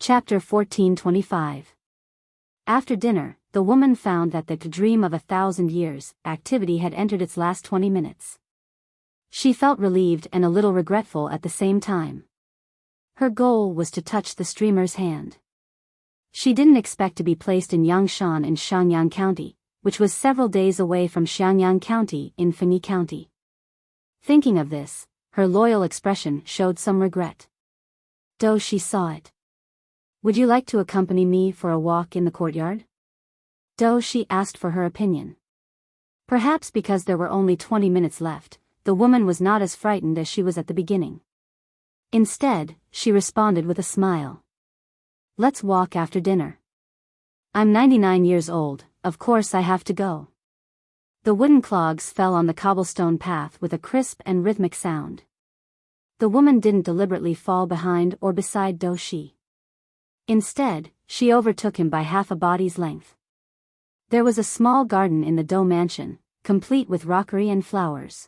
Chapter 1425. After dinner, the woman found that the dream of 1,000 years activity had entered its last 20 minutes. She felt relieved and a little regretful at the same time. Her goal was to touch the streamer's hand. She didn't expect to be placed in Yangshan in Shenyang County, which was several days away from Shenyang County in Fengyi County. Thinking of this, her loyal expression showed some regret. Though she saw it. Would you like to accompany me for a walk in the courtyard? Though she asked for her opinion. Perhaps because there were only 20 minutes left, the woman was not as frightened as she was at the beginning. Instead, she responded with a smile. Let's walk after dinner. I'm 99 years old, of course I have to go. The wooden clogs fell on the cobblestone path with a crisp and rhythmic sound. The woman didn't deliberately fall behind or beside Do Shi. Instead, she overtook him by half a body's length. There was a small garden in the Do mansion, complete with rockery and flowers.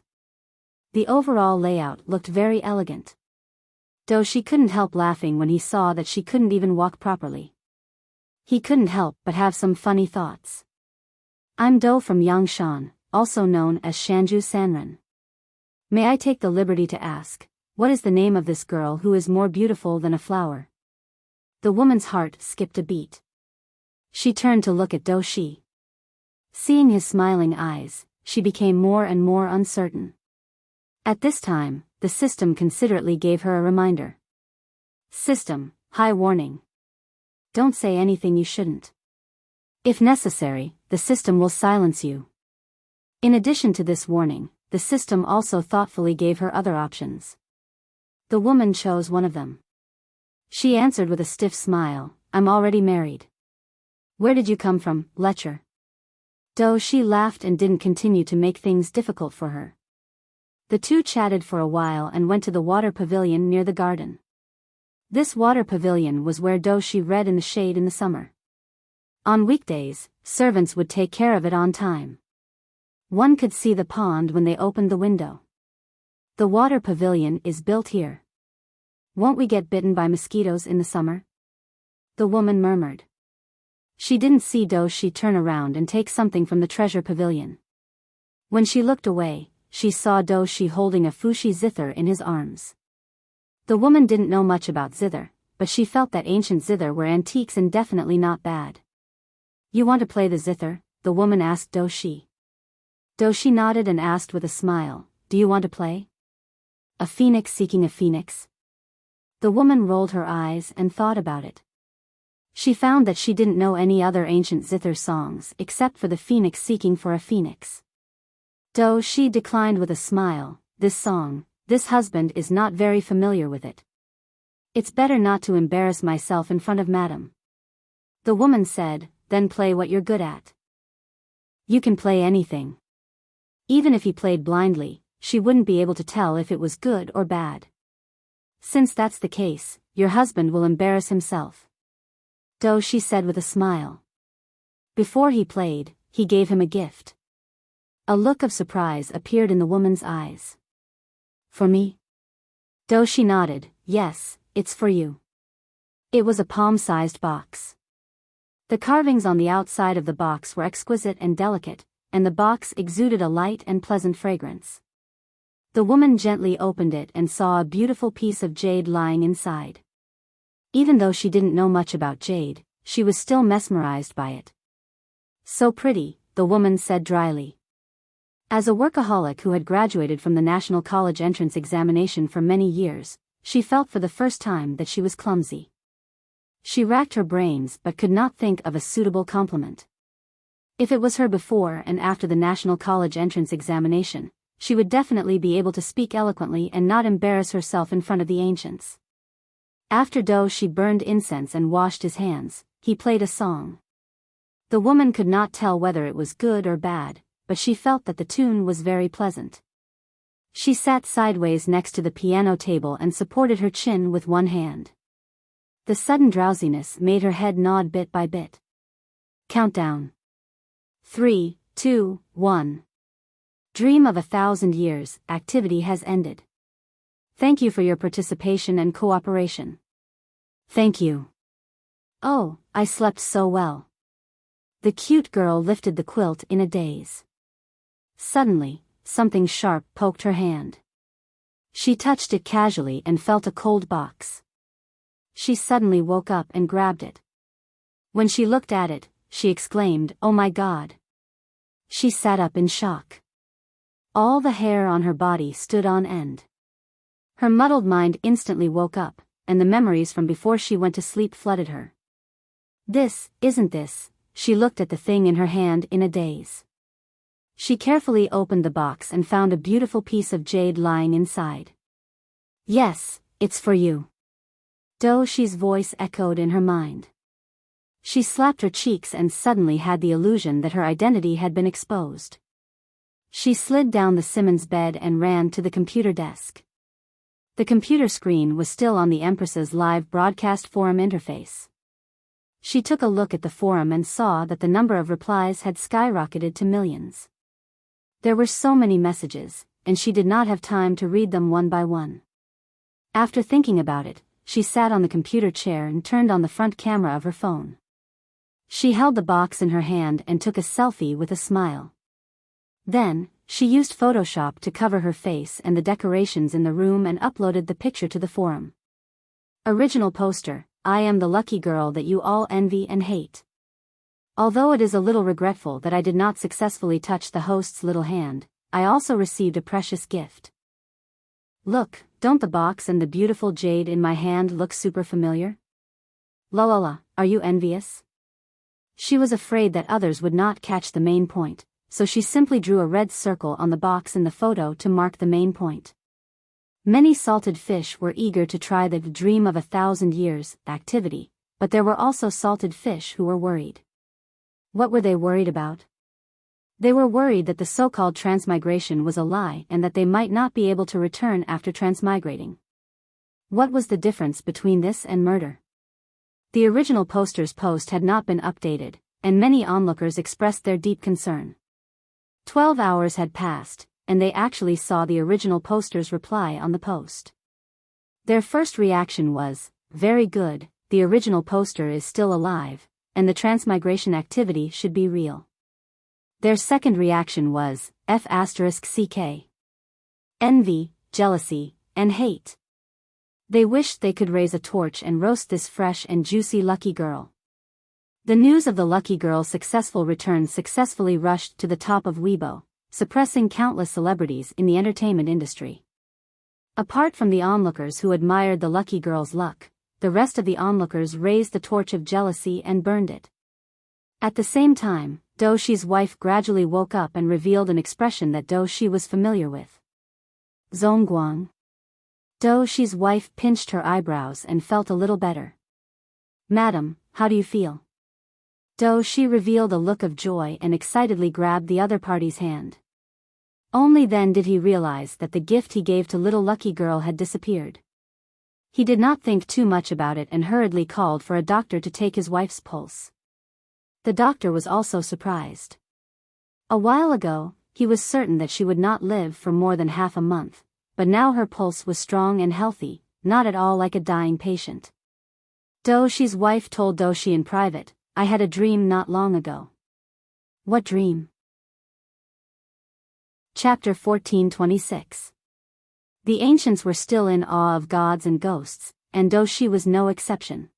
The overall layout looked very elegant. Do Shi couldn't help laughing when he saw that she couldn't even walk properly. He couldn't help but have some funny thoughts. I'm Do from Yangshan, also known as Shanju Sanren. May I take the liberty to ask, what is the name of this girl who is more beautiful than a flower? The woman's heart skipped a beat. She turned to look at Do Shi. Seeing his smiling eyes, she became more and more uncertain. At this time, the system considerately gave her a reminder. System, high warning. Don't say anything you shouldn't. If necessary, the system will silence you. In addition to this warning, the system also thoughtfully gave her other options. The woman chose one of them. She answered with a stiff smile, I'm already married. Where did you come from, lecher? Do Shi laughed and didn't continue to make things difficult for her. The two chatted for a while and went to the water pavilion near the garden. This water pavilion was where Do Shi read in the shade in the summer. On weekdays, servants would take care of it on time. One could see the pond when they opened the window. The water pavilion is built here. Won't we get bitten by mosquitoes in the summer? The woman murmured. She didn't see Do Shi turn around and take something from the treasure pavilion. When she looked away, she saw Do Shi holding a fushi zither in his arms. The woman didn't know much about zither, but she felt that ancient zither were antiques and definitely not bad. You want to play the zither? The woman asked Do Shi. Do Shi nodded and asked with a smile, do you want to play? A phoenix seeking a phoenix? The woman rolled her eyes and thought about it. She found that she didn't know any other ancient zither songs except for the phoenix seeking for a phoenix. Do Shi declined with a smile, this song, this husband is not very familiar with it. It's better not to embarrass myself in front of madam. The woman said, then play what you're good at. You can play anything. Even if he played blindly, she wouldn't be able to tell if it was good or bad. Since that's the case, your husband will embarrass himself. Do Shi said with a smile. Before he played, he gave him a gift. A look of surprise appeared in the woman's eyes. For me? Do Shi nodded, yes, it's for you. It was a palm-sized box. The carvings on the outside of the box were exquisite and delicate, and the box exuded a light and pleasant fragrance. The woman gently opened it and saw a beautiful piece of jade lying inside. Even though she didn't know much about jade, she was still mesmerized by it. So pretty, the woman said dryly. As a workaholic who had graduated from the National College entrance examination for many years, she felt for the first time that she was clumsy. She racked her brains but could not think of a suitable compliment. If it was her before and after the National College entrance examination, she would definitely be able to speak eloquently and not embarrass herself in front of the ancients. After Do Shi burned incense and washed his hands, he played a song. The woman could not tell whether it was good or bad, but she felt that the tune was very pleasant. She sat sideways next to the piano table and supported her chin with one hand. The sudden drowsiness made her head nod bit by bit. Countdown. 3, 2, 1. Dream of 1,000 years, activity has ended. Thank you for your participation and cooperation. Thank you. Oh, I slept so well. The cute girl lifted the quilt in a daze. Suddenly, something sharp poked her hand. She touched it casually and felt a cold box. She suddenly woke up and grabbed it. When she looked at it, she exclaimed, "Oh my God!" She sat up in shock. All the hair on her body stood on end. Her muddled mind instantly woke up, and the memories from before she went to sleep flooded her. Isn't this? She looked at the thing in her hand in a daze. She carefully opened the box and found a beautiful piece of jade lying inside. Yes, it's for you. Doshi's voice echoed in her mind. She slapped her cheeks and suddenly had the illusion that her identity had been exposed. She slid down the Simmons bed and ran to the computer desk. The computer screen was still on the Empress's live broadcast forum interface. She took a look at the forum and saw that the number of replies had skyrocketed to millions. There were so many messages, and she did not have time to read them one by one. After thinking about it, she sat on the computer chair and turned on the front camera of her phone. She held the box in her hand and took a selfie with a smile. Then, she used Photoshop to cover her face and the decorations in the room and uploaded the picture to the forum. Original poster: I am the lucky girl that you all envy and hate. Although it is a little regretful that I did not successfully touch the host's little hand, I also received a precious gift. Look, don't the box and the beautiful jade in my hand look super familiar? La la la, are you envious? She was afraid that others would not catch the main point, so she simply drew a red circle on the box in the photo to mark the main point. Many salted fish were eager to try the dream of 1,000 years activity, but there were also salted fish who were worried. What were they worried about? They were worried that the so-called transmigration was a lie and that they might not be able to return after transmigrating. What was the difference between this and murder? The original poster's post had not been updated, and many onlookers expressed their deep concern. 12 hours had passed, and they actually saw the original poster's reply on the post. Their first reaction was, "Very good, the original poster is still alive, and the transmigration activity should be real." Their second reaction was, F***CK. Envy, jealousy, and hate. They wished they could raise a torch and roast this fresh and juicy lucky girl. The news of the lucky girl's successful return successfully rushed to the top of Weibo, suppressing countless celebrities in the entertainment industry. Apart from the onlookers who admired the lucky girl's luck, the rest of the onlookers raised the torch of jealousy and burned it. At the same time, Doshi's wife gradually woke up and revealed an expression that Doshi was familiar with. Zongguang. Doshi's wife pinched her eyebrows and felt a little better. "Madam, how do you feel?" Doshi revealed a look of joy and excitedly grabbed the other party's hand. Only then did he realize that the gift he gave to little lucky girl had disappeared. He did not think too much about it and hurriedly called for a doctor to take his wife's pulse. The doctor was also surprised. A while ago, he was certain that she would not live for more than half a month, but now her pulse was strong and healthy, not at all like a dying patient. Doshi's wife told Doshi in private, "I had a dream not long ago." What dream? Chapter 1426. The ancients were still in awe of gods and ghosts, and Doshi was no exception.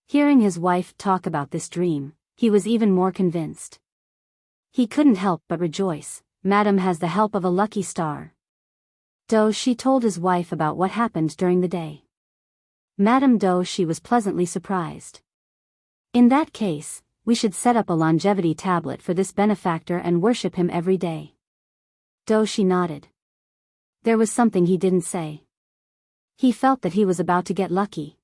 Hearing his wife talk about this dream, he was even more convinced. He couldn't help but rejoice. "Madam has the help of a lucky star." Doshi told his wife about what happened during the day. Madame Doshi was pleasantly surprised. "In that case, we should set up a longevity tablet for this benefactor and worship him every day." Doshi nodded. There was something he didn't say. He felt that he was about to get lucky.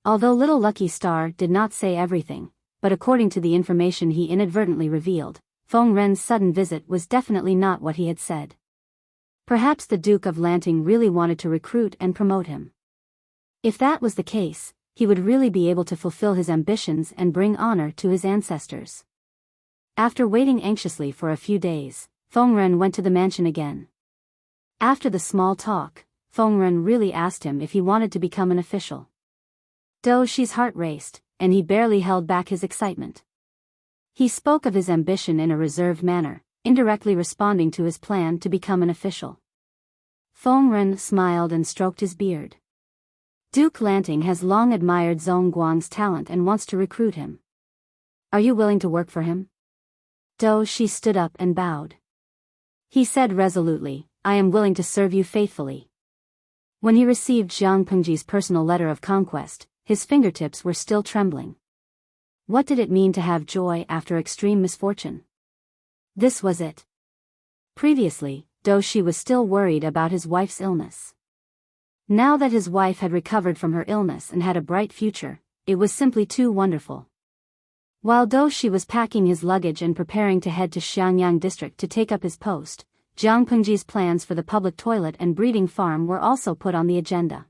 Although little Lucky Star did not say everything, but according to the information he inadvertently revealed, Feng Ren's sudden visit was definitely not what he had said. Perhaps the Duke of Lanting really wanted to recruit and promote him. If that was the case, he would really be able to fulfill his ambitions and bring honor to his ancestors. After waiting anxiously for a few days, Feng Ren went to the mansion again. After the small talk, Feng Ren really asked him if he wanted to become an official. Doshi's heart raced, and he barely held back his excitement. He spoke of his ambition in a reserved manner, indirectly responding to his plan to become an official. Feng Ren smiled and stroked his beard. Duke Lanting has long admired Zhong Guang's talent and wants to recruit him. Are you willing to work for him? Dou Shi stood up and bowed. He said resolutely, I am willing to serve you faithfully. When he received Jiang Pengji's personal letter of conquest, his fingertips were still trembling. What did it mean to have joy after extreme misfortune? This was it. Previously, Dou Shi was still worried about his wife's illness. Now that his wife had recovered from her illness and had a bright future, it was simply too wonderful. While Dou Shi was packing his luggage and preparing to head to Xiangyang district to take up his post, Jiang Pengji's plans for the public toilet and breeding farm were also put on the agenda.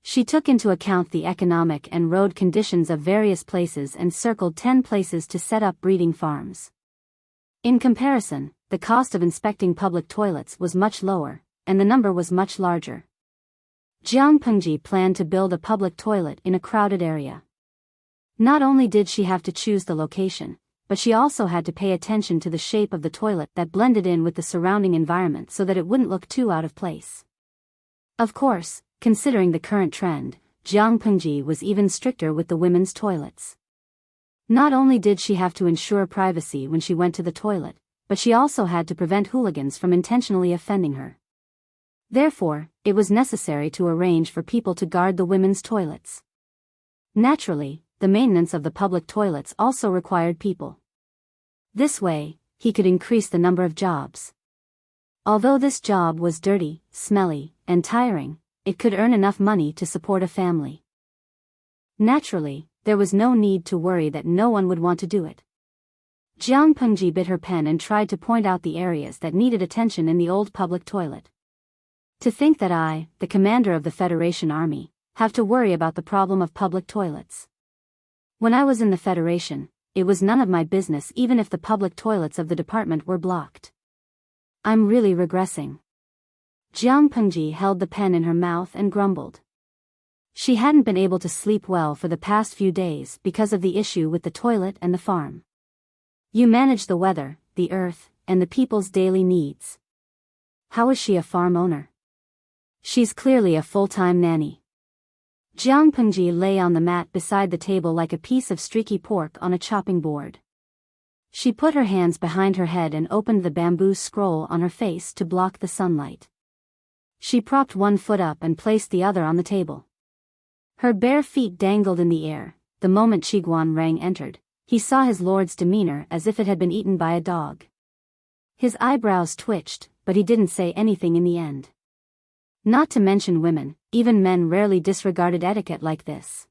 She took into account the economic and road conditions of various places and circled 10 places to set up breeding farms. In comparison, the cost of inspecting public toilets was much lower, and the number was much larger. Jiang Pengji planned to build a public toilet in a crowded area. Not only did she have to choose the location, but she also had to pay attention to the shape of the toilet that blended in with the surrounding environment so that it wouldn't look too out of place. Of course, considering the current trend, Jiang Pengji was even stricter with the women's toilets. Not only did she have to ensure privacy when she went to the toilet, but she also had to prevent hooligans from intentionally offending her. Therefore, it was necessary to arrange for people to guard the women's toilets. Naturally, the maintenance of the public toilets also required people. This way, he could increase the number of jobs. Although this job was dirty, smelly, and tiring, it could earn enough money to support a family. Naturally, there was no need to worry that no one would want to do it. Jiang Pengji bit her pen and tried to point out the areas that needed attention in the old public toilet. To think that I, the commander of the Federation Army, have to worry about the problem of public toilets. When I was in the Federation, it was none of my business even if the public toilets of the department were blocked. I'm really regressing. Jiang Pengji held the pen in her mouth and grumbled. She hadn't been able to sleep well for the past few days because of the issue with the toilet and the farm. You manage the weather, the earth, and the people's daily needs. How is she a farm owner? She's clearly a full-time nanny. Jiang Pengji lay on the mat beside the table like a piece of streaky pork on a chopping board. She put her hands behind her head and opened the bamboo scroll on her face to block the sunlight. She propped one foot up and placed the other on the table. Her bare feet dangled in the air. The moment Qiguan Rang entered, he saw his lord's demeanor as if it had been eaten by a dog. His eyebrows twitched, but he didn't say anything in the end. Not to mention women, even men rarely disregarded etiquette like this.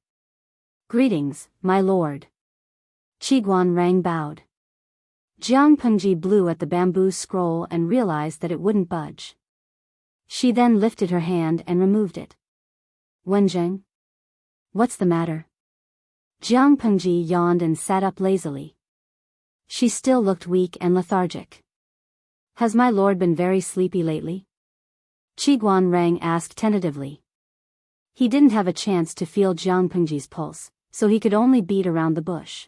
Greetings, my lord. Qiguan Rang bowed. Jiang Pengji blew at the bamboo scroll and realized that it wouldn't budge. She then lifted her hand and removed it. Wenjing? What's the matter? Jiang Pengji yawned and sat up lazily. She still looked weak and lethargic. Has my lord been very sleepy lately? Qiguan Rang asked tentatively. He didn't have a chance to feel Jiang Pengji's pulse, so he could only beat around the bush.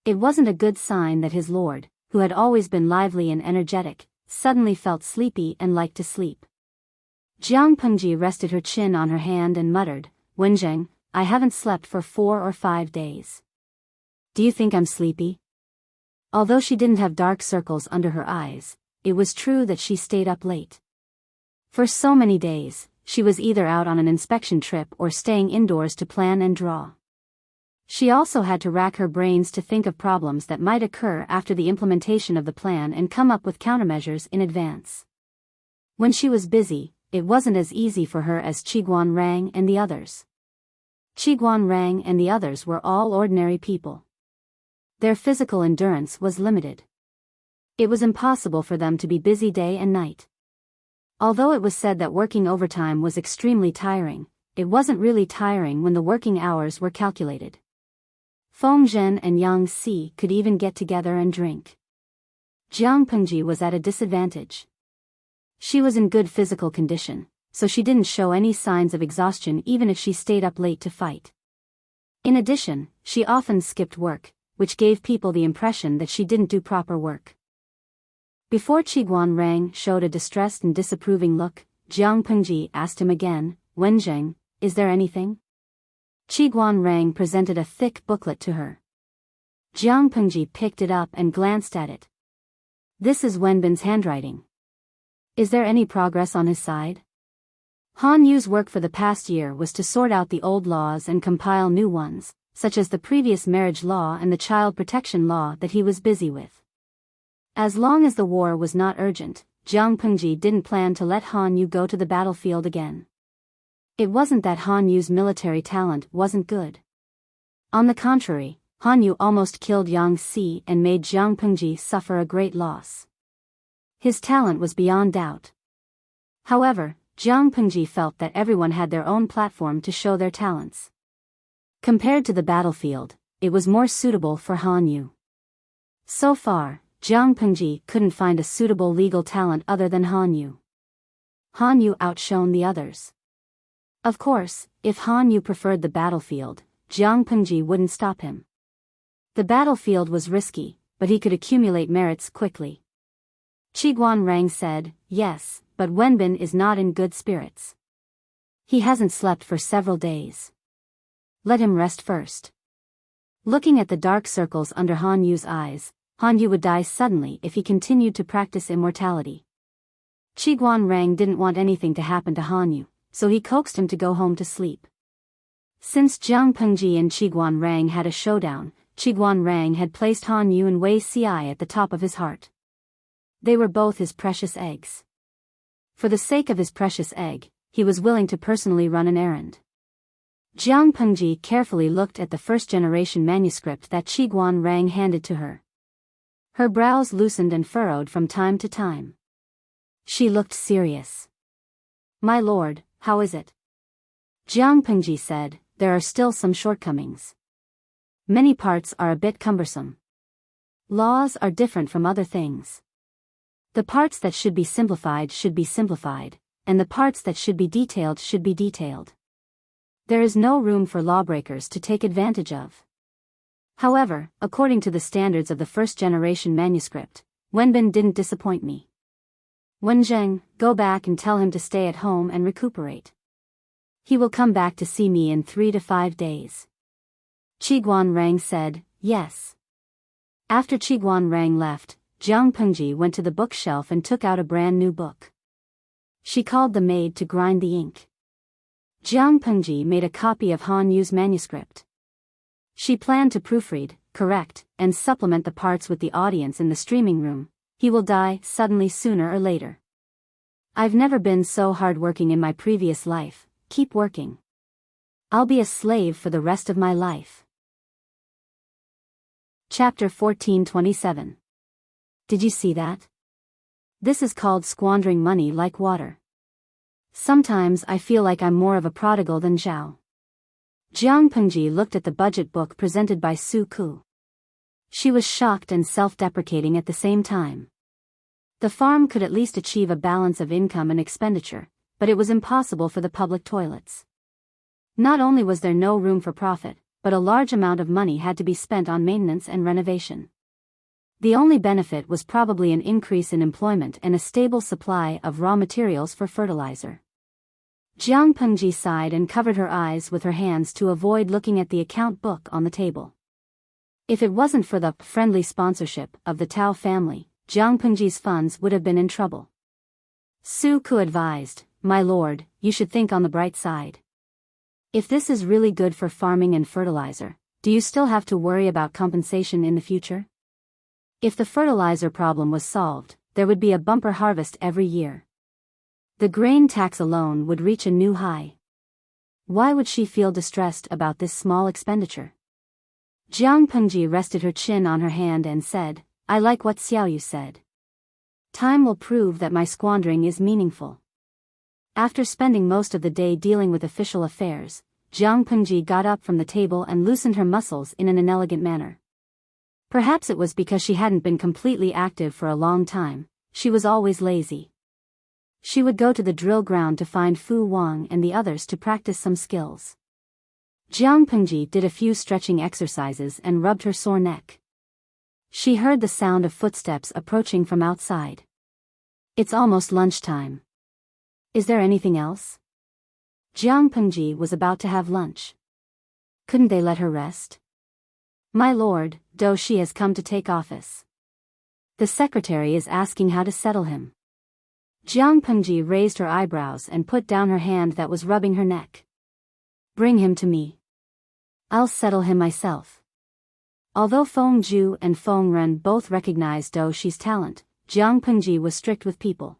It wasn't a good sign that his lord, who had always been lively and energetic, suddenly felt sleepy and liked to sleep. Jiang Pengji rested her chin on her hand and muttered, Wenjing, I haven't slept for 4 or 5 days. Do you think I'm sleepy? Although she didn't have dark circles under her eyes, it was true that she stayed up late. For so many days, she was either out on an inspection trip or staying indoors to plan and draw. She also had to rack her brains to think of problems that might occur after the implementation of the plan and come up with countermeasures in advance. When she was busy, it wasn't as easy for her as Qiguan Rang and the others. Qiguan Rang and the others were all ordinary people. Their physical endurance was limited. It was impossible for them to be busy day and night. Although it was said that working overtime was extremely tiring, it wasn't really tiring when the working hours were calculated. Feng Zhen and Yang Si could even get together and drink. Jiang Pengji was at a disadvantage. She was in good physical condition, so she didn't show any signs of exhaustion even if she stayed up late to fight. In addition, she often skipped work, which gave people the impression that she didn't do proper work. Before Qiguan Rang showed a distressed and disapproving look, Jiang Pengji asked him again, Wenjing, is there anything? Qiguan Rang presented a thick booklet to her. Jiang Pengji picked it up and glanced at it. This is Wenbin's handwriting. Is there any progress on his side? Han Yu's work for the past year was to sort out the old laws and compile new ones, such as the previous marriage law and the child protection law that he was busy with. As long as the war was not urgent, Jiang Pengji didn't plan to let Han Yu go to the battlefield again. It wasn't that Han Yu's military talent wasn't good. On the contrary, Han Yu almost killed Yang Si and made Jiang Pengji suffer a great loss. His talent was beyond doubt. However, Jiang Pengji felt that everyone had their own platform to show their talents. Compared to the battlefield, it was more suitable for Han Yu. So far, Jiang Pengji couldn't find a suitable legal talent other than Han Yu. Han Yu outshone the others. Of course, if Han Yu preferred the battlefield, Jiang Pengji wouldn't stop him. The battlefield was risky, but he could accumulate merits quickly. Qiguan Rang said, yes, but Wenbin is not in good spirits. He hasn't slept for several days. Let him rest first. Looking at the dark circles under Han Yu's eyes, Han Yu would die suddenly if he continued to practice immortality. Qiguan Rang didn't want anything to happen to Han Yu, so he coaxed him to go home to sleep. Since Jiang Pengji and Qiguan Rang had a showdown, Qiguan Rang had placed Han Yu and Wei Si at the top of his heart. They were both his precious eggs. For the sake of his precious egg, he was willing to personally run an errand. Jiang Pengji carefully looked at the first-generation manuscript that Qiguan Rang handed to her. Her brows loosened and furrowed from time to time. She looked serious. My lord, how is it? Jiang Pengji said, there are still some shortcomings. Many parts are a bit cumbersome. Laws are different from other things. The parts that should be simplified, and the parts that should be detailed. There is no room for lawbreakers to take advantage of. However, according to the standards of the first-generation manuscript, Wenbin didn't disappoint me. Wenjing, go back and tell him to stay at home and recuperate. He will come back to see me in 3 to 5 days. Qiguan Rang said, yes. After Qiguan Rang left, Jiang Pengji went to the bookshelf and took out a brand new book. She called the maid to grind the ink. Jiang Pengji made a copy of Han Yu's manuscript. She planned to proofread, correct, and supplement the parts with the audience in the streaming room. He will die suddenly sooner or later. I've never been so hardworking in my previous life. Keep working. I'll be a slave for the rest of my life. Chapter 1427. Did you see that? This is called squandering money like water. Sometimes I feel like I'm more of a prodigal than Zhao. Jiang Pengji looked at the budget book presented by Su Ku. She was shocked and self-deprecating at the same time. The farm could at least achieve a balance of income and expenditure, but it was impossible for the public toilets. Not only was there no room for profit, but a large amount of money had to be spent on maintenance and renovation. The only benefit was probably an increase in employment and a stable supply of raw materials for fertilizer. Jiang Pengji sighed and covered her eyes with her hands to avoid looking at the account book on the table. If it wasn't for the friendly sponsorship of the Tao family, Jiang Pengji's funds would have been in trouble. Su Ku advised, my lord, you should think on the bright side. If this is really good for farming and fertilizer, do you still have to worry about compensation in the future? If the fertilizer problem was solved, there would be a bumper harvest every year. The grain tax alone would reach a new high. Why would she feel distressed about this small expenditure? Jiang Pengji rested her chin on her hand and said, I like what Xiaoyu said. Time will prove that my squandering is meaningful. After spending most of the day dealing with official affairs, Jiang Pengji got up from the table and loosened her muscles in an inelegant manner. Perhaps it was because she hadn't been completely active for a long time. She was always lazy. She would go to the drill ground to find Fu Wang and the others to practice some skills. Jiang Pengji did a few stretching exercises and rubbed her sore neck. She heard the sound of footsteps approaching from outside. It's almost lunchtime. Is there anything else? Jiang Pengji was about to have lunch. Couldn't they let her rest? My lord, Do Shi has come to take office. The secretary is asking how to settle him. Jiang Pengji raised her eyebrows and put down her hand that was rubbing her neck. Bring him to me. I'll settle him myself. Although Feng Zhu and Feng Ren both recognized Do Shi's talent, Jiang Pengji was strict with people.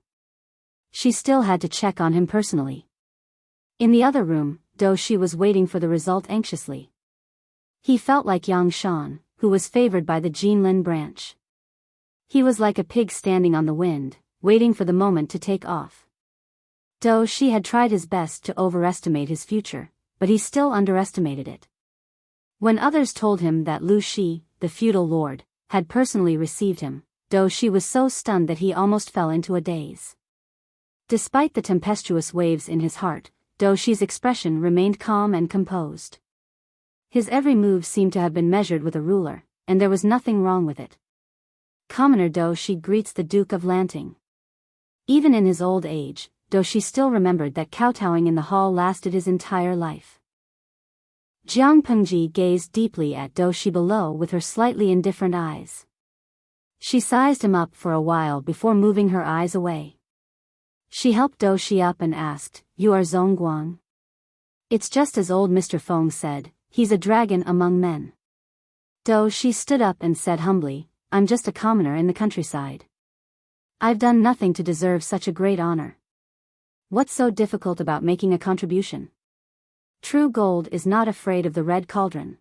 She still had to check on him personally. In the other room, Do Shi was waiting for the result anxiously. He felt like Yang Shan, who was favored by the Jinlin branch. He was like a pig standing on the wind, waiting for the moment to take off. Do Shi had tried his best to overestimate his future, but he still underestimated it. When others told him that Lu Shi, the feudal lord, had personally received him, Do Shi was so stunned that he almost fell into a daze. Despite the tempestuous waves in his heart, Do Shi's expression remained calm and composed. His every move seemed to have been measured with a ruler, and there was nothing wrong with it. Commoner Do Shi greets the Duke of Lanting. Even in his old age, Do Shi still remembered that kowtowing in the hall lasted his entire life. Jiang Pengji gazed deeply at Do Shi below with her slightly indifferent eyes. She sized him up for a while before moving her eyes away. She helped Do Shi up and asked, "You are Zongguang?" "It's just as old Mr. Feng said, he's a dragon among men." Do Shi stood up and said humbly, "I'm just a commoner in the countryside. I've done nothing to deserve such a great honor. What's so difficult about making a contribution? True gold is not afraid of the red cauldron.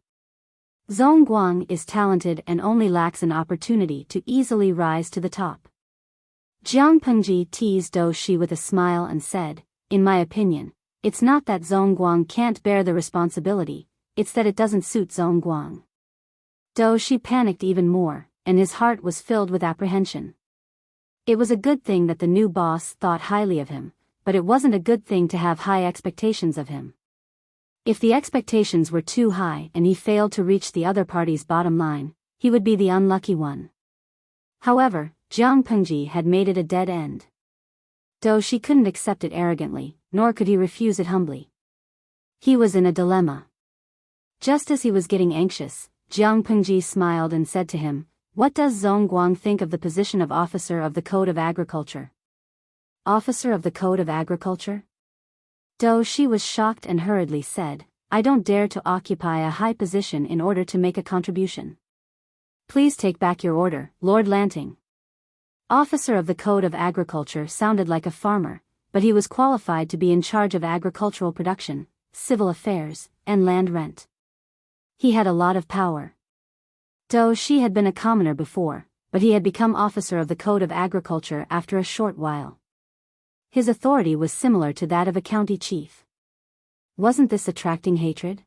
Zongguang is talented and only lacks an opportunity to easily rise to the top." Jiang Pengji teased Do Shi with a smile and said, "In my opinion, it's not that Zongguang can't bear the responsibility, it's that it doesn't suit Zongguang." Do Shi panicked even more, and his heart was filled with apprehension. It was a good thing that the new boss thought highly of him, but it wasn't a good thing to have high expectations of him. If the expectations were too high and he failed to reach the other party's bottom line, he would be the unlucky one. However, Jiang Pengji had made it a dead end. Do Shi couldn't accept it arrogantly, nor could he refuse it humbly. He was in a dilemma. Just as he was getting anxious, Jiang Pengji smiled and said to him, "What does Zongguang think of the position of Officer of the Code of Agriculture?" "Officer of the Code of Agriculture?" Do Shi was shocked and hurriedly said, "I don't dare to occupy a high position in order to make a contribution. Please take back your order, Lord Lanting." Officer of the Code of Agriculture sounded like a farmer, but he was qualified to be in charge of agricultural production, civil affairs, and land rent. He had a lot of power. Do Shi had been a commoner before, but he had become officer of the Code of Agriculture after a short while. His authority was similar to that of a county chief. Wasn't this attracting hatred?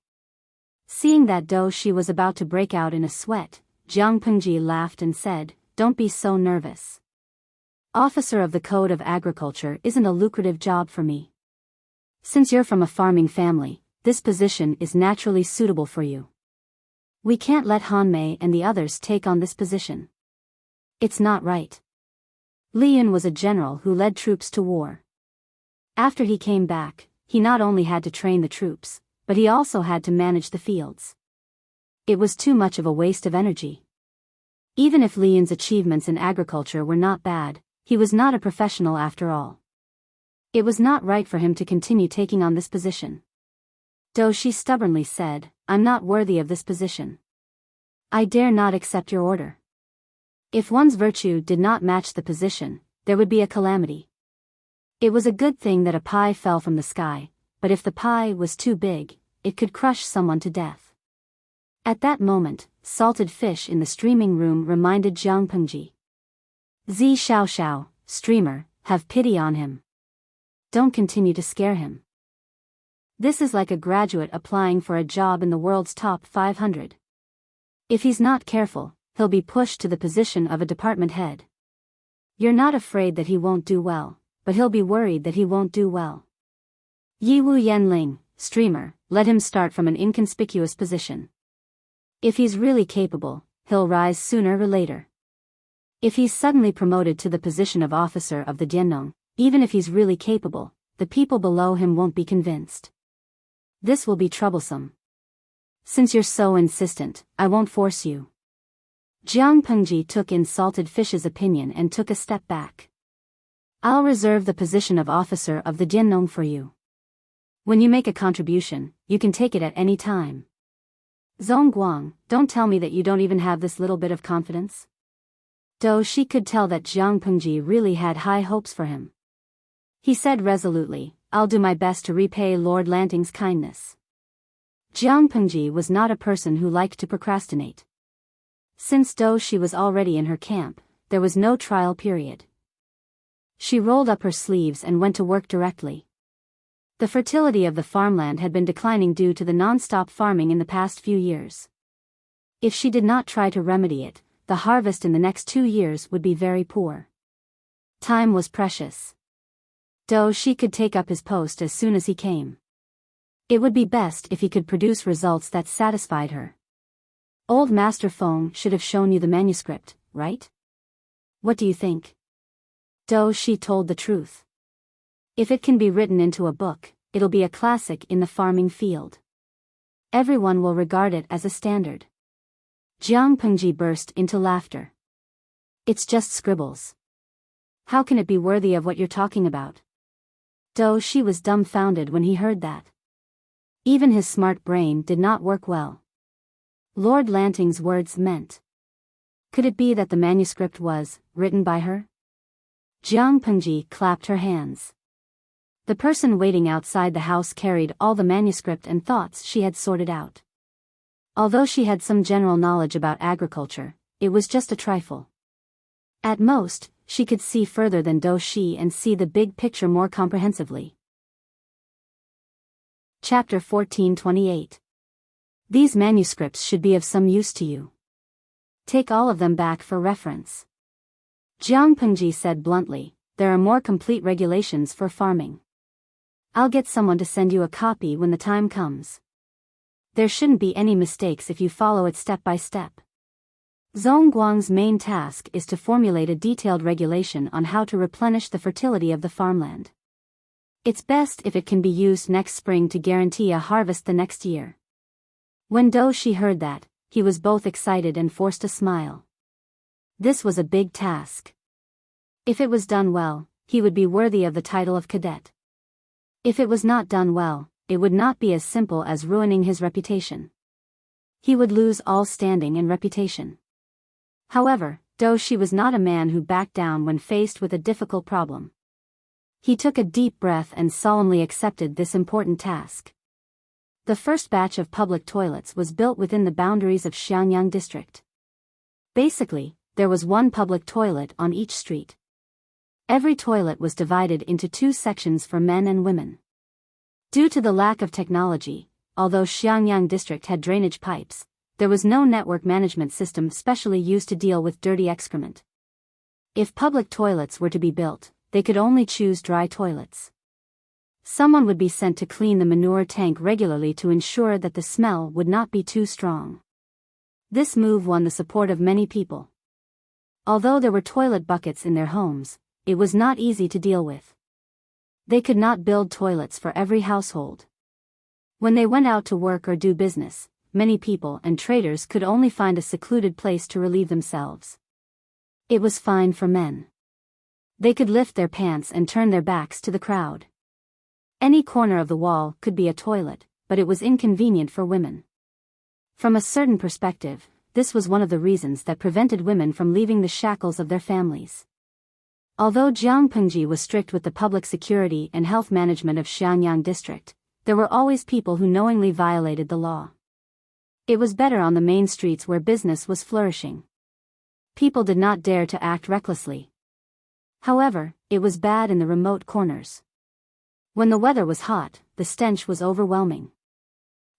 Seeing that Do Shi was about to break out in a sweat, Jiang Pengji laughed and said, "Don't be so nervous. Officer of the Code of Agriculture isn't a lucrative job for me. Since you're from a farming family, this position is naturally suitable for you. We can't let Han Mei and the others take on this position. It's not right." Li Yun was a general who led troops to war. After he came back, he not only had to train the troops, but he also had to manage the fields. It was too much of a waste of energy. Even if Li Yun's achievements in agriculture were not bad, he was not a professional after all. It was not right for him to continue taking on this position. Do Shi stubbornly said, "I'm not worthy of this position. I dare not accept your order." If one's virtue did not match the position, there would be a calamity. It was a good thing that a pie fell from the sky, but if the pie was too big, it could crush someone to death. At that moment, salted fish in the streaming room reminded Jiang Pengji. "Zi Xiao Xiao, streamer, have pity on him. Don't continue to scare him. This is like a graduate applying for a job in the world's top 500. If he's not careful, he'll be pushed to the position of a department head. You're not afraid that he won't do well, but he'll be worried that he won't do well." Yi Wu Yanling, streamer, let him start from an inconspicuous position. If he's really capable, he'll rise sooner or later. If he's suddenly promoted to the position of officer of the Jiannong, even if he's really capable, the people below him won't be convinced. This will be troublesome. Since you're so insistent, I won't force you. Jiang Pengji took in Salted Fish's opinion and took a step back. I'll reserve the position of officer of the Jiannong for you. When you make a contribution, you can take it at any time. Zhongguang, don't tell me that you don't even have this little bit of confidence. Though she could tell that Jiang Pengji really had high hopes for him. He said resolutely, I'll do my best to repay Lord Lanting's kindness. Jiang Pengji was not a person who liked to procrastinate. Since though she was already in her camp, there was no trial period. She rolled up her sleeves and went to work directly. The fertility of the farmland had been declining due to the non-stop farming in the past few years. If she did not try to remedy it, the harvest in the next 2 years would be very poor. Time was precious. Though she could take up his post as soon as he came. It would be best if he could produce results that satisfied her. Old Master Feng should have shown you the manuscript, right? What do you think? Though she told the truth. If it can be written into a book, it'll be a classic in the farming field. Everyone will regard it as a standard. Jiang Pengji burst into laughter. It's just scribbles. How can it be worthy of what you're talking about? Though she was dumbfounded when he heard that. Even his smart brain did not work well. Lord Lanting's words meant. Could it be that the manuscript was written by her? Jiang Pengji clapped her hands. The person waiting outside the house carried all the manuscript and thoughts she had sorted out. Although she had some general knowledge about agriculture, it was just a trifle. At most, she could see further than Do Shi and see the big picture more comprehensively. Chapter 1428. These manuscripts should be of some use to you. Take all of them back for reference. Jiang Pengji said bluntly, there are more complete regulations for farming. I'll get someone to send you a copy when the time comes. There shouldn't be any mistakes if you follow it step by step. Zhongguang's main task is to formulate a detailed regulation on how to replenish the fertility of the farmland. It's best if it can be used next spring to guarantee a harvest the next year. When Do Shi heard that, he was both excited and forced a smile. This was a big task. If it was done well, he would be worthy of the title of cadet. If it was not done well, it would not be as simple as ruining his reputation. He would lose all standing and reputation. However, Do Shi was not a man who backed down when faced with a difficult problem. He took a deep breath and solemnly accepted this important task. The first batch of public toilets was built within the boundaries of Xiangyang district. Basically, there was one public toilet on each street. Every toilet was divided into 2 sections for men and women. Due to the lack of technology, although Xiangyang district had drainage pipes, there was no network management system specially used to deal with dirty excrement. If public toilets were to be built, they could only choose dry toilets. Someone would be sent to clean the manure tank regularly to ensure that the smell would not be too strong. This move won the support of many people. Although there were toilet buckets in their homes, it was not easy to deal with. They could not build toilets for every household. When they went out to work or do business, many people and traders could only find a secluded place to relieve themselves. It was fine for men. They could lift their pants and turn their backs to the crowd. Any corner of the wall could be a toilet, but it was inconvenient for women. From a certain perspective, this was one of the reasons that prevented women from leaving the shackles of their families. Although Jiang Pengji was strict with the public security and health management of Xiangyang district, there were always people who knowingly violated the law. It was better on the main streets where business was flourishing. People did not dare to act recklessly. However, it was bad in the remote corners. When the weather was hot, the stench was overwhelming.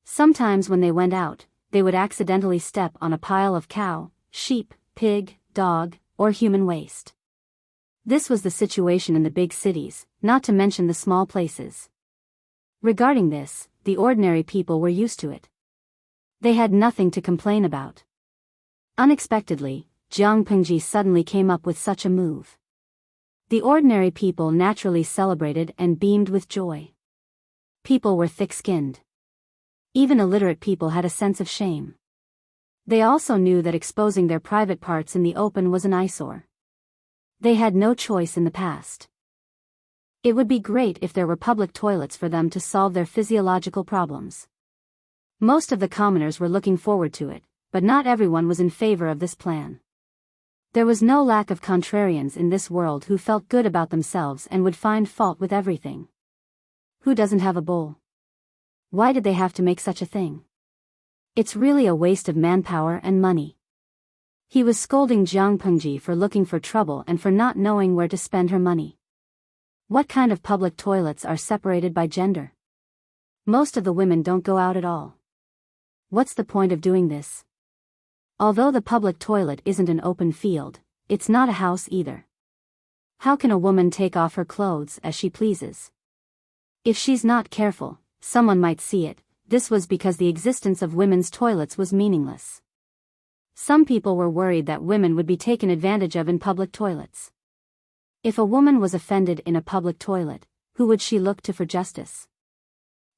Sometimes when they went out, they would accidentally step on a pile of cow, sheep, pig, dog, or human waste. This was the situation in the big cities, not to mention the small places. Regarding this, the ordinary people were used to it. They had nothing to complain about. Unexpectedly, Jiang Pengji suddenly came up with such a move. The ordinary people naturally celebrated and beamed with joy. People were thick-skinned. Even illiterate people had a sense of shame. They also knew that exposing their private parts in the open was an eyesore. They had no choice in the past. It would be great if there were public toilets for them to solve their physiological problems. Most of the commoners were looking forward to it, but not everyone was in favor of this plan. There was no lack of contrarians in this world who felt good about themselves and would find fault with everything. Who doesn't have a bowl? Why did they have to make such a thing? It's really a waste of manpower and money. He was scolding Jiang Pengji for looking for trouble and for not knowing where to spend her money. What kind of public toilets are separated by gender? Most of the women don't go out at all. What's the point of doing this? Although the public toilet isn't an open field, it's not a house either. How can a woman take off her clothes as she pleases? If she's not careful, someone might see it. This was because the existence of women's toilets was meaningless. Some people were worried that women would be taken advantage of in public toilets. If a woman was offended in a public toilet, who would she look to for justice?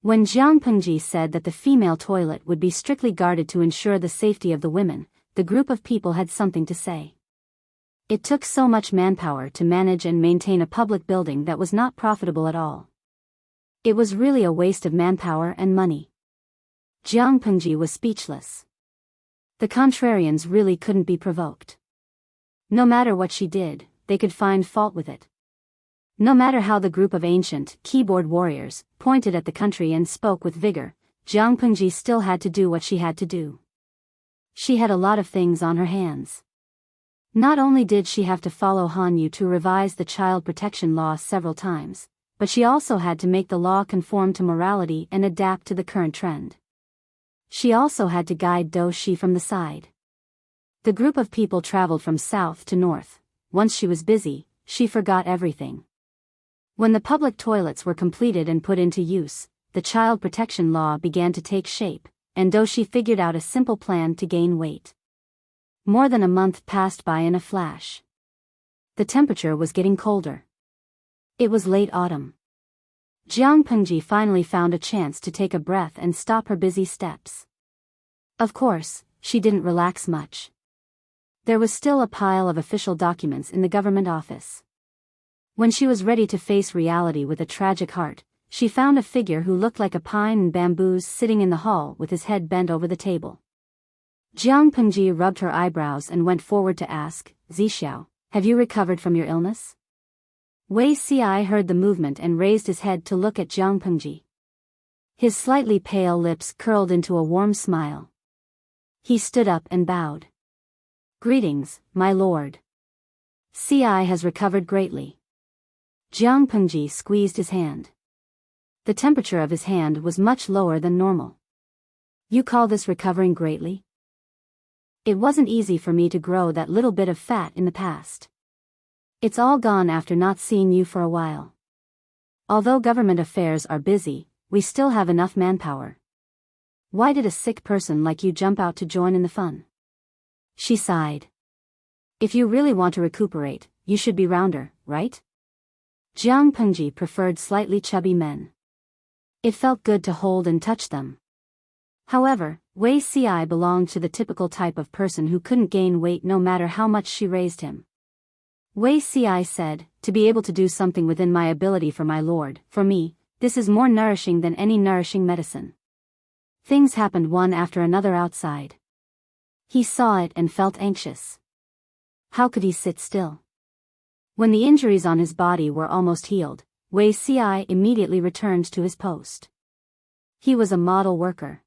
When Jiang Pengji said that the female toilet would be strictly guarded to ensure the safety of the women, the group of people had something to say. It took so much manpower to manage and maintain a public building that was not profitable at all. It was really a waste of manpower and money. Jiang Pengji was speechless. The contrarians really couldn't be provoked. No matter what she did, they could find fault with it. No matter how the group of ancient keyboard warriors pointed at the country and spoke with vigor, Jiang Pengji still had to do what she had to do. She had a lot of things on her hands. Not only did she have to follow Hanyu to revise the child protection law several times, but she also had to make the law conform to morality and adapt to the current trend. She also had to guide Do Shi from the side. The group of people traveled from south to north. Once she was busy, she forgot everything. When the public toilets were completed and put into use, the child protection law began to take shape, and Do Shi figured out a simple plan to gain weight. More than a month passed by in a flash. The temperature was getting colder. It was late autumn. Jiang Pengji finally found a chance to take a breath and stop her busy steps. Of course, she didn't relax much. There was still a pile of official documents in the government office. When she was ready to face reality with a tragic heart, she found a figure who looked like a pine and bamboos sitting in the hall with his head bent over the table. Jiang Pengji rubbed her eyebrows and went forward to ask, "Zixiao, have you recovered from your illness?" Wei Ci heard the movement and raised his head to look at Jiang Pengji. His slightly pale lips curled into a warm smile. He stood up and bowed. "Greetings, my lord. Ci has recovered greatly." Jiang Pengji squeezed his hand. The temperature of his hand was much lower than normal. "You call this recovering greatly?" "It wasn't easy for me to grow that little bit of fat in the past. It's all gone after not seeing you for a while. Although government affairs are busy, we still have enough manpower. Why did a sick person like you jump out to join in the fun?" She sighed. "If you really want to recuperate, you should be rounder, right?" Jiang Pengji preferred slightly chubby men. It felt good to hold and touch them. However, Wei Ci belonged to the typical type of person who couldn't gain weight no matter how much she raised him. Wei Ci said, "To be able to do something within my ability for my lord, for me, this is more nourishing than any nourishing medicine." Things happened one after another outside. He saw it and felt anxious. How could he sit still? When the injuries on his body were almost healed, Wei Ci immediately returned to his post. He was a model worker.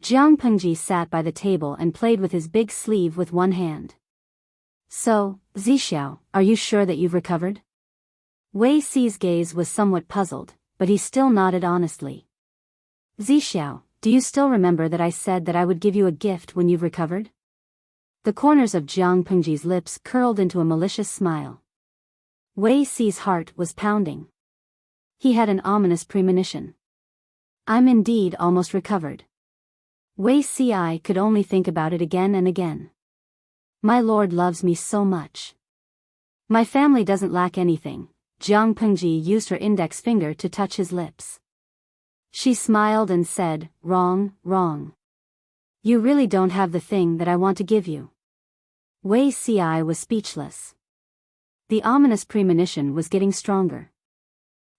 Jiang Pengji sat by the table and played with his big sleeve with one hand. "So, Zixiao, are you sure that you've recovered?" Wei Ci's gaze was somewhat puzzled, but he still nodded honestly. "Zixiao, do you still remember that I said that I would give you a gift when you've recovered?" The corners of Jiang Pengji's lips curled into a malicious smile. Wei Ci's heart was pounding. He had an ominous premonition. I'm indeed almost recovered. Wei Si could only think about it again and again. My lord loves me so much. My family doesn't lack anything. Jiang Pengji used her index finger to touch his lips. She smiled and said, wrong, wrong. You really don't have the thing that I want to give you. Wei Si was speechless. The ominous premonition was getting stronger.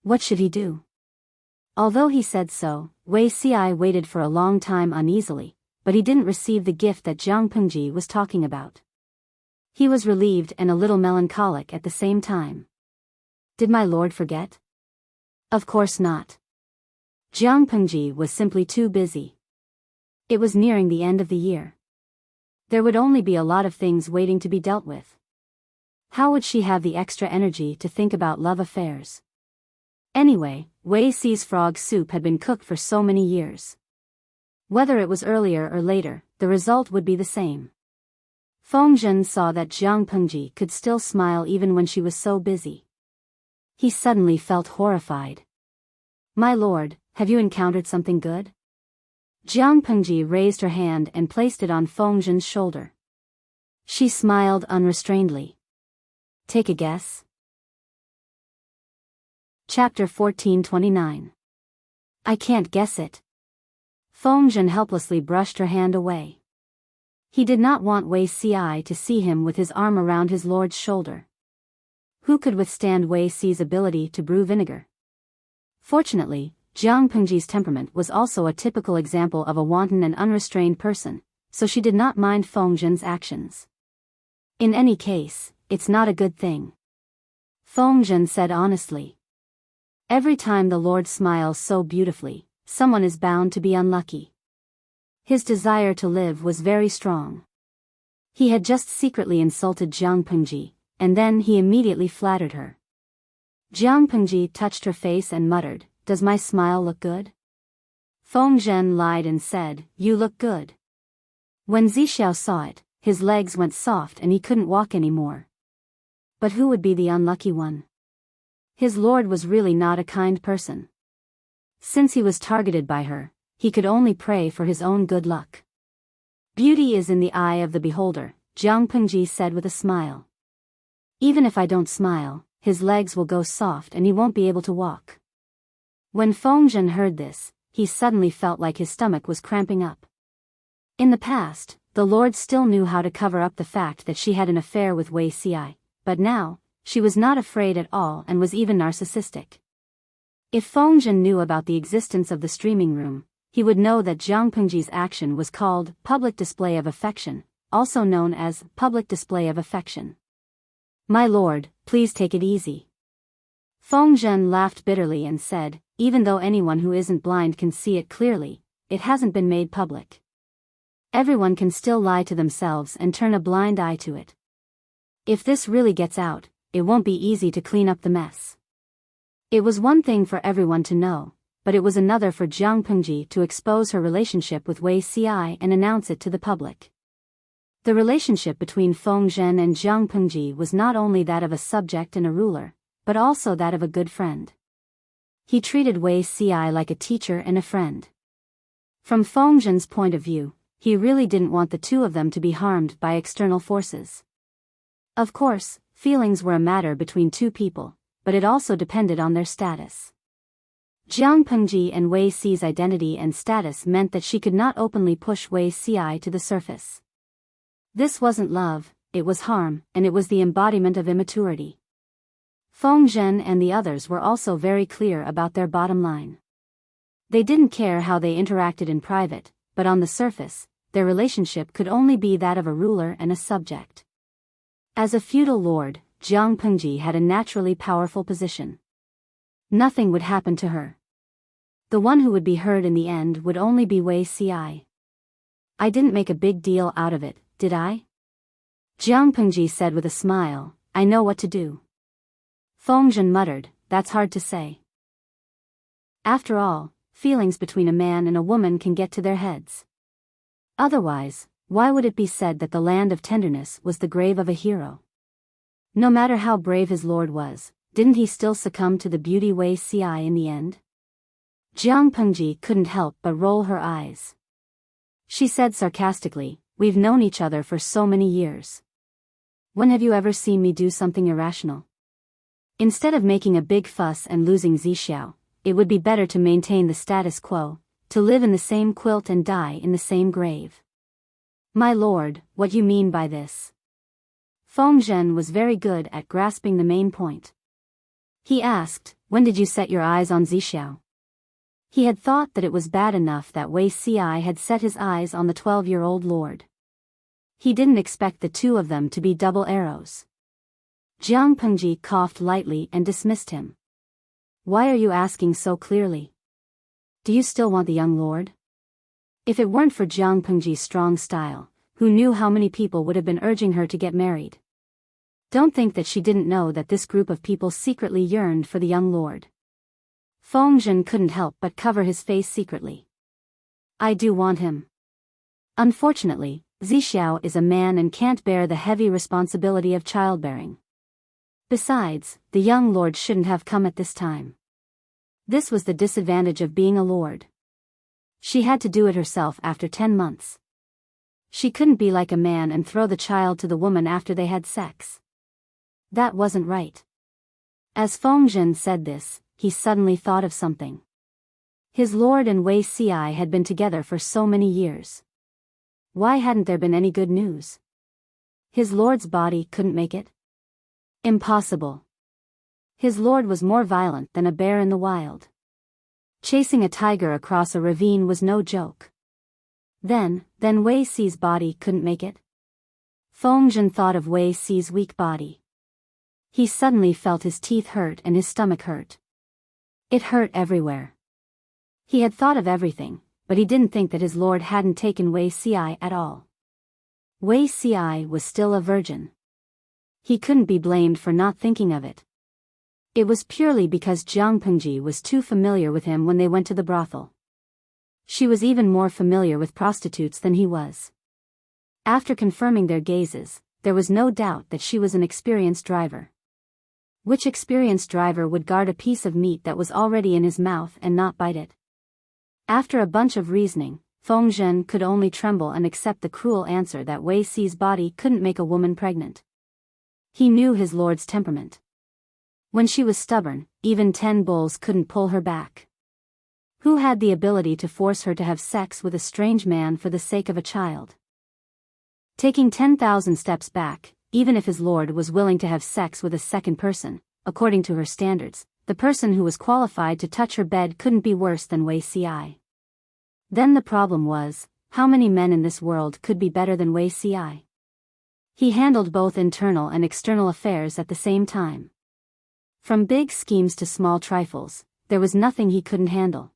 What should he do? Although he said so, Wei Si waited for a long time uneasily, but he didn't receive the gift that Jiang Pengji was talking about. He was relieved and a little melancholic at the same time. Did my lord forget? Of course not. Jiang Pengji was simply too busy. It was nearing the end of the year. There would only be a lot of things waiting to be dealt with. How would she have the extra energy to think about love affairs? Anyway, Wei Si's frog soup had been cooked for so many years. Whether it was earlier or later, the result would be the same. Feng Zhen saw that Jiang Pengji could still smile even when she was so busy. He suddenly felt horrified. My lord, have you encountered something good? Jiang Pengji raised her hand and placed it on Feng Zhen's shoulder. She smiled unrestrainedly. Take a guess. Chapter 1429. I can't guess it. Feng Zhen helplessly brushed her hand away. He did not want Wei Si to see him with his arm around his lord's shoulder. Who could withstand Wei Si's ability to brew vinegar? Fortunately, Jiang Pengji's temperament was also a typical example of a wanton and unrestrained person, so she did not mind Feng Zhen's actions. In any case, it's not a good thing. Feng Zhen said honestly. Every time the Lord smiles so beautifully, someone is bound to be unlucky. His desire to live was very strong. He had just secretly insulted Jiang Pengji, and then he immediately flattered her. Jiang Pengji touched her face and muttered, Does my smile look good? Feng Zhen lied and said, You look good. When Zixiao saw it, his legs went soft and he couldn't walk anymore. But who would be the unlucky one? His lord was really not a kind person. Since he was targeted by her, he could only pray for his own good luck. Beauty is in the eye of the beholder, Jiang Pengji said with a smile. Even if I don't smile, his legs will go soft and he won't be able to walk. When Feng Zhen heard this, he suddenly felt like his stomach was cramping up. In the past, the Lord still knew how to cover up the fact that she had an affair with Wei Si, but now, she was not afraid at all and was even narcissistic. If Feng Zhen knew about the existence of the streaming room, he would know that Jiang Pengji's action was called public display of affection, also known as public display of affection. My lord, please take it easy. Feng Zhen laughed bitterly and said, Even though anyone who isn't blind can see it clearly, it hasn't been made public. Everyone can still lie to themselves and turn a blind eye to it. If this really gets out, it won't be easy to clean up the mess. It was one thing for everyone to know, but it was another for Jiang Pengji to expose her relationship with Wei Si and announce it to the public. The relationship between Feng Zhen and Jiang Pengji was not only that of a subject and a ruler, but also that of a good friend. He treated Wei Si like a teacher and a friend. From Feng Zhen's point of view, he really didn't want the two of them to be harmed by external forces. Of course, feelings were a matter between two people, but it also depended on their status. Jiang Pengji and Wei Si's identity and status meant that she could not openly push Wei Si to the surface. This wasn't love, it was harm, and it was the embodiment of immaturity. Feng Zhen and the others were also very clear about their bottom line. They didn't care how they interacted in private, but on the surface, their relationship could only be that of a ruler and a subject. As a feudal lord, Jiang Pengji had a naturally powerful position. Nothing would happen to her. The one who would be hurt in the end would only be Wei Si. I didn't make a big deal out of it, did I? Jiang Pengji said with a smile, I know what to do. Feng Zhen muttered, That's hard to say. After all, feelings between a man and a woman can get to their heads. Otherwise, why would it be said that the land of tenderness was the grave of a hero? No matter how brave his lord was, didn't he still succumb to the beauty Wei Si in the end? Jiang Pengji couldn't help but roll her eyes. She said sarcastically, "We've known each other for so many years. When have you ever seen me do something irrational? Instead of making a big fuss and losing Zixiao, it would be better to maintain the status quo, to live in the same quilt and die in the same grave." "My lord, what you mean by this?" Feng Zhen was very good at grasping the main point. He asked, "When did you set your eyes on Zixiao?" He had thought that it was bad enough that Wei Ci had set his eyes on the 12-year-old lord. He didn't expect the two of them to be double arrows. Jiang Pengji coughed lightly and dismissed him. "Why are you asking so clearly? Do you still want the young lord?" If it weren't for Jiang Pengji's strong style, who knew how many people would have been urging her to get married? Don't think that she didn't know that this group of people secretly yearned for the young lord. Feng Zhen couldn't help but cover his face secretly. "I do want him. Unfortunately, Zixiao is a man and can't bear the heavy responsibility of childbearing. Besides, the young lord shouldn't have come at this time." This was the disadvantage of being a lord. She had to do it herself after 10 months. She couldn't be like a man and throw the child to the woman after they had sex. That wasn't right. As Feng Zhen said this, he suddenly thought of something. His lord and Wei Ci had been together for so many years. Why hadn't there been any good news? His lord's body couldn't make it? Impossible. His lord was more violent than a bear in the wild. Chasing a tiger across a ravine was no joke. Then Wei Ci's body couldn't make it? Feng Zhen thought of Wei Ci's weak body. He suddenly felt his teeth hurt and his stomach hurt. It hurt everywhere. He had thought of everything, but he didn't think that his lord hadn't taken Wei Ci at all. Wei Ci was still a virgin. He couldn't be blamed for not thinking of it. It was purely because Jiang Pengji was too familiar with him when they went to the brothel. She was even more familiar with prostitutes than he was. After confirming their gazes, there was no doubt that she was an experienced driver. Which experienced driver would guard a piece of meat that was already in his mouth and not bite it? After a bunch of reasoning, Feng Zhen could only tremble and accept the cruel answer that Wei Ci's body couldn't make a woman pregnant. He knew his lord's temperament. When she was stubborn, even 10 bulls couldn't pull her back. Who had the ability to force her to have sex with a strange man for the sake of a child? Taking 10,000 steps back, even if his lord was willing to have sex with a second person, according to her standards, the person who was qualified to touch her bed couldn't be worse than Wei Ci. Then the problem was, how many men in this world could be better than Wei Ci? He handled both internal and external affairs at the same time. From big schemes to small trifles, there was nothing he couldn't handle.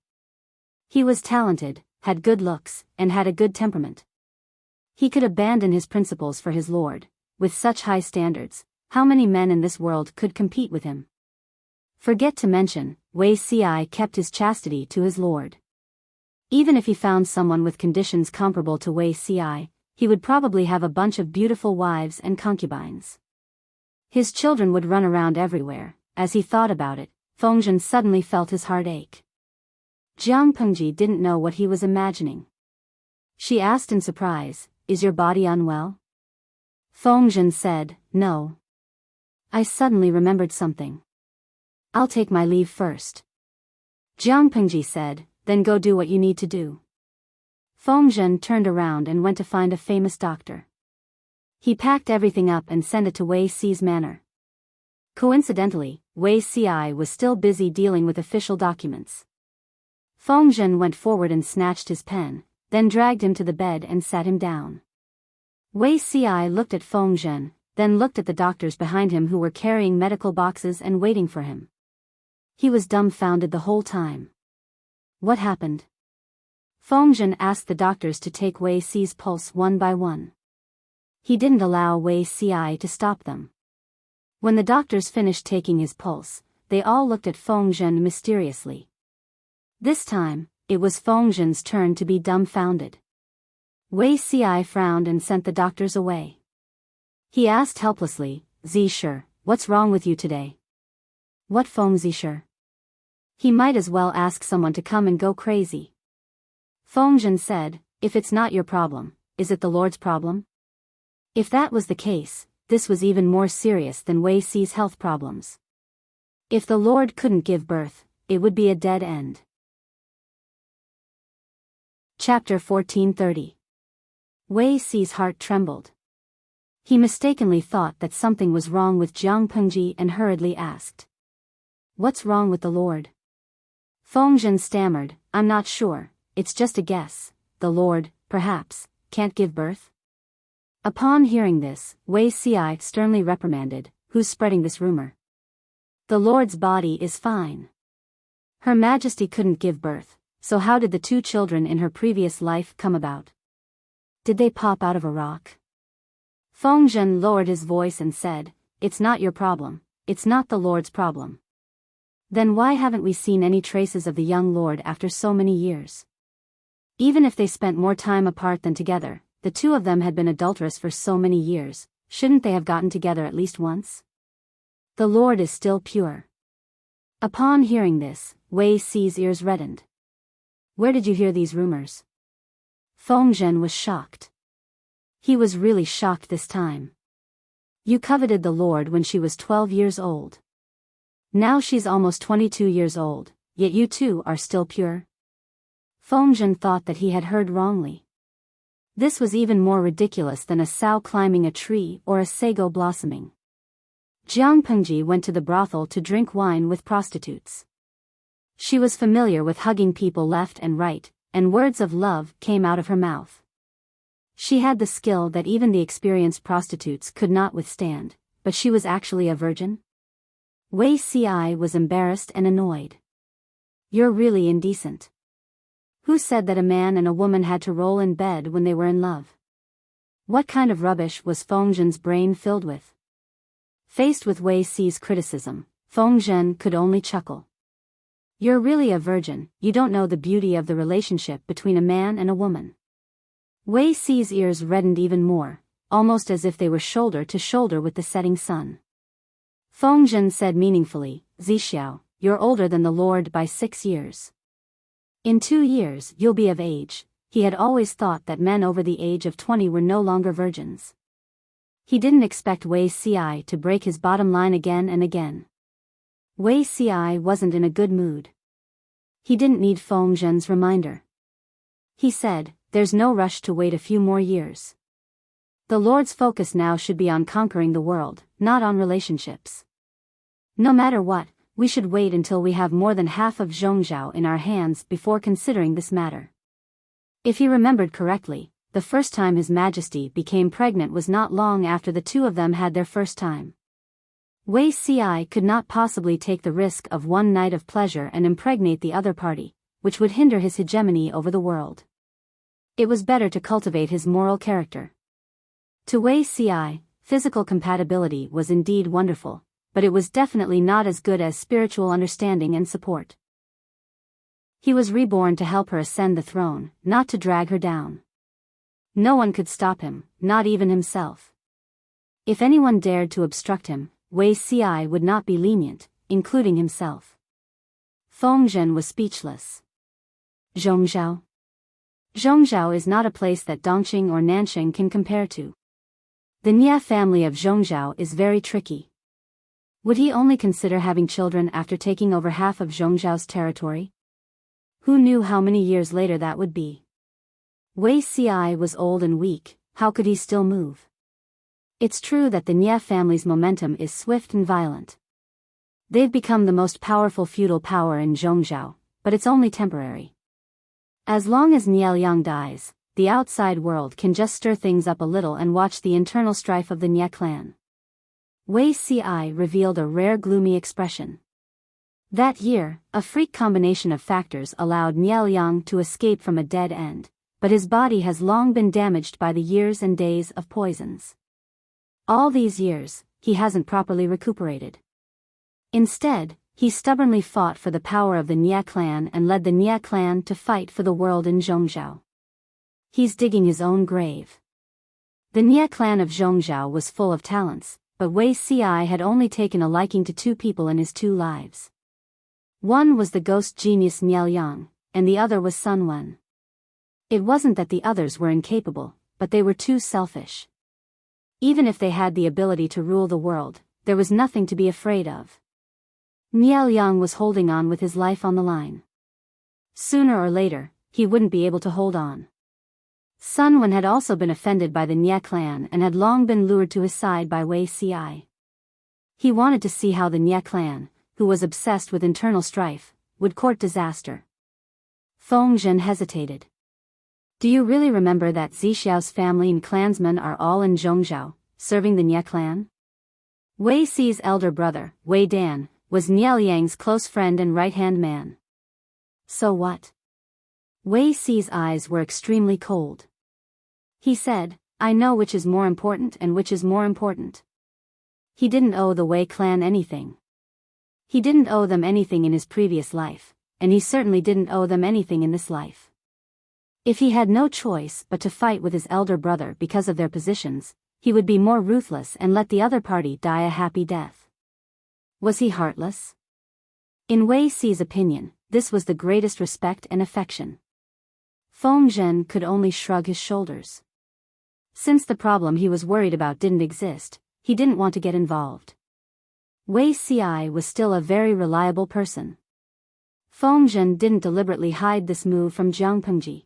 He was talented, had good looks, and had a good temperament. He could abandon his principles for his lord. With such high standards, how many men in this world could compete with him? Forget to mention, Wei Ci kept his chastity to his lord. Even if he found someone with conditions comparable to Wei Ci, he would probably have a bunch of beautiful wives and concubines. His children would run around everywhere. As he thought about it, Feng Zhen suddenly felt his heart ache. Jiang Pengji didn't know what he was imagining. She asked in surprise, "Is your body unwell?" Feng Zhen said, "No. I suddenly remembered something. I'll take my leave first." Jiang Pengji said, "Then go do what you need to do." Feng Zhen turned around and went to find a famous doctor. He packed everything up and sent it to Wei Ci's manor. Coincidentally, Wei Ci was still busy dealing with official documents. Feng Zhen went forward and snatched his pen, then dragged him to the bed and sat him down. Wei Ci looked at Feng Zhen, then looked at the doctors behind him who were carrying medical boxes and waiting for him. He was dumbfounded the whole time. What happened? Feng Zhen asked the doctors to take Wei Ci's pulse one by one. He didn't allow Wei Ci to stop them. When the doctors finished taking his pulse, they all looked at Feng Zhen mysteriously. This time, it was Feng Zhen's turn to be dumbfounded. Wei Ci frowned and sent the doctors away. He asked helplessly, "Zisher, what's wrong with you today?" "What Feng Zisher?" He might as well ask someone to come and go crazy. Fengzhen said, if it's not your problem, is it the Lord's problem? If that was the case, this was even more serious than Wei Si's health problems. If the Lord couldn't give birth, it would be a dead end. Chapter 1430. Wei Si's heart trembled. He mistakenly thought that something was wrong with Jiang Pengji and hurriedly asked, "What's wrong with the Lord?" Fengzhen stammered, "I'm not sure, it's just a guess. The Lord, perhaps, can't give birth?" Upon hearing this, Wei Si sternly reprimanded, "Who's spreading this rumor? The Lord's body is fine. Her Majesty couldn't give birth, so how did the two children in her previous life come about? Did they pop out of a rock?" Fengzhen lowered his voice and said, "It's not your problem, it's not the Lord's problem. Then why haven't we seen any traces of the young Lord after so many years? Even if they spent more time apart than together, the two of them had been adulterous for so many years, shouldn't they have gotten together at least once? The Lord is still pure." Upon hearing this, Wei Si's ears reddened. "Where did you hear these rumors?" Fengzhen was shocked. He was really shocked this time. "You coveted the Lord when she was 12 years old. Now she's almost 22 years old, yet you two are still pure?" Fengzhen thought that he had heard wrongly. This was even more ridiculous than a sow climbing a tree or a sago blossoming. Jiang Pengji went to the brothel to drink wine with prostitutes. She was familiar with hugging people left and right, and words of love came out of her mouth. She had the skill that even the experienced prostitutes could not withstand, but she was actually a virgin? Wei Si was embarrassed and annoyed. "You're really indecent. Who said that a man and a woman had to roll in bed when they were in love?" What kind of rubbish was Fengzhen's brain filled with? Faced with Wei Si's criticism, Fengzhen could only chuckle. "You're really a virgin, you don't know the beauty of the relationship between a man and a woman." Wei Si's ears reddened even more, almost as if they were shoulder to shoulder with the setting sun. Fengzhen said meaningfully, "Zixiao, you're older than the Lord by 6 years. In 2 years you'll be of age." He had always thought that men over the age of 20 were no longer virgins. He didn't expect Wei Si to break his bottom line again and again. Wei Si wasn't in a good mood. He didn't need Fengzhen's reminder. He said, "There's no rush to wait a few more years. The Lord's focus now should be on conquering the world, not on relationships. No matter what, we should wait until we have more than half of Zhongzhou in our hands before considering this matter." If he remembered correctly, the first time His Majesty became pregnant was not long after the two of them had their first time. Wei Si could not possibly take the risk of one night of pleasure and impregnate the other party, which would hinder his hegemony over the world. It was better to cultivate his moral character. To Wei Si, physical compatibility was indeed wonderful, but it was definitely not as good as spiritual understanding and support. He was reborn to help her ascend the throne, not to drag her down. No one could stop him, not even himself. If anyone dared to obstruct him, Wei Si would not be lenient, including himself. Fengzhen was speechless. Zhongzhou? Zhongzhou is not a place that Dongqing or Nanqing can compare to. The Nia family of Zhongzhou is very tricky. Would he only consider having children after taking over half of Zhongzhou's territory? Who knew how many years later that would be? Wei Si was old and weak, how could he still move? It's true that the Nia family's momentum is swift and violent. They've become the most powerful feudal power in Zhongzhou, but it's only temporary. As long as Nieliang dies, the outside world can just stir things up a little and watch the internal strife of the Nia clan. Wei Si revealed a rare gloomy expression. That year, a freak combination of factors allowed Nieliang to escape from a dead end, but his body has long been damaged by the years and days of poisons. All these years, he hasn't properly recuperated. Instead, he stubbornly fought for the power of the Nia clan and led the Nia clan to fight for the world in Zhongzhou. He's digging his own grave. The Nia clan of Zhongzhou was full of talents, but Wei Si had only taken a liking to 2 people in his 2 lives. One was the ghost genius Niao Yang, and the other was Sun Wen. It wasn't that the others were incapable, but they were too selfish. Even if they had the ability to rule the world, there was nothing to be afraid of. Niao Yang was holding on with his life on the line. Sooner or later, he wouldn't be able to hold on. Sun Wen had also been offended by the Nye clan and had long been lured to his side by Wei Ci. He wanted to see how the Nye clan, who was obsessed with internal strife, would court disaster. Feng Zhen hesitated. Do you really remember that Zixiao's family and clansmen are all in Zhongzhou, serving the Nye clan? Wei Ci's elder brother, Wei Dan, was Niao Yang's close friend and right-hand man. So what? Wei Ci's eyes were extremely cold. He said, I know which is more important and which is more important. He didn't owe the Wei clan anything. He didn't owe them anything in his previous life, and he certainly didn't owe them anything in this life. If he had no choice but to fight with his elder brother because of their positions, he would be more ruthless and let the other party die a happy death. Was he heartless? In Wei Ci's opinion, this was the greatest respect and affection. Feng Zhen could only shrug his shoulders. Since the problem he was worried about didn't exist, he didn't want to get involved. Wei Ci was still a very reliable person. Feng Zhen didn't deliberately hide this move from Jiang Pengji.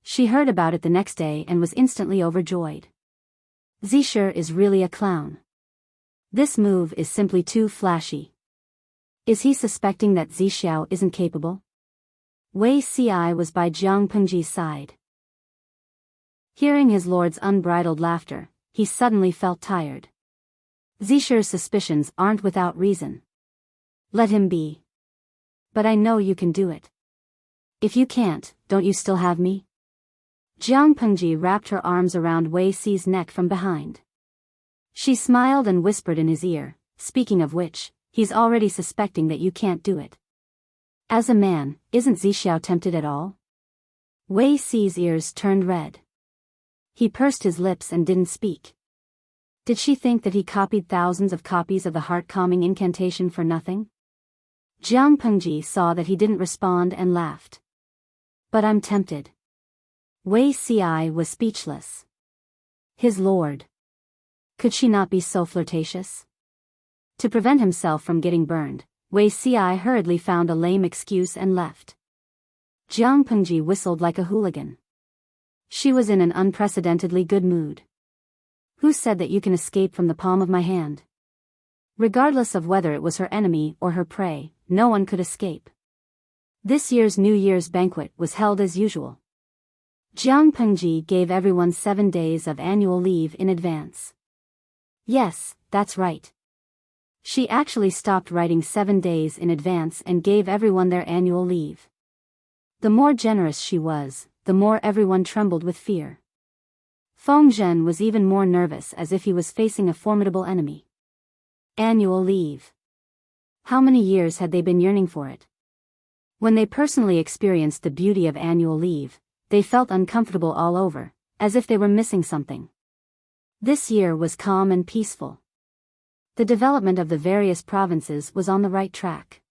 She heard about it the next day and was instantly overjoyed. Zixia is really a clown. This move is simply too flashy. Is he suspecting that Zixiao isn't capable? Wei Ci was by Jiang Pengji's side. Hearing his lord's unbridled laughter, he suddenly felt tired. Zixia's suspicions aren't without reason. Let him be. But I know you can do it. If you can't, don't you still have me? Jiang Pengji wrapped her arms around Wei Ci's neck from behind. She smiled and whispered in his ear, speaking of which, he's already suspecting that you can't do it. As a man, isn't Zixiao tempted at all? Wei Ci's ears turned red. He pursed his lips and didn't speak. Did she think that he copied thousands of copies of the heart-calming incantation for nothing? Jiang Pengji saw that he didn't respond and laughed. But I'm tempted. Wei Ci was speechless. His lord. Could she not be so flirtatious? To prevent himself from getting burned, Wei Ci hurriedly found a lame excuse and left. Jiang Pengji whistled like a hooligan. She was in an unprecedentedly good mood. Who said that you can escape from the palm of my hand? Regardless of whether it was her enemy or her prey, no one could escape. This year's New Year's banquet was held as usual. Jiang Pengji gave everyone 7 days of annual leave in advance. Yes, that's right. She actually stopped writing 7 days in advance and gave everyone their annual leave. The more generous she was, the more everyone trembled with fear. Feng Zhen was even more nervous, as if he was facing a formidable enemy. Annual leave. How many years had they been yearning for it? When they personally experienced the beauty of annual leave, they felt uncomfortable all over, as if they were missing something. This year was calm and peaceful. The development of the various provinces was on the right track.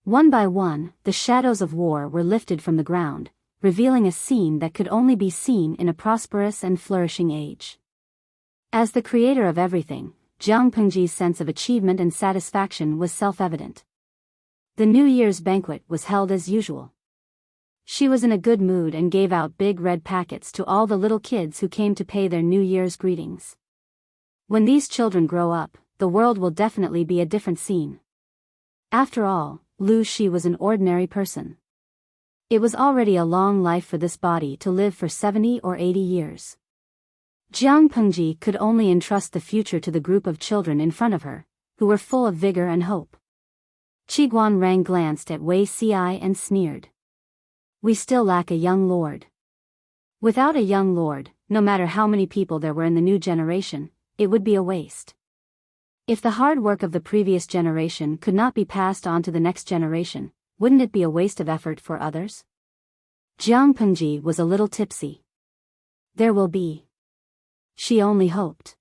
One by one, the shadows of war were lifted from the ground, revealing a scene that could only be seen in a prosperous and flourishing age. As the creator of everything, Jiang Pengji's sense of achievement and satisfaction was self-evident. The New Year's banquet was held as usual. She was in a good mood and gave out big red packets to all the little kids who came to pay their New Year's greetings. When these children grow up, the world will definitely be a different scene. After all, Lu Shi was an ordinary person. It was already a long life for this body to live for 70 or 80 years. Jiang Pengji could only entrust the future to the group of children in front of her, who were full of vigor and hope. Qiguan Rang glanced at Wei Ci and sneered. We still lack a young lord. Without a young lord, no matter how many people there were in the new generation, it would be a waste. If the hard work of the previous generation could not be passed on to the next generation, wouldn't it be a waste of effort for others? Jiang Pengji was a little tipsy. There will be. She only hoped.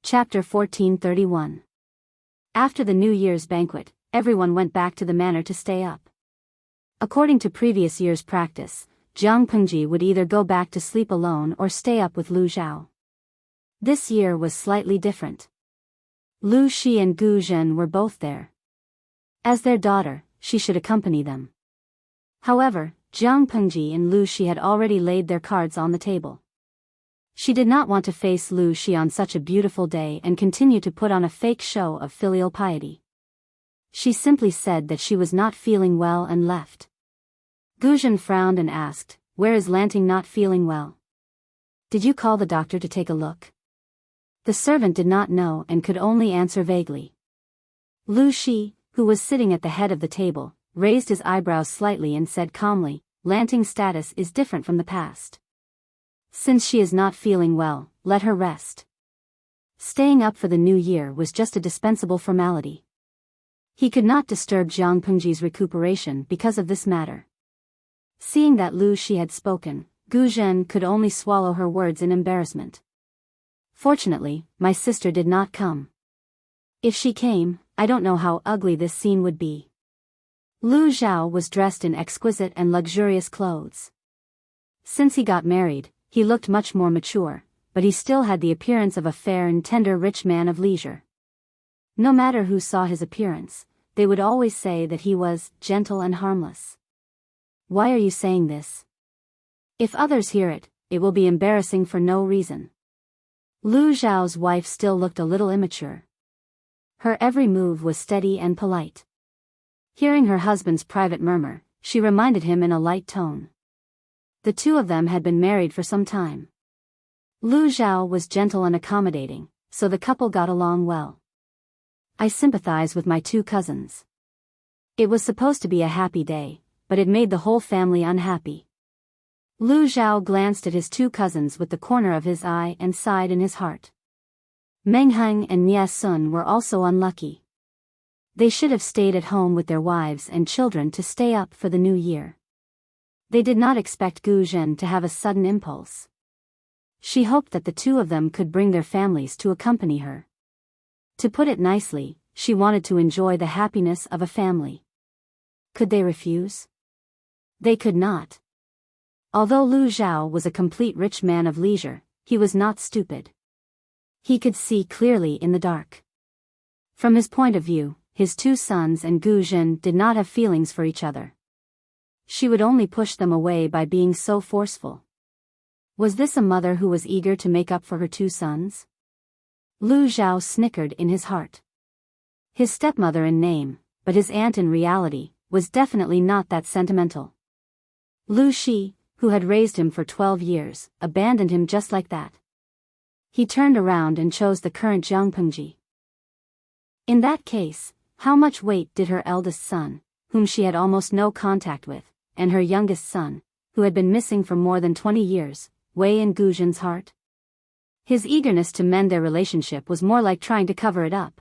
Chapter 1431. After the New Year's banquet, everyone went back to the manor to stay up. According to previous year's practice, Jiang Pengji would either go back to sleep alone or stay up with Lu Zhao. This year was slightly different. Lu Shi and Gu Zhen were both there. As their daughter, she should accompany them. However, Jiang Pengji and Lu Shi had already laid their cards on the table. She did not want to face Lu Shi on such a beautiful day and continue to put on a fake show of filial piety. She simply said that she was not feeling well and left. Gu Zhen frowned and asked, "Where is Lanting not feeling well? Did you call the doctor to take a look?" The servant did not know and could only answer vaguely. Lu Shi, who was sitting at the head of the table, raised his eyebrows slightly and said calmly, "Lanting's status is different from the past. Since she is not feeling well, let her rest." Staying up for the new year was just a dispensable formality. He could not disturb Jiang Pengji's recuperation because of this matter. Seeing that Lu Shi had spoken, Gu Zhen could only swallow her words in embarrassment. "Fortunately, my sister did not come. If she came, I don't know how ugly this scene would be." Lu Zhao was dressed in exquisite and luxurious clothes. Since he got married, he looked much more mature, but he still had the appearance of a fair and tender rich man of leisure. No matter who saw his appearance, they would always say that he was gentle and harmless. "Why are you saying this? If others hear it, it will be embarrassing for no reason." Lu Zhao's wife still looked a little immature. Her every move was steady and polite. Hearing her husband's private murmur, she reminded him in a light tone. The two of them had been married for some time. Lu Zhao was gentle and accommodating, so the couple got along well. "I sympathize with my two cousins. It was supposed to be a happy day, but it made the whole family unhappy." Lu Zhao glanced at his two cousins with the corner of his eye and sighed in his heart. Meng Heng and Nie Sun were also unlucky. They should have stayed at home with their wives and children to stay up for the new year. They did not expect Gu Zhen to have a sudden impulse. She hoped that the two of them could bring their families to accompany her. To put it nicely, she wanted to enjoy the happiness of a family. Could they refuse? They could not. Although Lu Zhao was a complete rich man of leisure, he was not stupid. He could see clearly in the dark. From his point of view, his two sons and Gu Zhen did not have feelings for each other. She would only push them away by being so forceful. Was this a mother who was eager to make up for her two sons? Lu Zhao snickered in his heart. His stepmother in name, but his aunt in reality, was definitely not that sentimental. Lu Shi, who had raised him for 12 years, abandoned him just like that. He turned around and chose the current Jiang Pengji. In that case, how much weight did her eldest son, whom she had almost no contact with, and her youngest son, who had been missing for more than 20 years, weigh in Gu Zhen's heart? His eagerness to mend their relationship was more like trying to cover it up.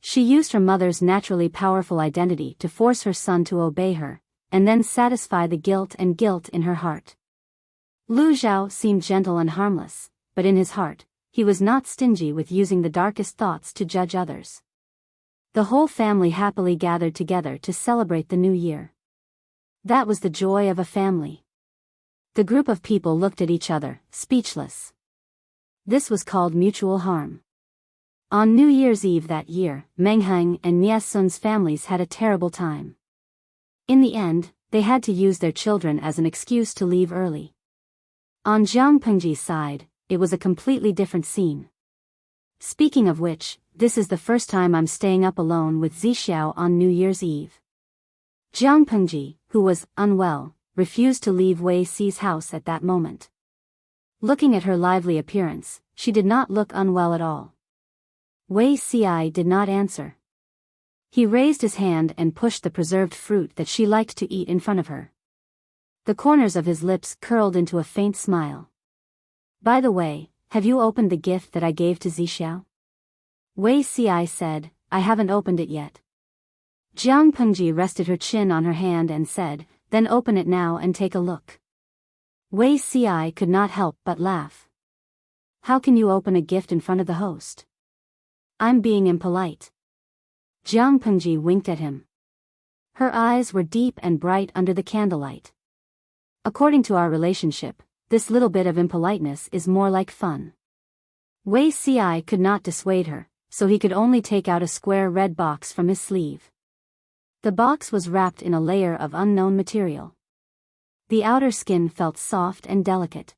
She used her mother's naturally powerful identity to force her son to obey her, and then satisfy the guilt in her heart. Lu Zhao seemed gentle and harmless, but in his heart, he was not stingy with using the darkest thoughts to judge others. The whole family happily gathered together to celebrate the new year. That was the joy of a family. The group of people looked at each other, speechless. This was called mutual harm. On New Year's Eve that year, Meng Heng and Nie Sun's families had a terrible time. In the end, they had to use their children as an excuse to leave early. On Jiang Pengji's side, it was a completely different scene. Speaking of which, this is the first time I'm staying up alone with Zixiao on New Year's Eve. Jiang Pengji, who was unwell, refused to leave Wei Si's house at that moment. Looking at her lively appearance, she did not look unwell at all. Wei Si did not answer. He raised his hand and pushed the preserved fruit that she liked to eat in front of her. The corners of his lips curled into a faint smile. "By the way, have you opened the gift that I gave to Zixiao?" Wei Si said, "I haven't opened it yet." Jiang Pengji rested her chin on her hand and said, "Then open it now and take a look." Wei Si could not help but laugh. "How can you open a gift in front of the host?" "I'm being impolite." Jiang Pengji winked at him. Her eyes were deep and bright under the candlelight. According to our relationship, this little bit of impoliteness is more like fun. Wei Ci could not dissuade her, so he could only take out a square red box from his sleeve. The box was wrapped in a layer of unknown material. The outer skin felt soft and delicate.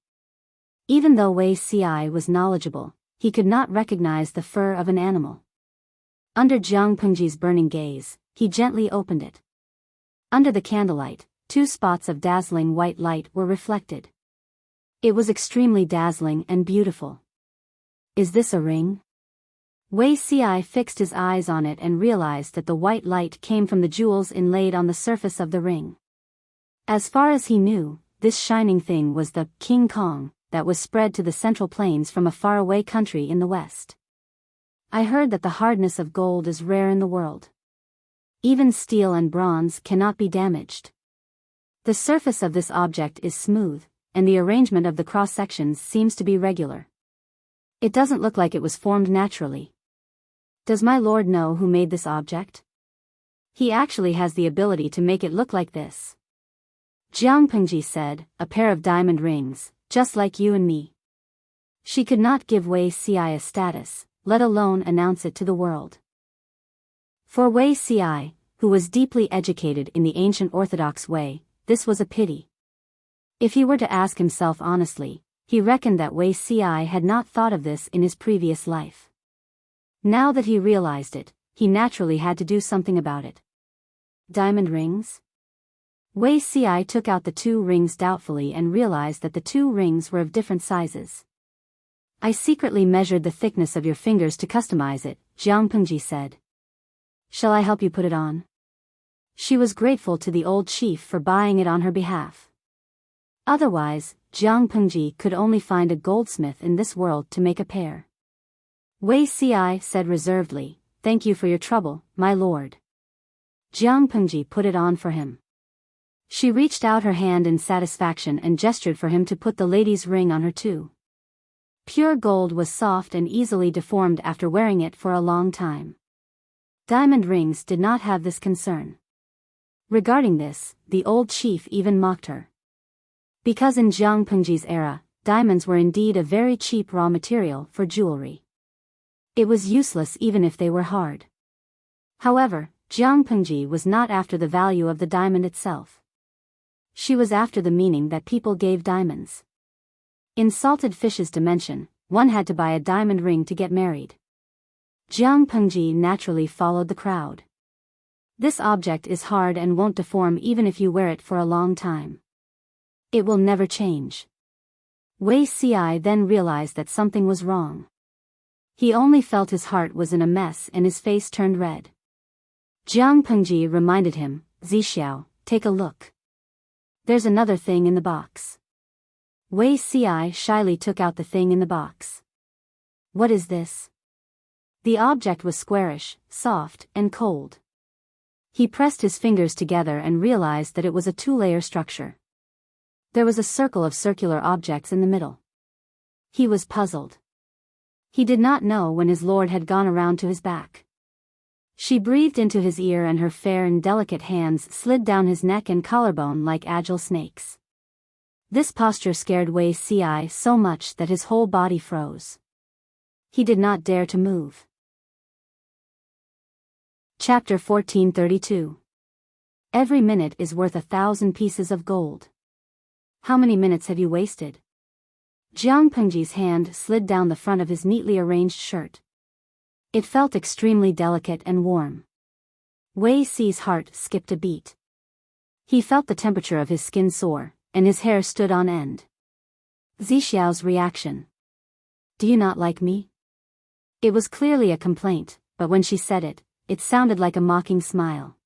Even though Wei Ci was knowledgeable, he could not recognize the fur of an animal. Under Jiang Pengji's burning gaze, he gently opened it. Under the candlelight, 2 spots of dazzling white light were reflected. It was extremely dazzling and beautiful. Is this a ring? Wei Ci fixed his eyes on it and realized that the white light came from the jewels inlaid on the surface of the ring. As far as he knew, this shining thing was the King Kong that was spread to the Central Plains from a faraway country in the west. I heard that the hardness of gold is rare in the world. Even steel and bronze cannot be damaged. The surface of this object is smooth, and the arrangement of the cross-sections seems to be regular. It doesn't look like it was formed naturally. Does my lord know who made this object? He actually has the ability to make it look like this. Jiang Pengji said, a pair of diamond rings, just like you and me. She could not give Wei Ci a status, let alone announce it to the world. For Wei Ci, who was deeply educated in the ancient orthodox way, this was a pity. If he were to ask himself honestly, he reckoned that Wei Ci had not thought of this in his previous life. Now that he realized it, he naturally had to do something about it. Diamond rings? Wei Ci took out the 2 rings doubtfully and realized that the 2 rings were of different sizes. I secretly measured the thickness of your fingers to customize it, Jiang Pengji said. Shall I help you put it on? She was grateful to the old chief for buying it on her behalf. Otherwise, Jiang Pengji could only find a goldsmith in this world to make a pair. Wei Ci said reservedly, thank you for your trouble, my lord. Jiang Pengji put it on for him. She reached out her hand in satisfaction and gestured for him to put the lady's ring on her too. Pure gold was soft and easily deformed after wearing it for a long time. Diamond rings did not have this concern. Regarding this, the old chief even mocked her. Because in Jiang Pengji's era, diamonds were indeed a very cheap raw material for jewelry. It was useless even if they were hard. However, Jiang Pengji was not after the value of the diamond itself. She was after the meaning that people gave diamonds. In salted fish's dimension, one had to buy a diamond ring to get married. Jiang Pengji naturally followed the crowd. This object is hard and won't deform even if you wear it for a long time. It will never change. Wei Ci then realized that something was wrong. He only felt his heart was in a mess and his face turned red. Jiang Pengji reminded him, Zixiao, take a look. There's another thing in the box. Wei Ci shyly took out the thing in the box. What is this? The object was squarish, soft, and cold. He pressed his fingers together and realized that it was a 2-layer structure. There was a circle of circular objects in the middle. He was puzzled. He did not know when his lord had gone around to his back. She breathed into his ear and her fair and delicate hands slid down his neck and collarbone like agile snakes. This posture scared Wei Ci so much that his whole body froze. He did not dare to move. Chapter 1432. Every minute is worth 1,000 pieces of gold. How many minutes have you wasted? Jiang Pengji's hand slid down the front of his neatly arranged shirt. It felt extremely delicate and warm. Wei Ci's heart skipped a beat. He felt the temperature of his skin soar, and his hair stood on end. Zixiao's reaction. Do you not like me? It was clearly a complaint, but when she said it, it sounded like a mocking smile.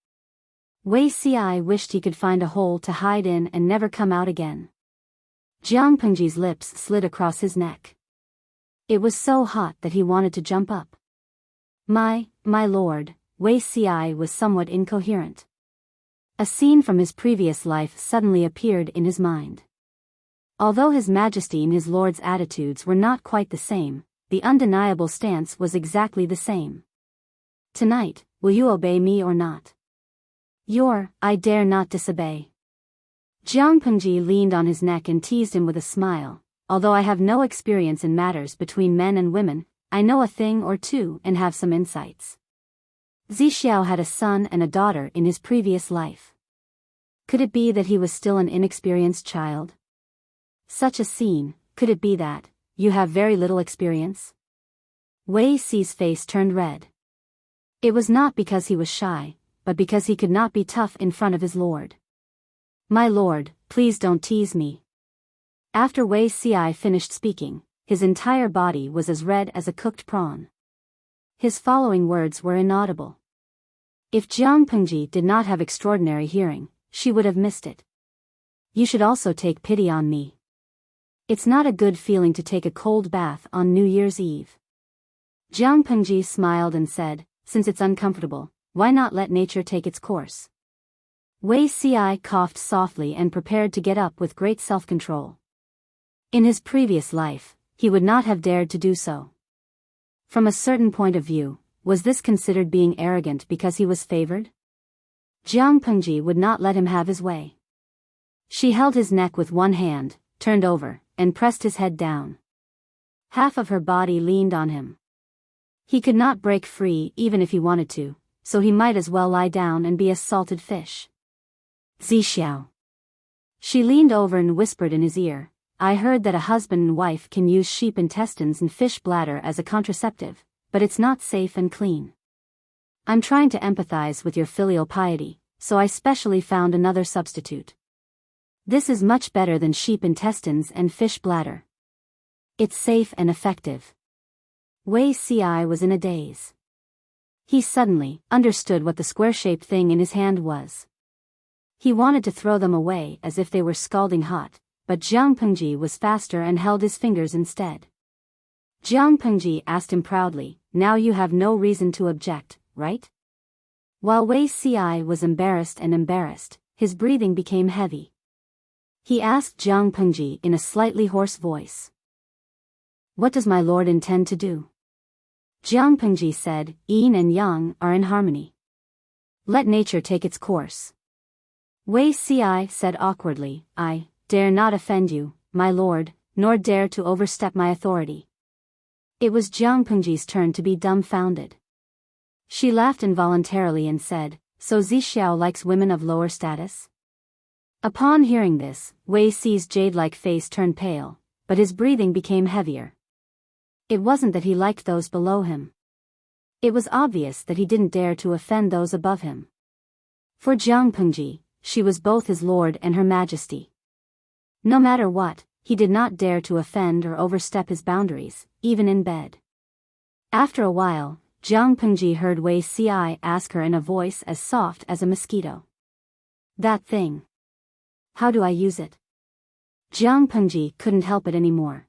Wei Ci wished he could find a hole to hide in and never come out again. Jiang Pengji's lips slid across his neck. It was so hot that he wanted to jump up. My lord, Wei Ci was somewhat incoherent. A scene from his previous life suddenly appeared in his mind. Although His Majesty and his lord's attitudes were not quite the same, the undeniable stance was exactly the same. Tonight, will you obey me or not? I dare not disobey. Jiang Pengji leaned on his neck and teased him with a smile. Although I have no experience in matters between men and women, I know a thing or two and have some insights. Zixiao had a son and a daughter in his previous life. Could it be that he was still an inexperienced child? Such a scene, could it be that you have very little experience? Wei Si's face turned red. It was not because he was shy, but because he could not be tough in front of his lord. My lord, please don't tease me. After Wei Si finished speaking, his entire body was as red as a cooked prawn. His following words were inaudible. If Jiang Pengji did not have extraordinary hearing, she would have missed it. You should also take pity on me. It's not a good feeling to take a cold bath on New Year's Eve. Jiang Pengji smiled and said, since it's uncomfortable, why not let nature take its course? Wei Si coughed softly and prepared to get up with great self-control. In his previous life, he would not have dared to do so. From a certain point of view, was this considered being arrogant because he was favored? Jiang Pengji would not let him have his way. She held his neck with one hand, turned over, and pressed his head down. Half of her body leaned on him. He could not break free even if he wanted to, so he might as well lie down and be a salted fish. Zixiao. She leaned over and whispered in his ear, I heard that a husband and wife can use sheep intestines and fish bladder as a contraceptive, but it's not safe and clean. I'm trying to empathize with your filial piety, so I specially found another substitute. This is much better than sheep intestines and fish bladder. It's safe and effective. Wei Si was in a daze. He suddenly understood what the square-shaped thing in his hand was. He wanted to throw them away as if they were scalding hot, but Jiang Pengji was faster and held his fingers instead. Jiang Pengji asked him proudly, now you have no reason to object, right? While Wei Si was embarrassed, his breathing became heavy. He asked Jiang Pengji in a slightly hoarse voice. What does my lord intend to do? Jiang Pengji said, yin and yang are in harmony. Let nature take its course. Wei Si said awkwardly, I dare not offend you, my lord, nor dare to overstep my authority. It was Jiang Pengji's turn to be dumbfounded. She laughed involuntarily and said, so Zixiao likes women of lower status? Upon hearing this, Wei Si's jade-like face turned pale, but his breathing became heavier. It wasn't that he liked those below him. It was obvious that he didn't dare to offend those above him. For Jiang Pengji, she was both his lord and her majesty. No matter what, he did not dare to offend or overstep his boundaries, even in bed. After a while, Jiang Pengji heard Wei Si ask her in a voice as soft as a mosquito. That thing. How do I use it? Jiang Pengji couldn't help it anymore.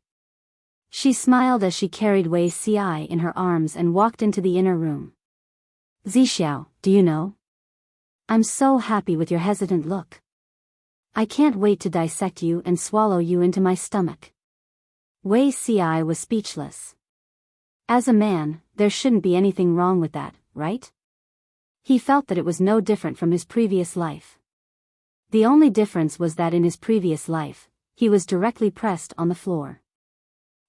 She smiled as she carried Wei Si in her arms and walked into the inner room. Zixiao, do you know? I'm so happy with your hesitant look. I can't wait to dissect you and swallow you into my stomach. Wei Si was speechless. As a man, there shouldn't be anything wrong with that, right? He felt that it was no different from his previous life. The only difference was that in his previous life, he was directly pressed on the floor.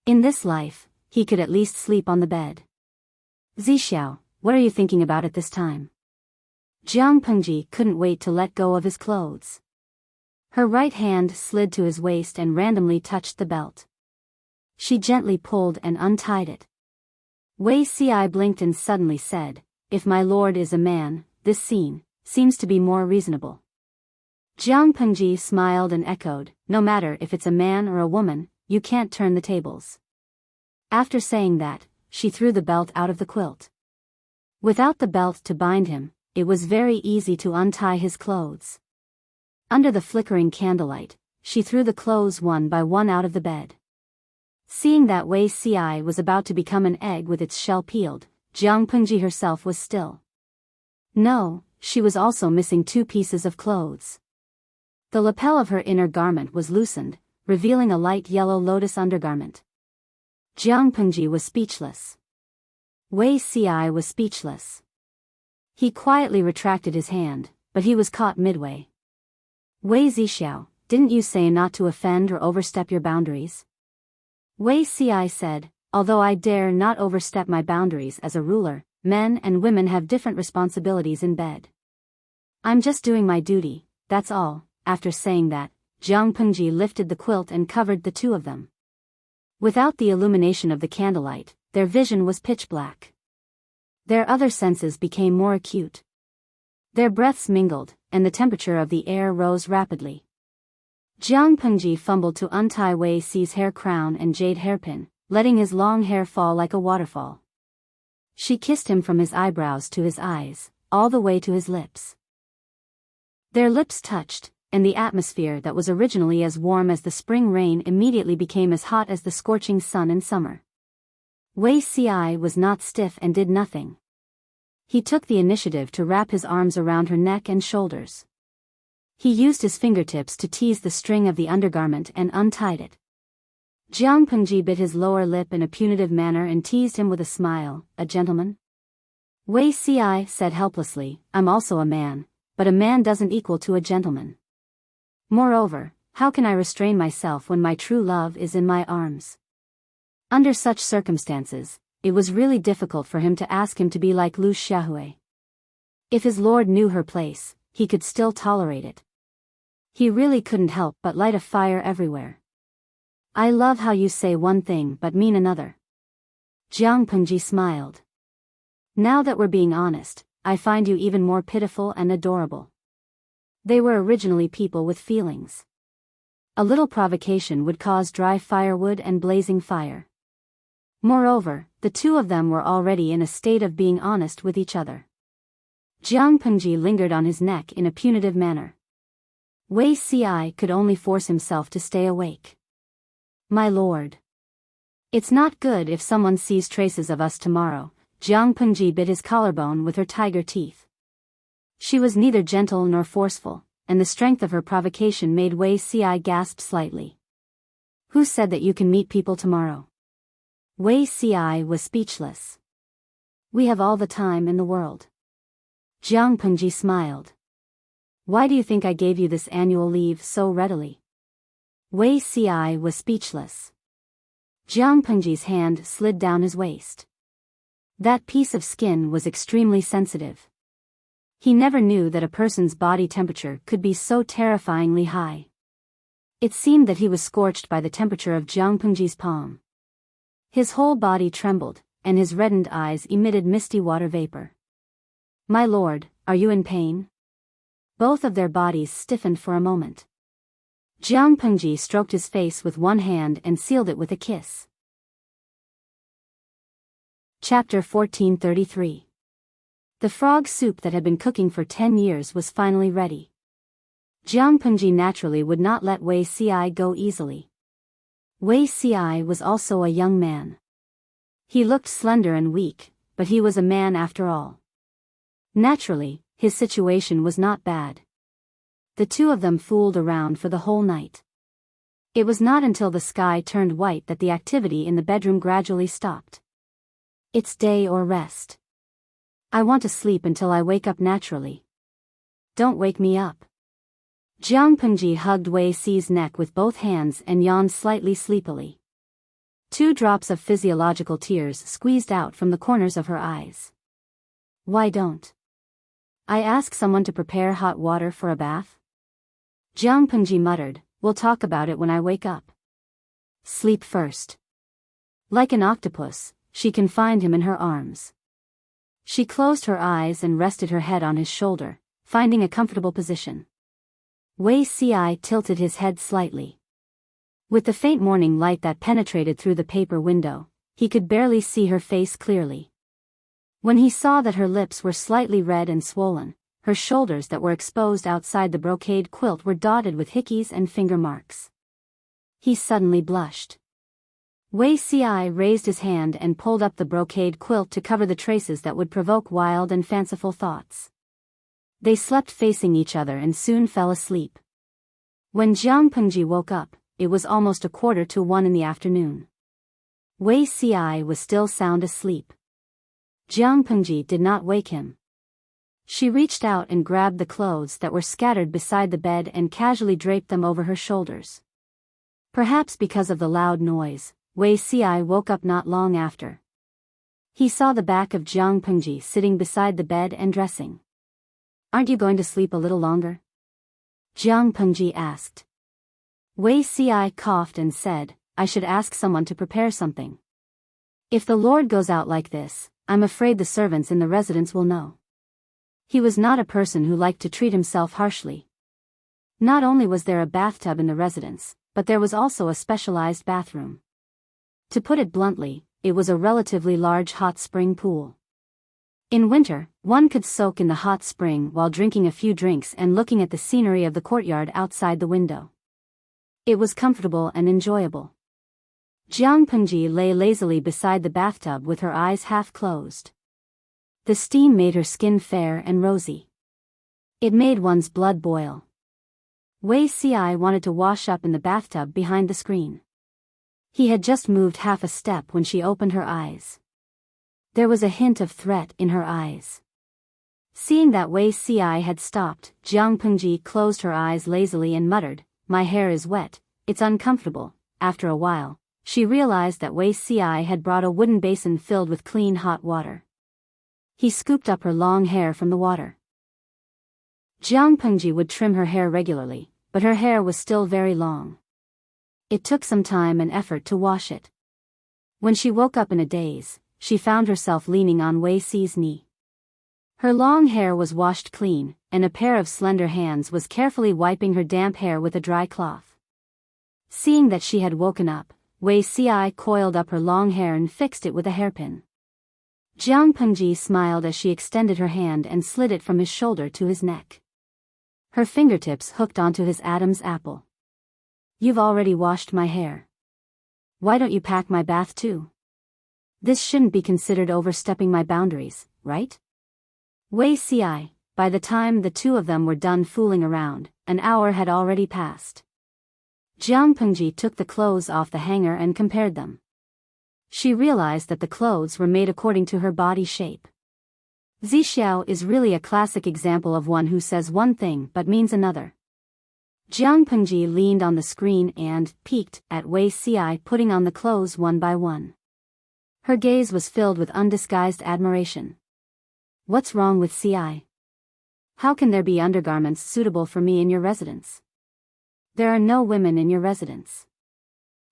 In this life, he could at least sleep on the bed. Zixiao, what are you thinking about at this time? Jiang Pengji couldn't wait to let go of his clothes. Her right hand slid to his waist and randomly touched the belt. She gently pulled and untied it. Wei Si blinked and suddenly said, if my lord is a man, this scene seems to be more reasonable. Jiang Pengji smiled and echoed, no matter if it's a man or a woman, you can't turn the tables. After saying that, she threw the belt out of the quilt. Without the belt to bind him, it was very easy to untie his clothes. Under the flickering candlelight, she threw the clothes one by one out of the bed. Seeing that Wei Si was about to become an egg with its shell peeled, Jiang Pengji herself was still. No, she was also missing 2 pieces of clothes. The lapel of her inner garment was loosened, revealing a light yellow lotus undergarment. Jiang Pengji was speechless. Wei Si was speechless. He quietly retracted his hand, but he was caught midway. Wei Zixiao, didn't you say not to offend or overstep your boundaries? Wei Ci said, although I dare not overstep my boundaries as a ruler, men and women have different responsibilities in bed. I'm just doing my duty, that's all. After saying that, Jiang Pengji lifted the quilt and covered the two of them. Without the illumination of the candlelight, their vision was pitch black. Their other senses became more acute. Their breaths mingled, and the temperature of the air rose rapidly. Jiang Pengji fumbled to untie Wei Ci's hair crown and jade hairpin, letting his long hair fall like a waterfall. She kissed him from his eyebrows to his eyes, all the way to his lips. Their lips touched, and the atmosphere that was originally as warm as the spring rain immediately became as hot as the scorching sun in summer. Wei Ci was not stiff and did nothing. He took the initiative to wrap his arms around her neck and shoulders. He used his fingertips to tease the string of the undergarment and untied it. Jiang Pengji bit his lower lip in a punitive manner and teased him with a smile. A gentleman? Wei Ci said helplessly, I'm also a man, but a man doesn't equal to a gentleman. Moreover, how can I restrain myself when my true love is in my arms? Under such circumstances, it was really difficult for him to ask him to be like Lu Xiaohui. If his lord knew her place, he could still tolerate it. He really couldn't help but light a fire everywhere. I love how you say one thing but mean another. Jiang Pengji smiled. Now that we're being honest, I find you even more pitiful and adorable. They were originally people with feelings. A little provocation would cause dry firewood and blazing fire. Moreover, the two of them were already in a state of being honest with each other. Jiang Pengji lingered on his neck in a punitive manner. Wei Ci could only force himself to stay awake. My lord. It's not good if someone sees traces of us tomorrow. Jiang Pengji bit his collarbone with her tiger teeth. She was neither gentle nor forceful, and the strength of her provocation made Wei Ci gasp slightly. Who said that you can meet people tomorrow? Wei Ci was speechless. We have all the time in the world. Jiang Pengji smiled. Why do you think I gave you this annual leave so readily? Wei Ci was speechless. Jiang Pengji's hand slid down his waist. That piece of skin was extremely sensitive. He never knew that a person's body temperature could be so terrifyingly high. It seemed that he was scorched by the temperature of Jiang Pengji's palm. His whole body trembled, and his reddened eyes emitted misty water vapor. My lord, are you in pain? Both of their bodies stiffened for a moment. Jiang Pengji stroked his face with one hand and sealed it with a kiss. Chapter 1433. The frog soup that had been cooking for 10 years was finally ready. Jiang Pengji naturally would not let Wei Ci go easily. Wei Ci was also a young man. He looked slender and weak, but he was a man after all. Naturally, his situation was not bad. The two of them fooled around for the whole night. It was not until the sky turned white that the activity in the bedroom gradually stopped. It's day or rest. I want to sleep until I wake up naturally. Don't wake me up. Jiang Pengji hugged Wei Ci's neck with both hands and yawned slightly sleepily. 2 drops of physiological tears squeezed out from the corners of her eyes. Why don't I ask someone to prepare hot water for a bath? Jiang Pengji muttered, we'll talk about it when I wake up. Sleep first. Like an octopus, she confined him in her arms. She closed her eyes and rested her head on his shoulder, finding a comfortable position. Wei Ci tilted his head slightly. With the faint morning light that penetrated through the paper window, he could barely see her face clearly. When he saw that her lips were slightly red and swollen, her shoulders that were exposed outside the brocade quilt were dotted with hickeys and finger marks. He suddenly blushed. Wei Ci raised his hand and pulled up the brocade quilt to cover the traces that would provoke wild and fanciful thoughts. They slept facing each other and soon fell asleep. When Jiang Pengji woke up, it was almost 1:45 in the afternoon. Wei Ci was still sound asleep. Jiang Pengji did not wake him. She reached out and grabbed the clothes that were scattered beside the bed and casually draped them over her shoulders. Perhaps because of the loud noise, Wei Xiai woke up not long after. He saw the back of Jiang Pengji sitting beside the bed and dressing. "Aren't you going to sleep a little longer?" Jiang Pengji asked. Wei Xiai coughed and said, "I should ask someone to prepare something. If the Lord goes out like this, I'm afraid the servants in the residence will know." He was not a person who liked to treat himself harshly. Not only was there a bathtub in the residence, but there was also a specialized bathroom. To put it bluntly, it was a relatively large hot spring pool. In winter, one could soak in the hot spring while drinking a few drinks and looking at the scenery of the courtyard outside the window. It was comfortable and enjoyable. Jiang Pengji lay lazily beside the bathtub with her eyes half closed. The steam made her skin fair and rosy. It made one's blood boil. Wei Xiai wanted to wash up in the bathtub behind the screen. He had just moved half a step when she opened her eyes. There was a hint of threat in her eyes. Seeing that Wei Xiai had stopped, Jiang Pengji closed her eyes lazily and muttered, "My hair is wet, it's uncomfortable." After a while, she realized that Wei Xiai had brought a wooden basin filled with clean hot water. He scooped up her long hair from the water. Jiang Pengji would trim her hair regularly, but her hair was still very long. It took some time and effort to wash it. When she woke up in a daze, she found herself leaning on Wei Xi's knee. Her long hair was washed clean, and a pair of slender hands was carefully wiping her damp hair with a dry cloth. Seeing that she had woken up, Wei Xiai coiled up her long hair and fixed it with a hairpin. Jiang Pengji smiled as she extended her hand and slid it from his shoulder to his neck. Her fingertips hooked onto his Adam's apple. "You've already washed my hair. Why don't you pack my bath too? This shouldn't be considered overstepping my boundaries, right?" Wei Xiai, by the time the two of them were done fooling around, an hour had already passed. Jiang Pengji took the clothes off the hanger and compared them. She realized that the clothes were made according to her body shape. Zixiao is really a classic example of one who says one thing but means another. Jiang Pengji leaned on the screen and peeked at Wei Xiai putting on the clothes one by one. Her gaze was filled with undisguised admiration. "What's wrong with Xiai? How can there be undergarments suitable for me in your residence? There are no women in your residence.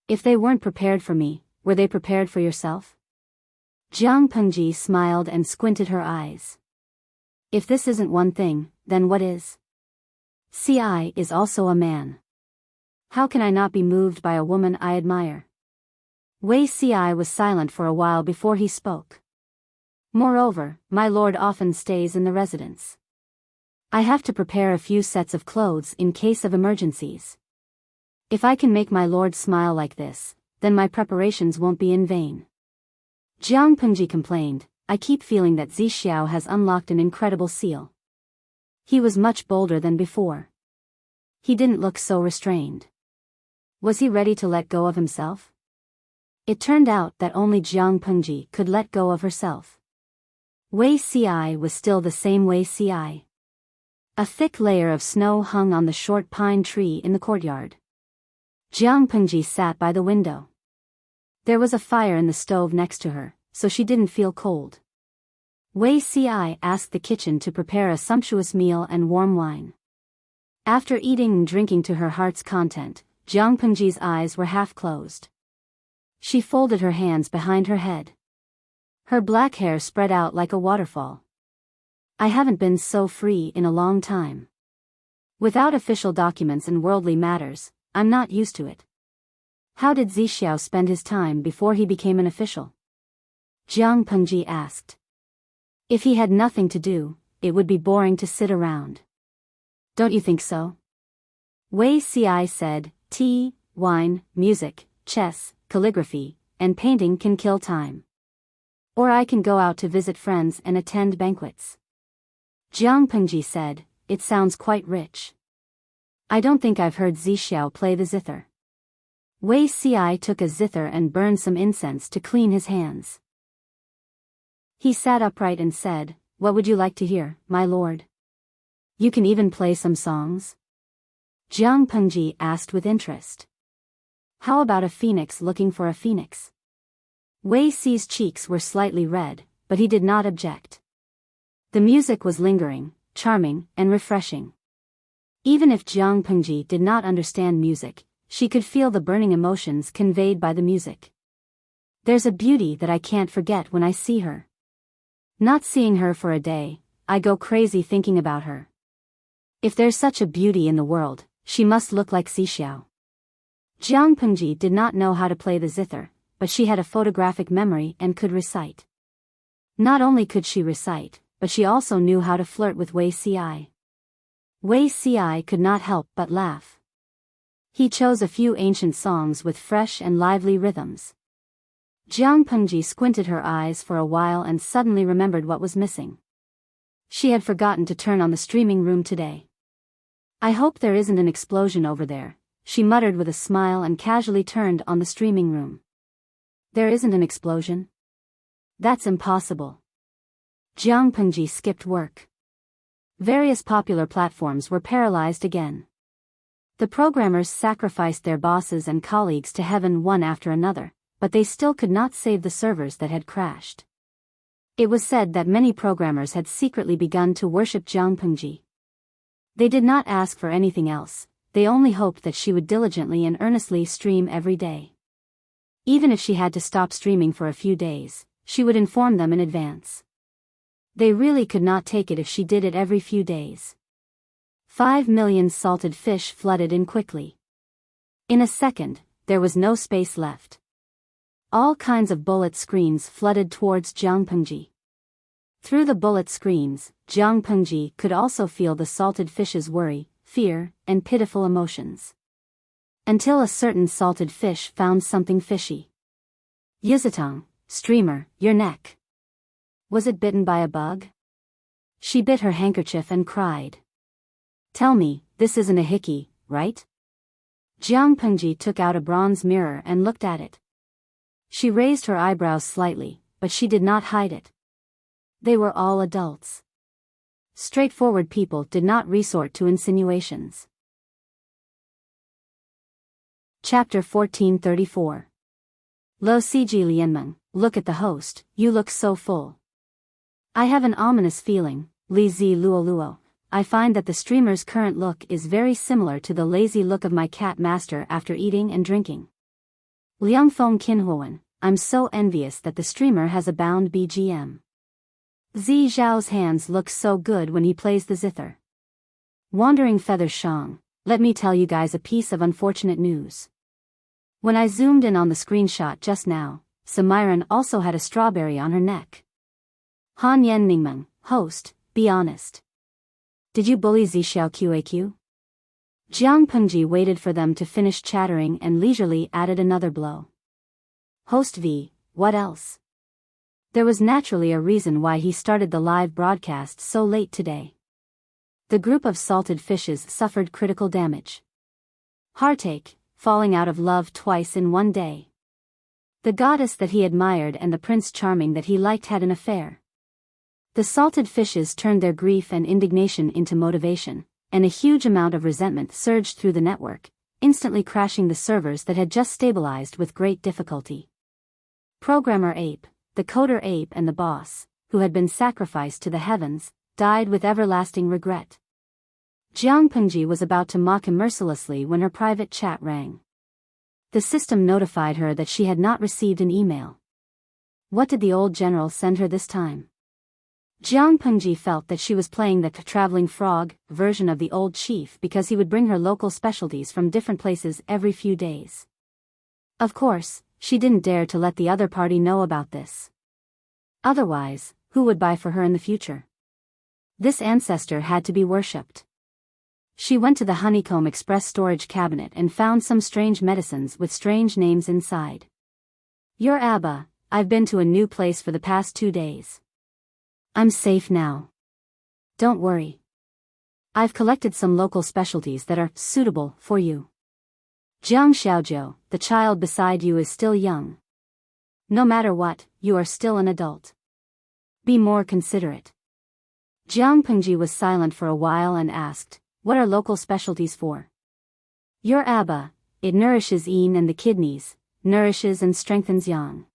If they weren't prepared for me, were they prepared for yourself?" Jiang Pengji smiled and squinted her eyes. "If this isn't one thing, then what is? Xiai is also a man. How can I not be moved by a woman I admire?" Wei Xiai was silent for a while before he spoke. "Moreover, my lord often stays in the residence. I have to prepare a few sets of clothes in case of emergencies. If I can make my lord smile like this, then my preparations won't be in vain." Jiang Pengji complained, "I keep feeling that Zixiao has unlocked an incredible seal. He was much bolder than before. He didn't look so restrained. Was he ready to let go of himself?" It turned out that only Jiang Pengji could let go of herself. Wei Xiai was still the same Wei Xiai. A thick layer of snow hung on the short pine tree in the courtyard. Jiang Pengji sat by the window. There was a fire in the stove next to her, so she didn't feel cold. Wei Xiai asked the kitchen to prepare a sumptuous meal and warm wine. After eating and drinking to her heart's content, Jiang Pengji's eyes were half closed. She folded her hands behind her head. Her black hair spread out like a waterfall. "I haven't been so free in a long time. Without official documents and worldly matters, I'm not used to it. How did Zixiao spend his time before he became an official?" Jiang Pengji asked. "If he had nothing to do, it would be boring to sit around. Don't you think so?" Wei Xiai said, "Tea, wine, music, chess, calligraphy, and painting can kill time. Or I can go out to visit friends and attend banquets." Jiang Pengji said, "It sounds quite rich. I don't think I've heard Zixiao play the zither." Wei Xiai took a zither and burned some incense to clean his hands. He sat upright and said, What would you like to hear, my lord? You can even play some songs? Jiang Pengji asked with interest. How about a phoenix looking for a phoenix? Wei Si's cheeks were slightly red, but he did not object. The music was lingering, charming, and refreshing. Even if Jiang Pengji did not understand music, she could feel the burning emotions conveyed by the music. There's a beauty that I can't forget when I see her. Not seeing her for a day, I go crazy thinking about her. If there's such a beauty in the world, she must look like Xixiao. Jiang Pengji did not know how to play the zither, but she had a photographic memory and could recite. Not only could she recite, but she also knew how to flirt with Wei Si. Wei Si could not help but laugh. He chose a few ancient songs with fresh and lively rhythms. Jiang Pengji squinted her eyes for a while and suddenly remembered what was missing. She had forgotten to turn on the streaming room today. I hope there isn't an explosion over there, she muttered with a smile and casually turned on the streaming room. There isn't an explosion? That's impossible. Jiang Pengji skipped work. Various popular platforms were paralyzed again. The programmers sacrificed their bosses and colleagues to heaven one after another, but they still could not save the servers that had crashed. It was said that many programmers had secretly begun to worship Jiang Pengji. They did not ask for anything else, they only hoped that she would diligently and earnestly stream every day. Even if she had to stop streaming for a few days, she would inform them in advance. They really could not take it if she did it every few days. 5 million salted fish flooded in quickly. In a second, there was no space left. All kinds of bullet screens flooded towards Jiang Pengji. Through the bullet screens, Jiang Pengji could also feel the salted fish's worry, fear, and pitiful emotions. Until a certain salted fish found something fishy. Yizatong, streamer, your neck. Was it bitten by a bug? She bit her handkerchief and cried. Tell me, this isn't a hickey, right? Jiang Pengji took out a bronze mirror and looked at it. She raised her eyebrows slightly, but she did not hide it. They were all adults. Straightforward people did not resort to insinuations. Chapter 1434. Lo Siji Lianmeng, look at the host, you look so full. I have an ominous feeling, Li Zi Luo Luo. I find that the streamer's current look is very similar to the lazy look of my cat master after eating and drinking. Liang Feng Qinhuan, I'm so envious that the streamer has a bound BGM. Zi Zhao's hands look so good when he plays the zither. Wandering Feather Shang, let me tell you guys a piece of unfortunate news. When I zoomed in on the screenshot just now, Samiran also had a strawberry on her neck. Han Yen Ningmeng, host, be honest. Did you bully Zxiao QAQ? Jiang Pengji waited for them to finish chattering and leisurely added another blow. Host V, what else? There was naturally a reason why he started the live broadcast so late today. The group of salted fishes suffered critical damage. Heartache, falling out of love twice in one day. The goddess that he admired and the Prince Charming that he liked had an affair. The salted fishes turned their grief and indignation into motivation, and a huge amount of resentment surged through the network, instantly crashing the servers that had just stabilized with great difficulty. Programmer Ape, the coder Ape and the boss, who had been sacrificed to the heavens, died with everlasting regret. Jiang Pengji was about to mock him mercilessly when her private chat rang. The system notified her that she had not received an email. What did the old general send her this time? Jiang Pengji felt that she was playing the traveling frog version of the old chief because he would bring her local specialties from different places every few days. Of course, she didn't dare to let the other party know about this. Otherwise, who would buy for her in the future? This ancestor had to be worshipped. She went to the Honeycomb Express storage cabinet and found some strange medicines with strange names inside. Your Abba, I've been to a new place for the past 2 days. I'm safe now. Don't worry. I've collected some local specialties that are suitable for you. Jiang Xiaojiu, the child beside you is still young. No matter what, you are still an adult. Be more considerate. Jiang Pengji was silent for a while and asked, "What are local specialties for?" "Your Abba, it nourishes yin and the kidneys, nourishes and strengthens yang."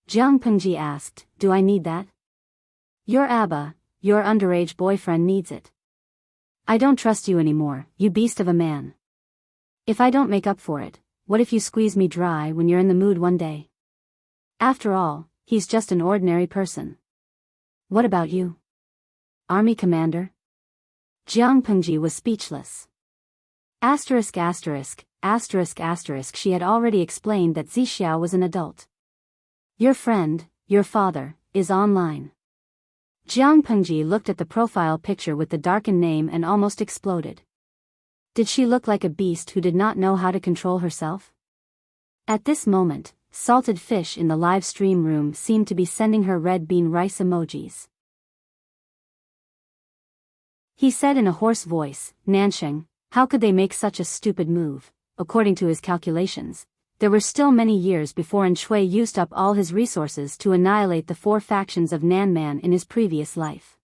Jiang Pengji asked, "Do I need that?" "Your Abba, your underage boyfriend needs it." "I don't trust you anymore, you beast of a man. If I don't make up for it, what if you squeeze me dry when you're in the mood one day? After all, he's just an ordinary person." "What about you? Army commander?" Jiang Pengji was speechless. Asterisk asterisk, asterisk asterisk she had already explained that Zixiao was an adult. "Your friend, your father, is online." Jiang Pengji looked at the profile picture with the darkened name and almost exploded. Did she look like a beast who did not know how to control herself? At this moment, salted fish in the live stream room seemed to be sending her red bean rice emojis. He said in a hoarse voice, "Nansheng, how could they make such a stupid move?" According to his calculations, there were still many years before Shui used up all his resources to annihilate the 4 factions of Nanman in his previous life.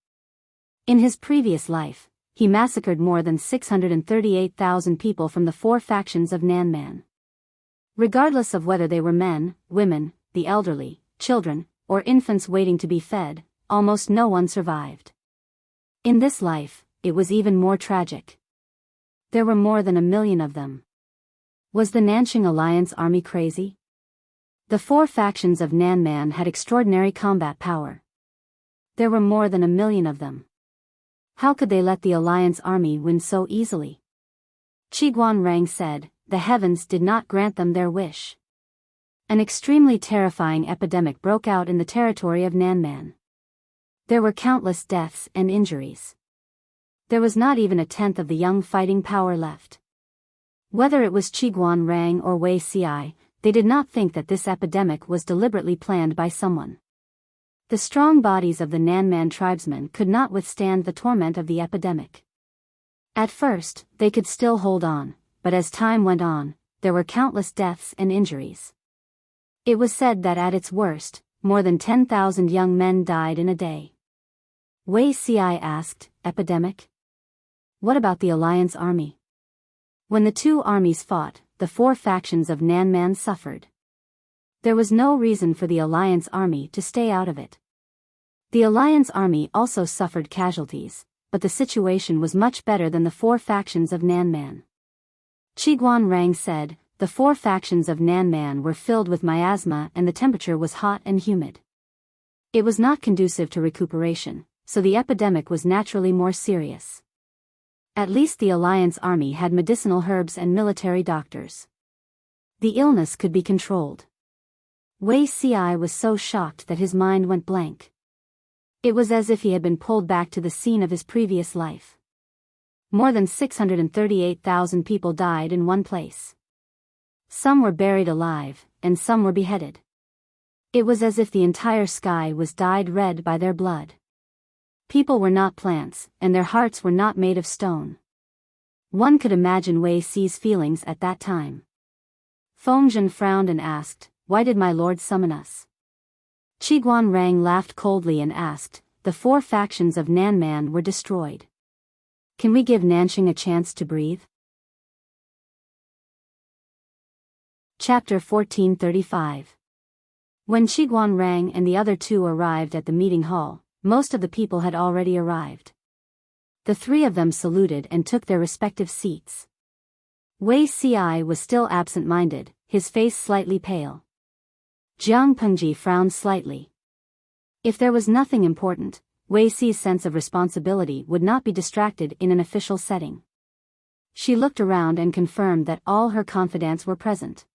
In his previous life, he massacred more than 638,000 people from the 4 factions of Nanman. Regardless of whether they were men, women, the elderly, children, or infants waiting to be fed, almost no one survived. In this life, it was even more tragic. There were more than 1,000,000 of them. Was the Nanxing Alliance army crazy? The 4 factions of Nanman had extraordinary combat power. There were more than 1,000,000 of them. How could they let the Alliance army win so easily? Qiguan Rang said, "The heavens did not grant them their wish." An extremely terrifying epidemic broke out in the territory of Nanman. There were countless deaths and injuries. There was not even a tenth of the young fighting power left. Whether it was Qiguan Rang or Wei Ci, they did not think that this epidemic was deliberately planned by someone. The strong bodies of the Nanman tribesmen could not withstand the torment of the epidemic. At first, they could still hold on, but as time went on, there were countless deaths and injuries. It was said that at its worst, more than 10,000 young men died in a day. Wei Ci asked, "Epidemic? What about the Alliance army?" When the 2 armies fought, the 4 factions of Nanman suffered. There was no reason for the Alliance army to stay out of it. The Alliance army also suffered casualties, but the situation was much better than the 4 factions of Nanman. Qiguan Rang said, "The 4 factions of Nanman were filled with miasma and the temperature was hot and humid. It was not conducive to recuperation, so the epidemic was naturally more serious. At least the Alliance army had medicinal herbs and military doctors. The illness could be controlled." Wei Ci was so shocked that his mind went blank. It was as if he had been pulled back to the scene of his previous life. More than 638,000 people died in one place. Some were buried alive, and some were beheaded. It was as if the entire sky was dyed red by their blood. People were not plants, and their hearts were not made of stone. One could imagine Wei Ci's feelings at that time. Fengzhen frowned and asked, "Why did my lord summon us?" Qiguan Rang laughed coldly and asked, "The 4 factions of Nanman were destroyed. Can we give Nanxing a chance to breathe?" Chapter 1435. When Qiguan Rang and the other 2 arrived at the meeting hall, most of the people had already arrived. The 3 of them saluted and took their respective seats. Wei Ci was still absent-minded, his face slightly pale. Jiang Pengji frowned slightly. If there was nothing important, Wei Ci's sense of responsibility would not be distracted in an official setting. She looked around and confirmed that all her confidants were present.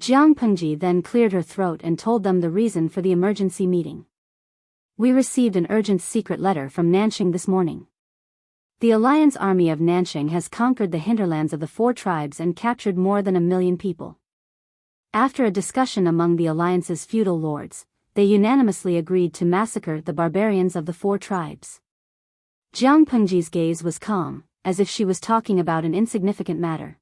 Jiang Pengji then cleared her throat and told them the reason for the emergency meeting. "We received an urgent secret letter from Nanxing this morning. The Alliance army of Nanxing has conquered the hinterlands of the 4 tribes and captured more than 1,000,000 people. After a discussion among the Alliance's feudal lords, they unanimously agreed to massacre the barbarians of the 4 tribes." Jiang Pengji's gaze was calm, as if she was talking about an insignificant matter.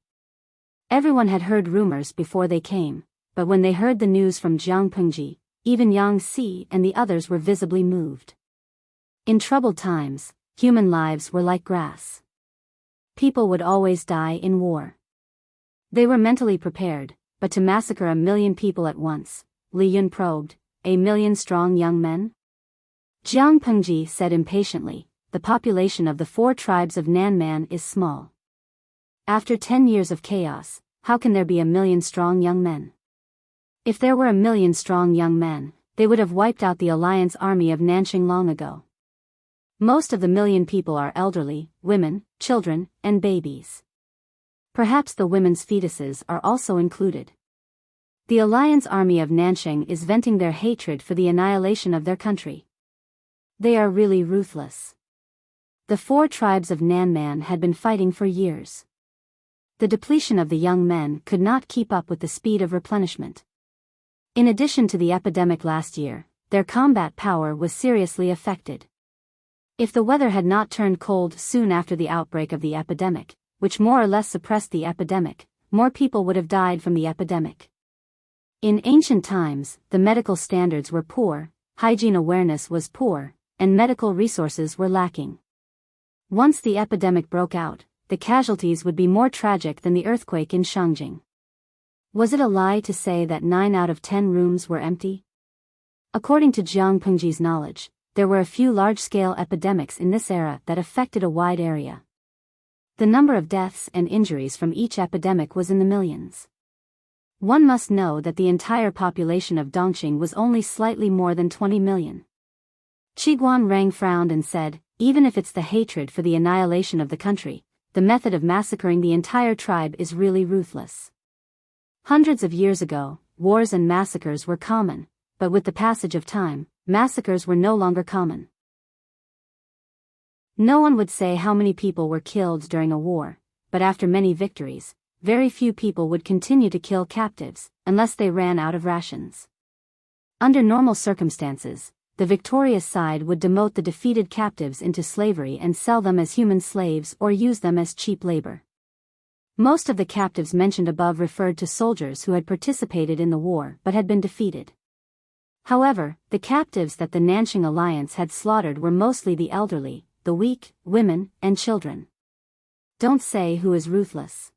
Everyone had heard rumors before they came, but when they heard the news from Jiang Pengji, even Yang Si and the others were visibly moved. In troubled times, human lives were like grass. People would always die in war. They were mentally prepared, but to massacre 1,000,000 people at once, Li Yun probed, 1,000,000 strong young men? Jiang Pengji said impatiently, the population of the 4 tribes of Nanman is small. After 10 years of chaos, how can there be 1,000,000 strong young men? If there were 1,000,000 strong young men, they would have wiped out the alliance army of Nanxing long ago. Most of the 1,000,000 people are elderly, women, children, and babies. Perhaps the women's fetuses are also included. The alliance army of Nanxing is venting their hatred for the annihilation of their country. They are really ruthless. The 4 tribes of Nanman had been fighting for years. The depletion of the young men could not keep up with the speed of replenishment. In addition to the epidemic last year, their combat power was seriously affected. If the weather had not turned cold soon after the outbreak of the epidemic, which more or less suppressed the epidemic, more people would have died from the epidemic. In ancient times, the medical standards were poor, hygiene awareness was poor, and medical resources were lacking. Once the epidemic broke out, the casualties would be more tragic than the earthquake in Shangjing. Was it a lie to say that 9 out of 10 rooms were empty? According to Jiang Pengji's knowledge, there were a few large-scale epidemics in this era that affected a wide area. The number of deaths and injuries from each epidemic was in the millions. One must know that the entire population of Dongqing was only slightly more than 20 million. Qiguan Rang frowned and said, even if it's the hatred for the annihilation of the country, the method of massacring the entire tribe is really ruthless. Hundreds of years ago, wars and massacres were common, but with the passage of time, massacres were no longer common. No one would say how many people were killed during a war, but after many victories, very few people would continue to kill captives, unless they ran out of rations. Under normal circumstances, the victorious side would demote the defeated captives into slavery and sell them as human slaves or use them as cheap labor. Most of the captives mentioned above referred to soldiers who had participated in the war but had been defeated. However, the captives that the Nanxing alliance had slaughtered were mostly the elderly, the weak, women, and children. Don't say who is ruthless.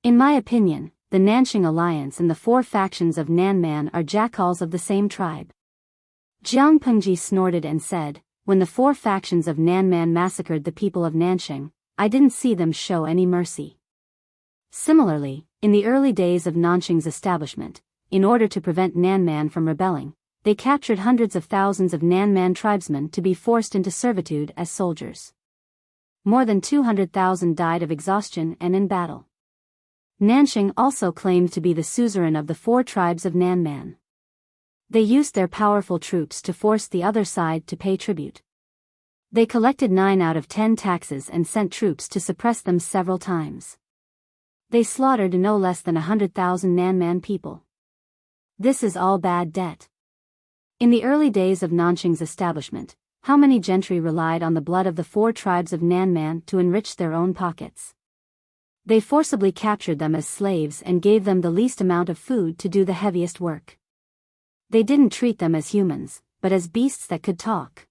In my opinion, the Nanxing alliance and the 4 factions of Nanman are jackals of the same tribe. Jiang Pengji snorted and said, when the 4 factions of Nanman massacred the people of Nanxing, I didn't see them show any mercy. Similarly, in the early days of Nanxing's establishment, in order to prevent Nanman from rebelling, they captured hundreds of thousands of Nanman tribesmen to be forced into servitude as soldiers. More than 200,000 died of exhaustion and in battle. Nanxing also claimed to be the suzerain of the 4 tribes of Nanman. They used their powerful troops to force the other side to pay tribute. They collected 9 out of 10 taxes and sent troops to suppress them several times. They slaughtered no less than 100,000 Nanman people. This is all bad debt. In the early days of Nanxing's establishment, how many gentry relied on the blood of the 4 tribes of Nanman to enrich their own pockets? They forcibly captured them as slaves and gave them the least amount of food to do the heaviest work. They didn't treat them as humans, but as beasts that could talk.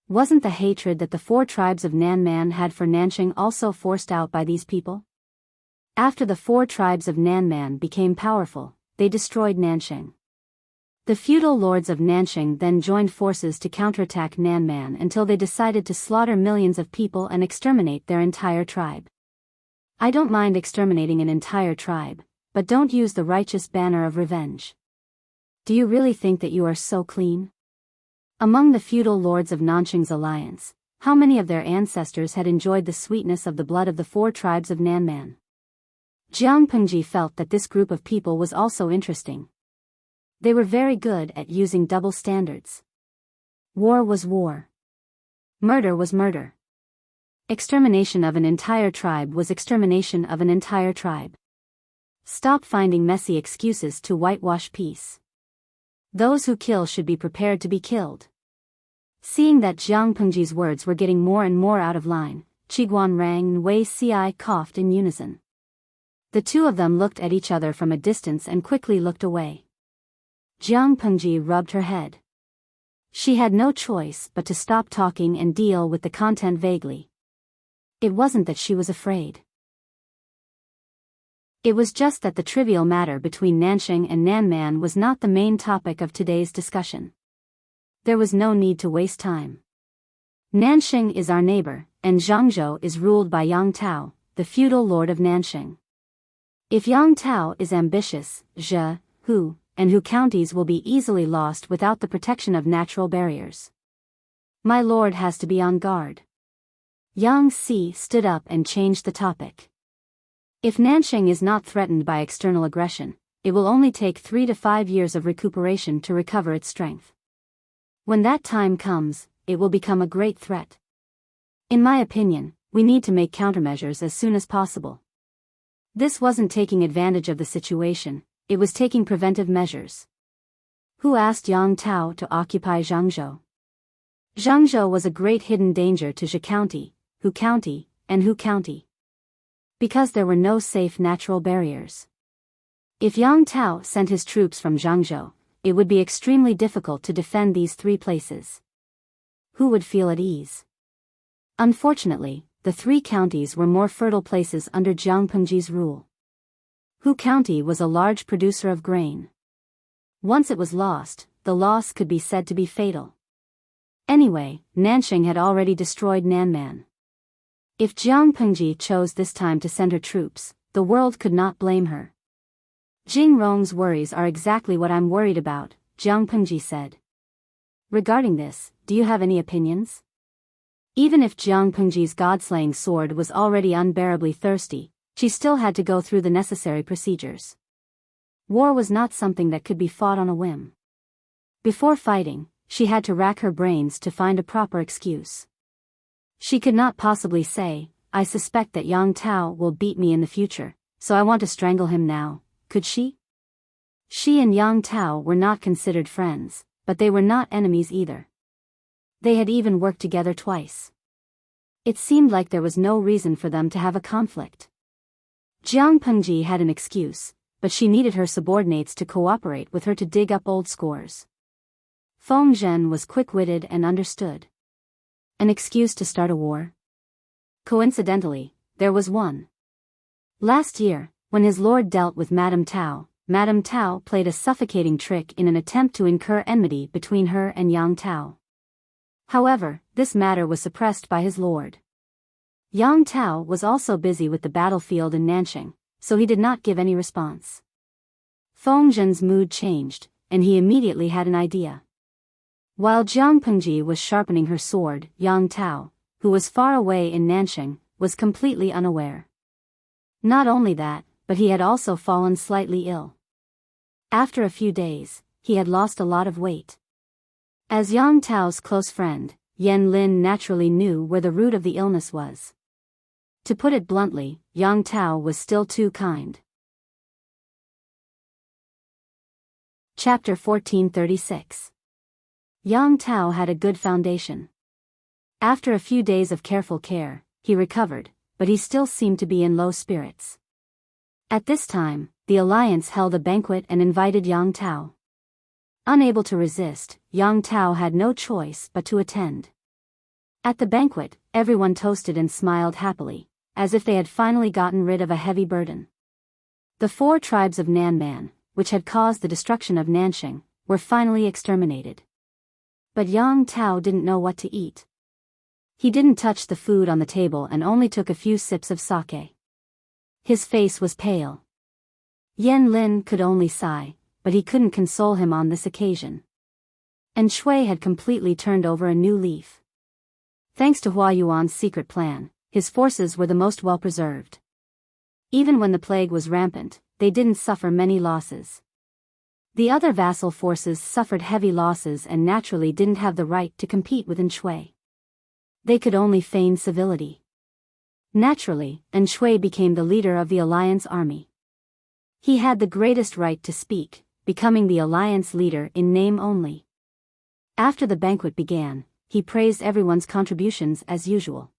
Wasn't the hatred that the 4 tribes of Nanman had for Nanxing also forced out by these people? After the 4 tribes of Nanman became powerful, they destroyed Nanxing. The feudal lords of Nanxing then joined forces to counterattack Nanman until they decided to slaughter millions of people and exterminate their entire tribe. I don't mind exterminating an entire tribe, but don't use the righteous banner of revenge. Do you really think that you are so clean? Among the feudal lords of Nanxing's alliance, how many of their ancestors had enjoyed the sweetness of the blood of the 4 tribes of Nanman? Jiang Pengji felt that this group of people was also interesting. They were very good at using double standards. War was war. Murder was murder. Extermination of an entire tribe was extermination of an entire tribe. Stop finding messy excuses to whitewash peace. Those who kill should be prepared to be killed. Seeing that Jiang Pengji's words were getting more and more out of line, Qiguan Rang and Wei Ci coughed in unison. The 2 of them looked at each other from a distance and quickly looked away. Jiang Pengji rubbed her head. She had no choice but to stop talking and deal with the content vaguely. It wasn't that she was afraid. It was just that the trivial matter between Nanxing and Nanman was not the main topic of today's discussion. There was no need to waste time. Nanxing is our neighbor, and Zhangzhou is ruled by Yang Tao, the feudal lord of Nanxing. If Yang Tao is ambitious, Zhe, Hu, and Hu counties will be easily lost without the protection of natural barriers. My lord has to be on guard. Yang Si stood up and changed the topic. If Nanxing is not threatened by external aggression, it will only take 3 to 5 years of recuperation to recover its strength. When that time comes, it will become a great threat. In my opinion, we need to make countermeasures as soon as possible. This wasn't taking advantage of the situation, it was taking preventive measures. Who asked Yang Tao to occupy Zhangzhou? Zhangzhou was a great hidden danger to Zhe County, Hu County, and Hu County. Because there were no safe natural barriers. If Yang Tao sent his troops from Zhangzhou, it would be extremely difficult to defend these 3 places. Who would feel at ease? Unfortunately, the 3 counties were more fertile places under Jiang Pengji's rule. Hu County was a large producer of grain. Once it was lost, the loss could be said to be fatal. Anyway, Nanxing had already destroyed Nanman. If Jiang Pengji chose this time to send her troops, the world could not blame her. Jing Rong's worries are exactly what I'm worried about, Jiang Pengji said. Regarding this, do you have any opinions? Even if Jiang Pengji's god-slaying sword was already unbearably thirsty, she still had to go through the necessary procedures. War was not something that could be fought on a whim. Before fighting, she had to rack her brains to find a proper excuse. She could not possibly say, I suspect that Yang Tao will beat me in the future, so I want to strangle him now, could she? She and Yang Tao were not considered friends, but they were not enemies either. They had even worked together twice. It seemed like there was no reason for them to have a conflict. Jiang Pengji had an excuse, but she needed her subordinates to cooperate with her to dig up old scores. Feng Zhen was quick-witted and understood. An excuse to start a war? Coincidentally, there was one. Last year, when his lord dealt with Madame Tao played a suffocating trick in an attempt to incur enmity between her and Yang Tao. However, this matter was suppressed by his lord. Yang Tao was also busy with the battlefield in Nanxing, so he did not give any response. Feng Zhen's mood changed, and he immediately had an idea. While Jiang Pengji was sharpening her sword, Yang Tao, who was far away in Nanxing, was completely unaware. Not only that, but he had also fallen slightly ill. After a few days, he had lost a lot of weight. As Yang Tao's close friend, Yan Lin naturally knew where the root of the illness was. To put it bluntly, Yang Tao was still too kind. Chapter 1436. Yang Tao had a good foundation. After a few days of careful care, he recovered, but he still seemed to be in low spirits. At this time, the alliance held a banquet and invited Yang Tao. Unable to resist, Yang Tao had no choice but to attend. At the banquet, everyone toasted and smiled happily, as if they had finally gotten rid of a heavy burden. The 4 tribes of Nanman, which had caused the destruction of Nanxing, were finally exterminated. But Yang Tao didn't know what to eat. He didn't touch the food on the table and only took a few sips of sake. His face was pale. Yan Lin could only sigh, but he couldn't console him on this occasion. And Shui had completely turned over a new leaf. Thanks to Hua Yuan's secret plan, his forces were the most well-preserved. Even when the plague was rampant, they didn't suffer many losses. The other vassal forces suffered heavy losses and naturally didn't have the right to compete with Shui. They could only feign civility. Naturally, Shui became the leader of the alliance army. He had the greatest right to speak, becoming the alliance leader in name only. After the banquet began, he praised everyone's contributions as usual.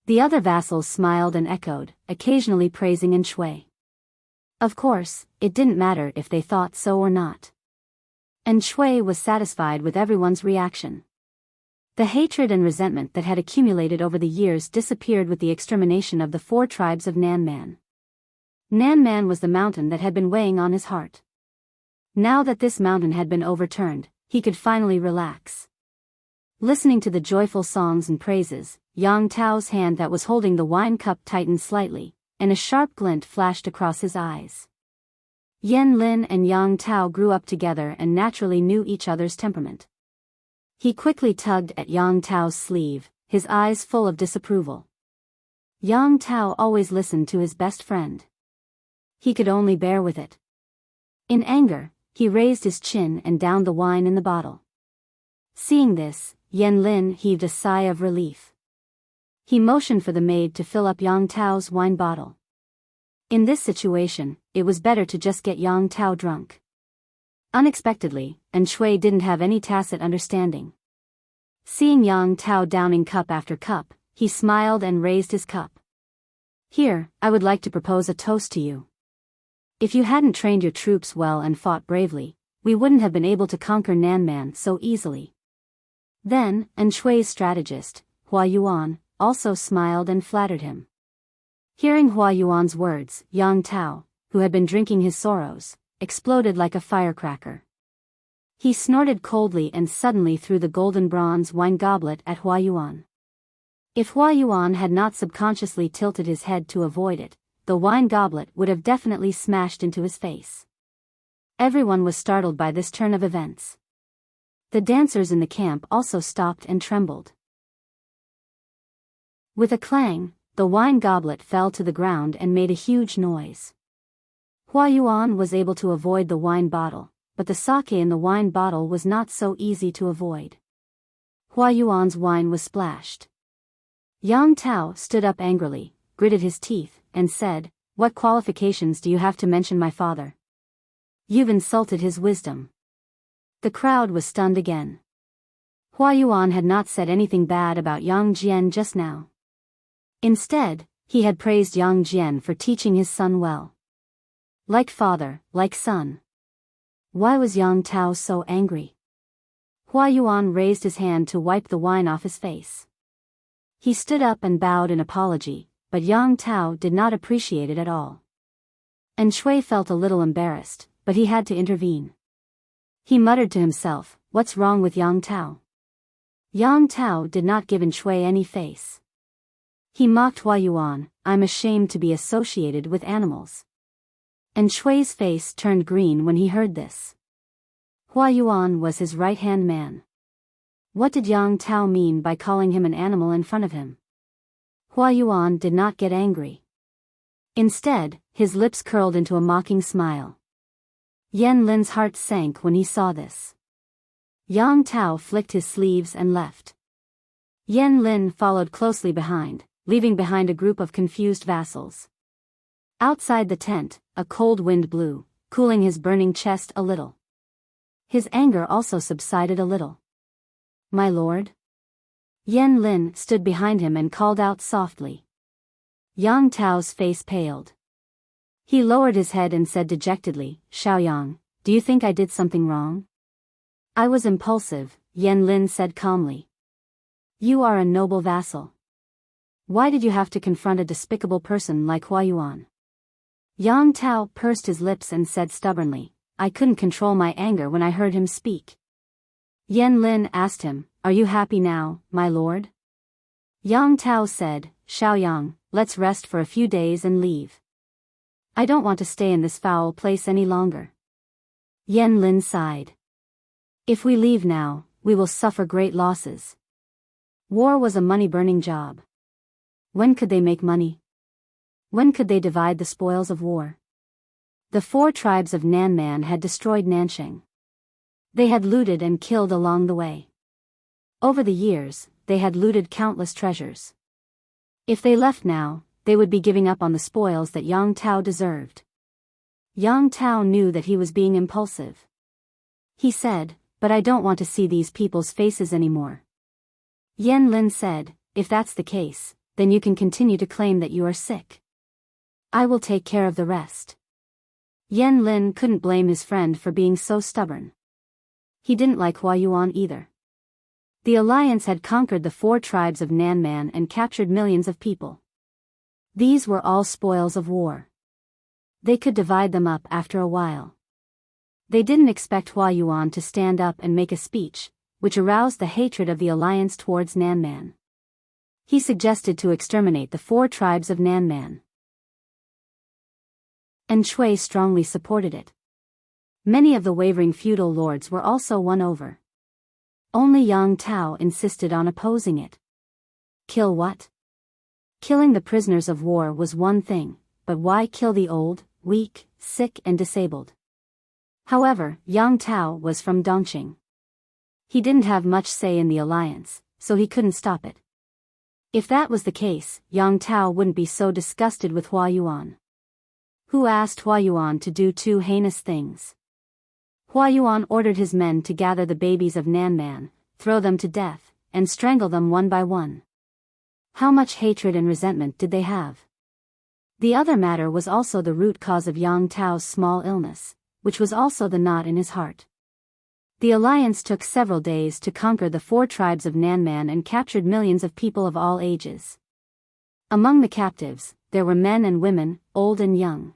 The other vassals smiled and echoed, occasionally praising Shui. Of course, it didn't matter if they thought so or not. And Shui was satisfied with everyone's reaction. The hatred and resentment that had accumulated over the years disappeared with the extermination of the 4 tribes of Nanman. Nanman was the mountain that had been weighing on his heart. Now that this mountain had been overturned, he could finally relax. Listening to the joyful songs and praises, Yang Tao's hand that was holding the wine cup tightened slightly, and a sharp glint flashed across his eyes. Yan Lin and Yang Tao grew up together and naturally knew each other's temperament. He quickly tugged at Yang Tao's sleeve, his eyes full of disapproval. Yang Tao always listened to his best friend. He could only bear with it. In anger, he raised his chin and downed the wine in the bottle. Seeing this, Yan Lin heaved a sigh of relief. He motioned for the maid to fill up Yang Tao's wine bottle. In this situation, it was better to just get Yang Tao drunk. Unexpectedly, and Shui didn't have any tacit understanding. Seeing Yang Tao downing cup after cup, he smiled and raised his cup. Here, I would like to propose a toast to you. If you hadn't trained your troops well and fought bravely, we wouldn't have been able to conquer Nanman so easily. Then, and Shui's strategist, Hua Yuan, also smiled and flattered him. Hearing Hua Yuan's words, Yang Tao, who had been drinking his sorrows, exploded like a firecracker. He snorted coldly and suddenly threw the golden bronze wine goblet at Hua Yuan. If Hua Yuan had not subconsciously tilted his head to avoid it, the wine goblet would have definitely smashed into his face. Everyone was startled by this turn of events. The dancers in the camp also stopped and trembled. With a clang, the wine goblet fell to the ground and made a huge noise. Hua Yuan was able to avoid the wine bottle, but the sake in the wine bottle was not so easy to avoid. Hua Yuan's wine was splashed. Yang Tao stood up angrily, gritted his teeth, and said, "What qualifications do you have to mention my father? You've insulted his wisdom." The crowd was stunned again. Hua Yuan had not said anything bad about Yang Jian just now. Instead, he had praised Yang Jian for teaching his son well. Like father, like son. Why was Yang Tao so angry? Hua Yuan raised his hand to wipe the wine off his face. He stood up and bowed in apology, but Yang Tao did not appreciate it at all. And Shui felt a little embarrassed, but he had to intervene. He muttered to himself, "What's wrong with Yang Tao?" Yang Tao did not give Shui any face. He mocked Hua Yuan, "I'm ashamed to be associated with animals." And Shui's face turned green when he heard this. Hua Yuan was his right-hand man. What did Yang Tao mean by calling him an animal in front of him? Hua Yuan did not get angry. Instead, his lips curled into a mocking smile. Yan Lin's heart sank when he saw this. Yang Tao flicked his sleeves and left. Yan Lin followed closely behind, leaving behind a group of confused vassals. Outside the tent, a cold wind blew, cooling his burning chest a little. His anger also subsided a little. "My lord?" Yan Lin stood behind him and called out softly. Yang Tao's face paled. He lowered his head and said dejectedly, "Xiaoyang, do you think I did something wrong?" "I was impulsive," Yan Lin said calmly. "You are a noble vassal. Why did you have to confront a despicable person like Hua Yuan?" Yang Tao pursed his lips and said stubbornly, "I couldn't control my anger when I heard him speak." Yan Lin asked him, "Are you happy now, my lord?" Yang Tao said, "Xiaoyang, let's rest for a few days and leave. I don't want to stay in this foul place any longer." Yan Lin sighed. "If we leave now, we will suffer great losses. War was a money-burning job. When could they make money? When could they divide the spoils of war?" The 4 tribes of Nanman had destroyed Nansheng. They had looted and killed along the way. Over the years, they had looted countless treasures. If they left now, they would be giving up on the spoils that Yang Tao deserved. Yang Tao knew that he was being impulsive. He said, "But I don't want to see these people's faces anymore." Yan Lin said, "If that's the case, then you can continue to claim that you are sick. I will take care of the rest." Yan Lin couldn't blame his friend for being so stubborn. He didn't like Hua Yuan either. The alliance had conquered the 4 tribes of Nanman and captured millions of people. These were all spoils of war. They could divide them up after a while. They didn't expect Hua Yuan to stand up and make a speech, which aroused the hatred of the alliance towards Nanman. He suggested to exterminate the 4 tribes of Nanman. And Shui strongly supported it. Many of the wavering feudal lords were also won over. Only Yang Tao insisted on opposing it. Kill what? Killing the prisoners of war was one thing, but why kill the old, weak, sick and disabled? However, Yang Tao was from Dongqing. He didn't have much say in the alliance, so he couldn't stop it. If that was the case, Yang Tao wouldn't be so disgusted with Hua Yuan. Who asked Hua Yuan to do 2 heinous things? Hua Yuan ordered his men to gather the babies of Nanman, throw them to death, and strangle them one by one. How much hatred and resentment did they have? The other matter was also the root cause of Yang Tao's small illness, which was also the knot in his heart. The alliance took several days to conquer the 4 tribes of Nanman and captured millions of people of all ages. Among the captives, there were men and women, old and young.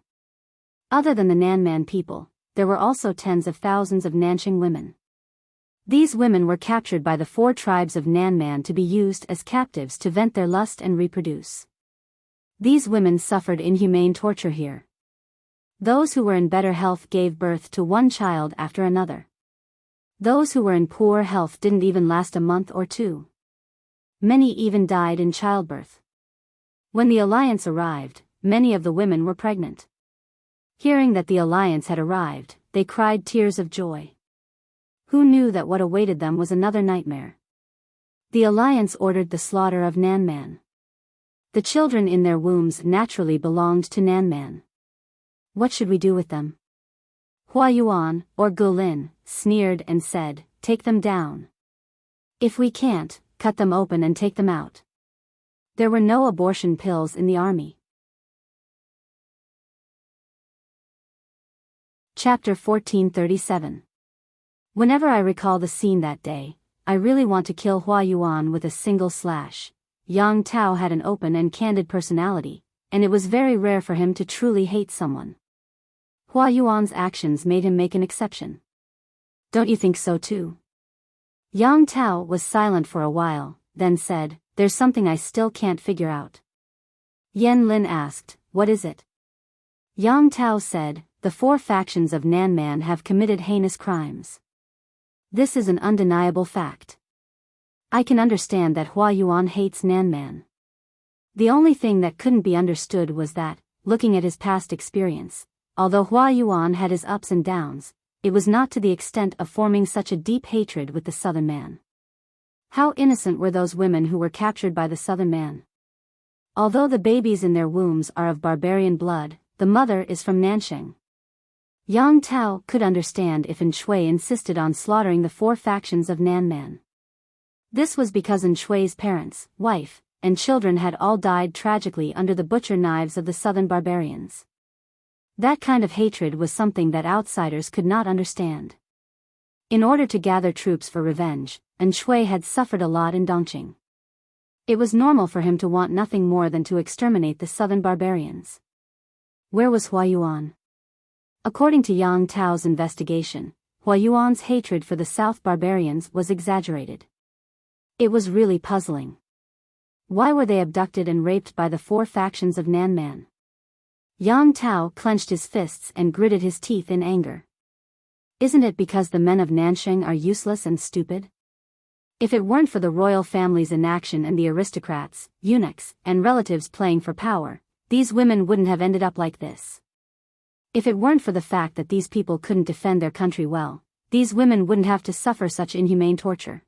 Other than the Nanman people, there were also tens of thousands of Nanqing women. These women were captured by the 4 tribes of Nanman to be used as captives to vent their lust and reproduce. These women suffered inhumane torture here. Those who were in better health gave birth to 1 child after another. Those who were in poor health didn't even last a month or 2. Many even died in childbirth. When the alliance arrived, many of the women were pregnant. Hearing that the alliance had arrived, they cried tears of joy. Who knew that what awaited them was another nightmare? The alliance ordered the slaughter of Nanman. The children in their wombs naturally belonged to Nanman. What should we do with them? Hua Yuan, or Gulin, sneered and said, "Take them down. If we can't, cut them open and take them out." There were no abortion pills in the army. Chapter 1437. Whenever I recall the scene that day, I really want to kill Hua Yuan with a single slash. Yang Tao had an open and candid personality, and it was very rare for him to truly hate someone. Hua Yuan's actions made him make an exception. Don't you think so too? Yang Tao was silent for a while, then said, "There's something I still can't figure out." Yan Lin asked, "What is it?" Yang Tao said, "The 4 factions of Nanman have committed heinous crimes. This is an undeniable fact. I can understand that Hua Yuan hates Nanman. The only thing that couldn't be understood was that, looking at his past experience, although Hua Yuan had his ups and downs, it was not to the extent of forming such a deep hatred with the southern man. How innocent were those women who were captured by the southern man? Although the babies in their wombs are of barbarian blood, the mother is from Nanqing. Yang Tao could understand if Shui insisted on slaughtering the 4 factions of Nanman. This was because Shui's parents, wife, and children had all died tragically under the butcher knives of the southern barbarians. That kind of hatred was something that outsiders could not understand. In order to gather troops for revenge, Shui had suffered a lot in Dongqing. It was normal for him to want nothing more than to exterminate the southern barbarians. Where was Hua Yuan? According to Yang Tao's investigation, Hua Yuan's hatred for the South barbarians was exaggerated. It was really puzzling. Why were they abducted and raped by the 4 factions of Nanman? Yang Tao clenched his fists and gritted his teeth in anger. Isn't it because the men of Nanqing are useless and stupid? If it weren't for the royal family's inaction and the aristocrats, eunuchs, and relatives playing for power, these women wouldn't have ended up like this. If it weren't for the fact that these people couldn't defend their country well, these women wouldn't have to suffer such inhumane torture.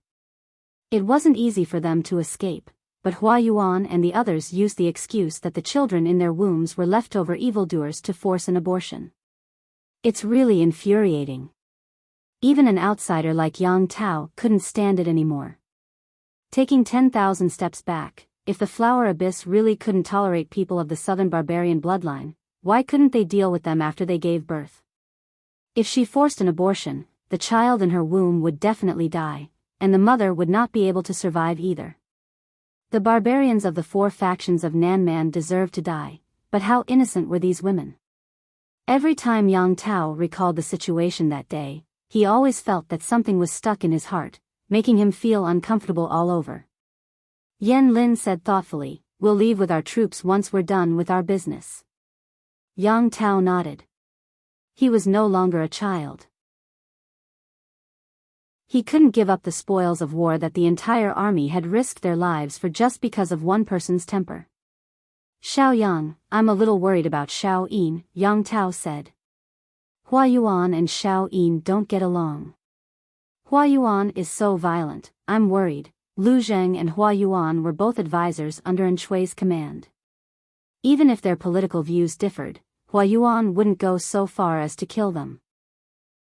It wasn't easy for them to escape, but Hua Yuan and the others used the excuse that the children in their wombs were leftover evildoers to force an abortion. It's really infuriating. Even an outsider like Yang Tao couldn't stand it anymore. Taking 10,000 steps back, if the flower abyss really couldn't tolerate people of the southern barbarian bloodline, why couldn't they deal with them after they gave birth? If she forced an abortion, the child in her womb would definitely die, and the mother would not be able to survive either. The barbarians of the 4 factions of Nanman deserved to die, but how innocent were these women? Every time Yang Tao recalled the situation that day, he always felt that something was stuck in his heart, making him feel uncomfortable all over. Yan Lin said thoughtfully, "We'll leave with our troops once we're done with our business." Yang Tao nodded. He was no longer a child. He couldn't give up the spoils of war that the entire army had risked their lives for just because of one person's temper. "Xiao Yang, I'm a little worried about Xiao Yin," Yang Tao said. "Hua Yuan and Xiao Yin don't get along. Hua Yuan is so violent, I'm worried." Lu Zheng and Hua Yuan were both advisors under Enchui's command. Even if their political views differed, Hua Yuan wouldn't go so far as to kill them.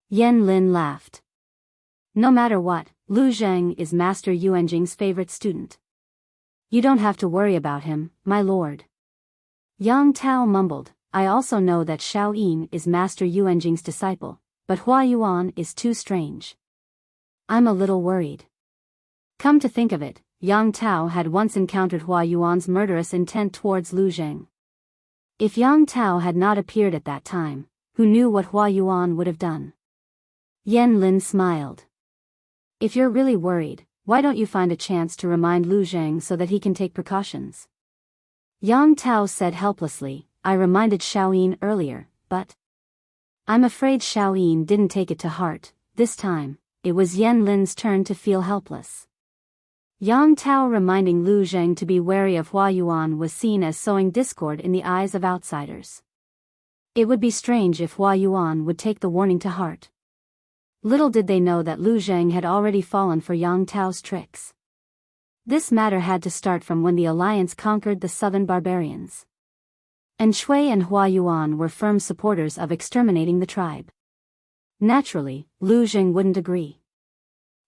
Yan Lin laughed. "No matter what, Lu Zheng is Master Yuanjing's favorite student. You don't have to worry about him, my lord." Yang Tao mumbled, "I also know that Xiao Yin is Master Yuanjing's disciple, but Hua Yuan is too strange. I'm a little worried." Come to think of it, Yang Tao had once encountered Hua Yuan's murderous intent towards Lu Zheng. If Yang Tao had not appeared at that time, who knew what Hua Yuan would have done? Yan Lin smiled. "If you're really worried, why don't you find a chance to remind Lu Zheng so that he can take precautions?" Yang Tao said helplessly, "I reminded Xiao Yin earlier, but I'm afraid Xiao Yin didn't take it to heart." This time, it was Yan Lin's turn to feel helpless. Yang Tao reminding Lu Zheng to be wary of Hua Yuan was seen as sowing discord in the eyes of outsiders. It would be strange if Hua Yuan would take the warning to heart. Little did they know that Lu Zheng had already fallen for Yang Tao's tricks. This matter had to start from when the alliance conquered the southern barbarians. Enchui and Hua Yuan were firm supporters of exterminating the tribe. Naturally, Lu Zheng wouldn't agree.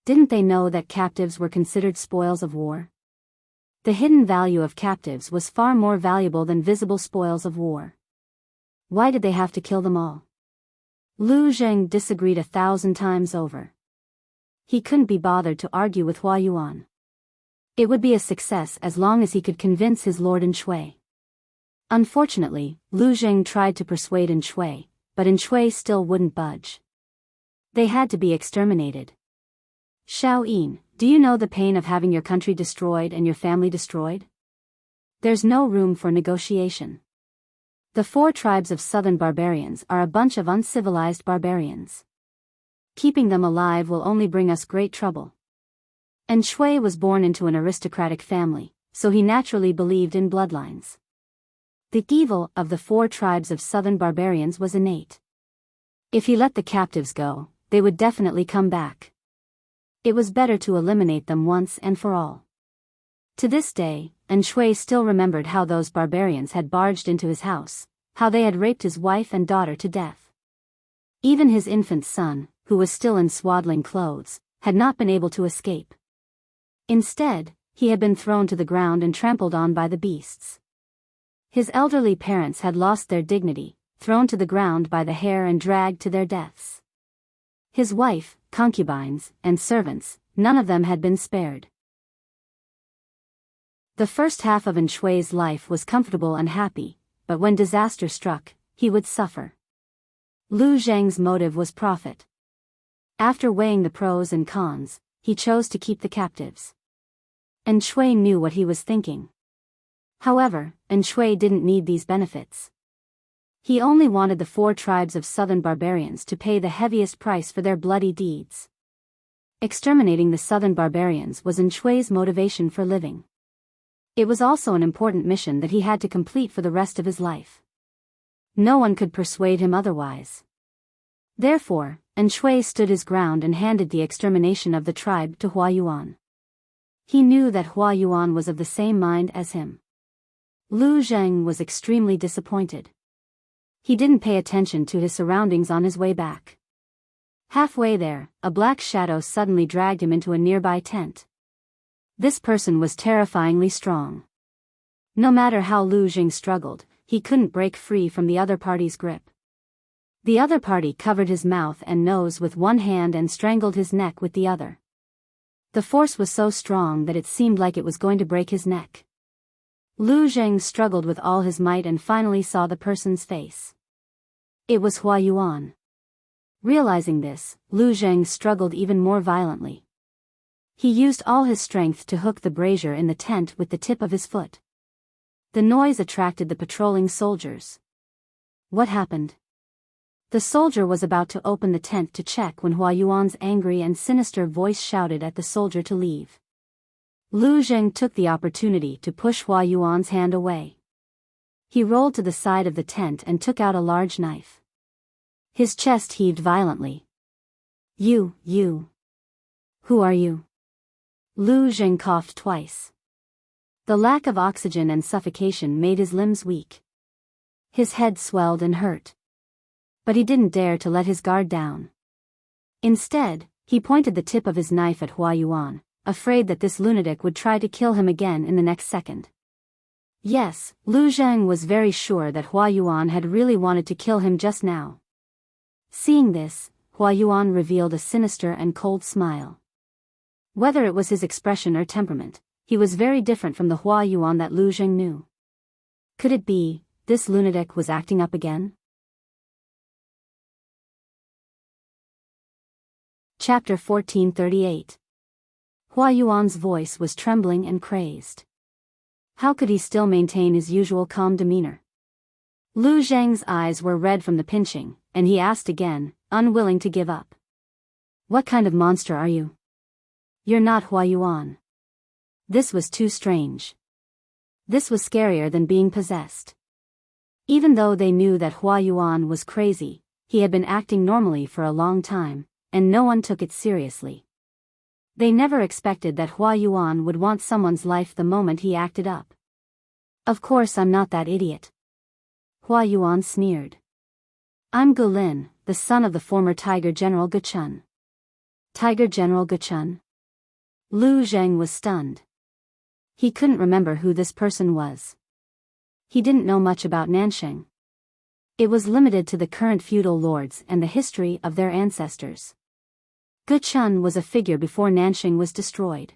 Didn't they know that captives were considered spoils of war? The hidden value of captives was far more valuable than visible spoils of war. Why did they have to kill them all? Lu Zheng disagreed 1,000 times over. He couldn't be bothered to argue with Hua Yuan. It would be a success as long as he could convince his lord Enchui. Unfortunately, Lu Zheng tried to persuade Enchui, but Enchui still wouldn't budge. They had to be exterminated. "Xiao Yin, do you know the pain of having your country destroyed and your family destroyed? There's no room for negotiation. The 4 tribes of southern barbarians are a bunch of uncivilized barbarians. Keeping them alive will only bring us great trouble." Enchui was born into an aristocratic family, so he naturally believed in bloodlines. The evil of the 4 tribes of southern barbarians was innate. If he let the captives go, they would definitely come back. It was better to eliminate them once and for all. To this day, Enchui still remembered how those barbarians had barged into his house, how they had raped his wife and daughter to death. Even his infant son, who was still in swaddling clothes, had not been able to escape. Instead, he had been thrown to the ground and trampled on by the beasts. His elderly parents had lost their dignity, thrown to the ground by the hair and dragged to their deaths. His wife, concubines, and servants, none of them had been spared. The first half of Enchui's life was comfortable and happy, but when disaster struck, he would suffer. Lu Zheng's motive was profit. After weighing the pros and cons, he chose to keep the captives. Enchui knew what he was thinking. However, Enchui didn't need these benefits. He only wanted the 4 tribes of southern barbarians to pay the heaviest price for their bloody deeds. Exterminating the southern barbarians was Enchui's motivation for living. It was also an important mission that he had to complete for the rest of his life. No one could persuade him otherwise. Therefore, Enchui stood his ground and handed the extermination of the tribe to Hua Yuan. He knew that Hua Yuan was of the same mind as him. Lu Zheng was extremely disappointed. He didn't pay attention to his surroundings on his way back. Halfway there, a black shadow suddenly dragged him into a nearby tent. This person was terrifyingly strong. No matter how Lu Zheng struggled, he couldn't break free from the other party's grip. The other party covered his mouth and nose with one hand and strangled his neck with the other. The force was so strong that it seemed like it was going to break his neck. Lu Zheng struggled with all his might and finally saw the person's face. It was Hua Yuan. Realizing this, Lu Zheng struggled even more violently. He used all his strength to hook the brazier in the tent with the tip of his foot. The noise attracted the patrolling soldiers. What happened? The soldier was about to open the tent to check when Hua Yuan's angry and sinister voice shouted at the soldier to leave. Lu Zheng took the opportunity to push Hua Yuan's hand away. He rolled to the side of the tent and took out a large knife. His chest heaved violently. You. Who are you? Lu Zheng coughed twice. The lack of oxygen and suffocation made his limbs weak. His head swelled and hurt. But he didn't dare to let his guard down. Instead, he pointed the tip of his knife at Hua Yuan, afraid that this lunatic would try to kill him again in the next second. Yes, Lu Zheng was very sure that Hua Yuan had really wanted to kill him just now. Seeing this, Hua Yuan revealed a sinister and cold smile. Whether it was his expression or temperament, he was very different from the Hua Yuan that Lu Zheng knew. Could it be, this lunatic was acting up again? Chapter 1438. Hua Yuan's voice was trembling and crazed. How could he still maintain his usual calm demeanor? Lu Zheng's eyes were red from the pinching, and he asked again, unwilling to give up. What kind of monster are you? You're not Hua Yuan. This was too strange. This was scarier than being possessed. Even though they knew that Hua Yuan was crazy, he had been acting normally for a long time, and no one took it seriously. They never expected that Hua Yuan would want someone's life the moment he acted up. Of course I'm not that idiot. Hua Yuan sneered. I'm Gu Lin, the son of the former Tiger General Gu Chun. Tiger General Gu Chun? Lu Zheng was stunned. He couldn't remember who this person was. He didn't know much about Nansheng. It was limited to the current feudal lords and the history of their ancestors. Gu Chun was a figure before Nansheng was destroyed.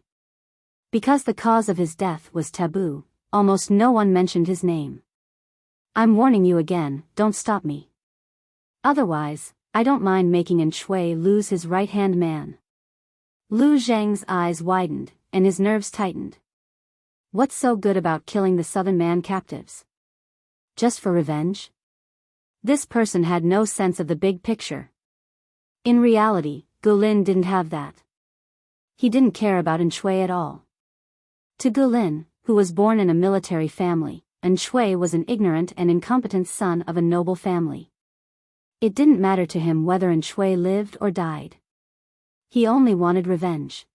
Because the cause of his death was taboo, almost no one mentioned his name. I'm warning you again, don't stop me. Otherwise, I don't mind making An Shui lose his right-hand man. Lu Zheng's eyes widened, and his nerves tightened. What's so good about killing the southern man captives? Just for revenge? This person had no sense of the big picture. In reality, Gu Lin didn't have that. He didn't care about An Shui at all. To Gu Lin, who was born in a military family, An Shui was an ignorant and incompetent son of a noble family. It didn't matter to him whether An Shui lived or died. He only wanted revenge.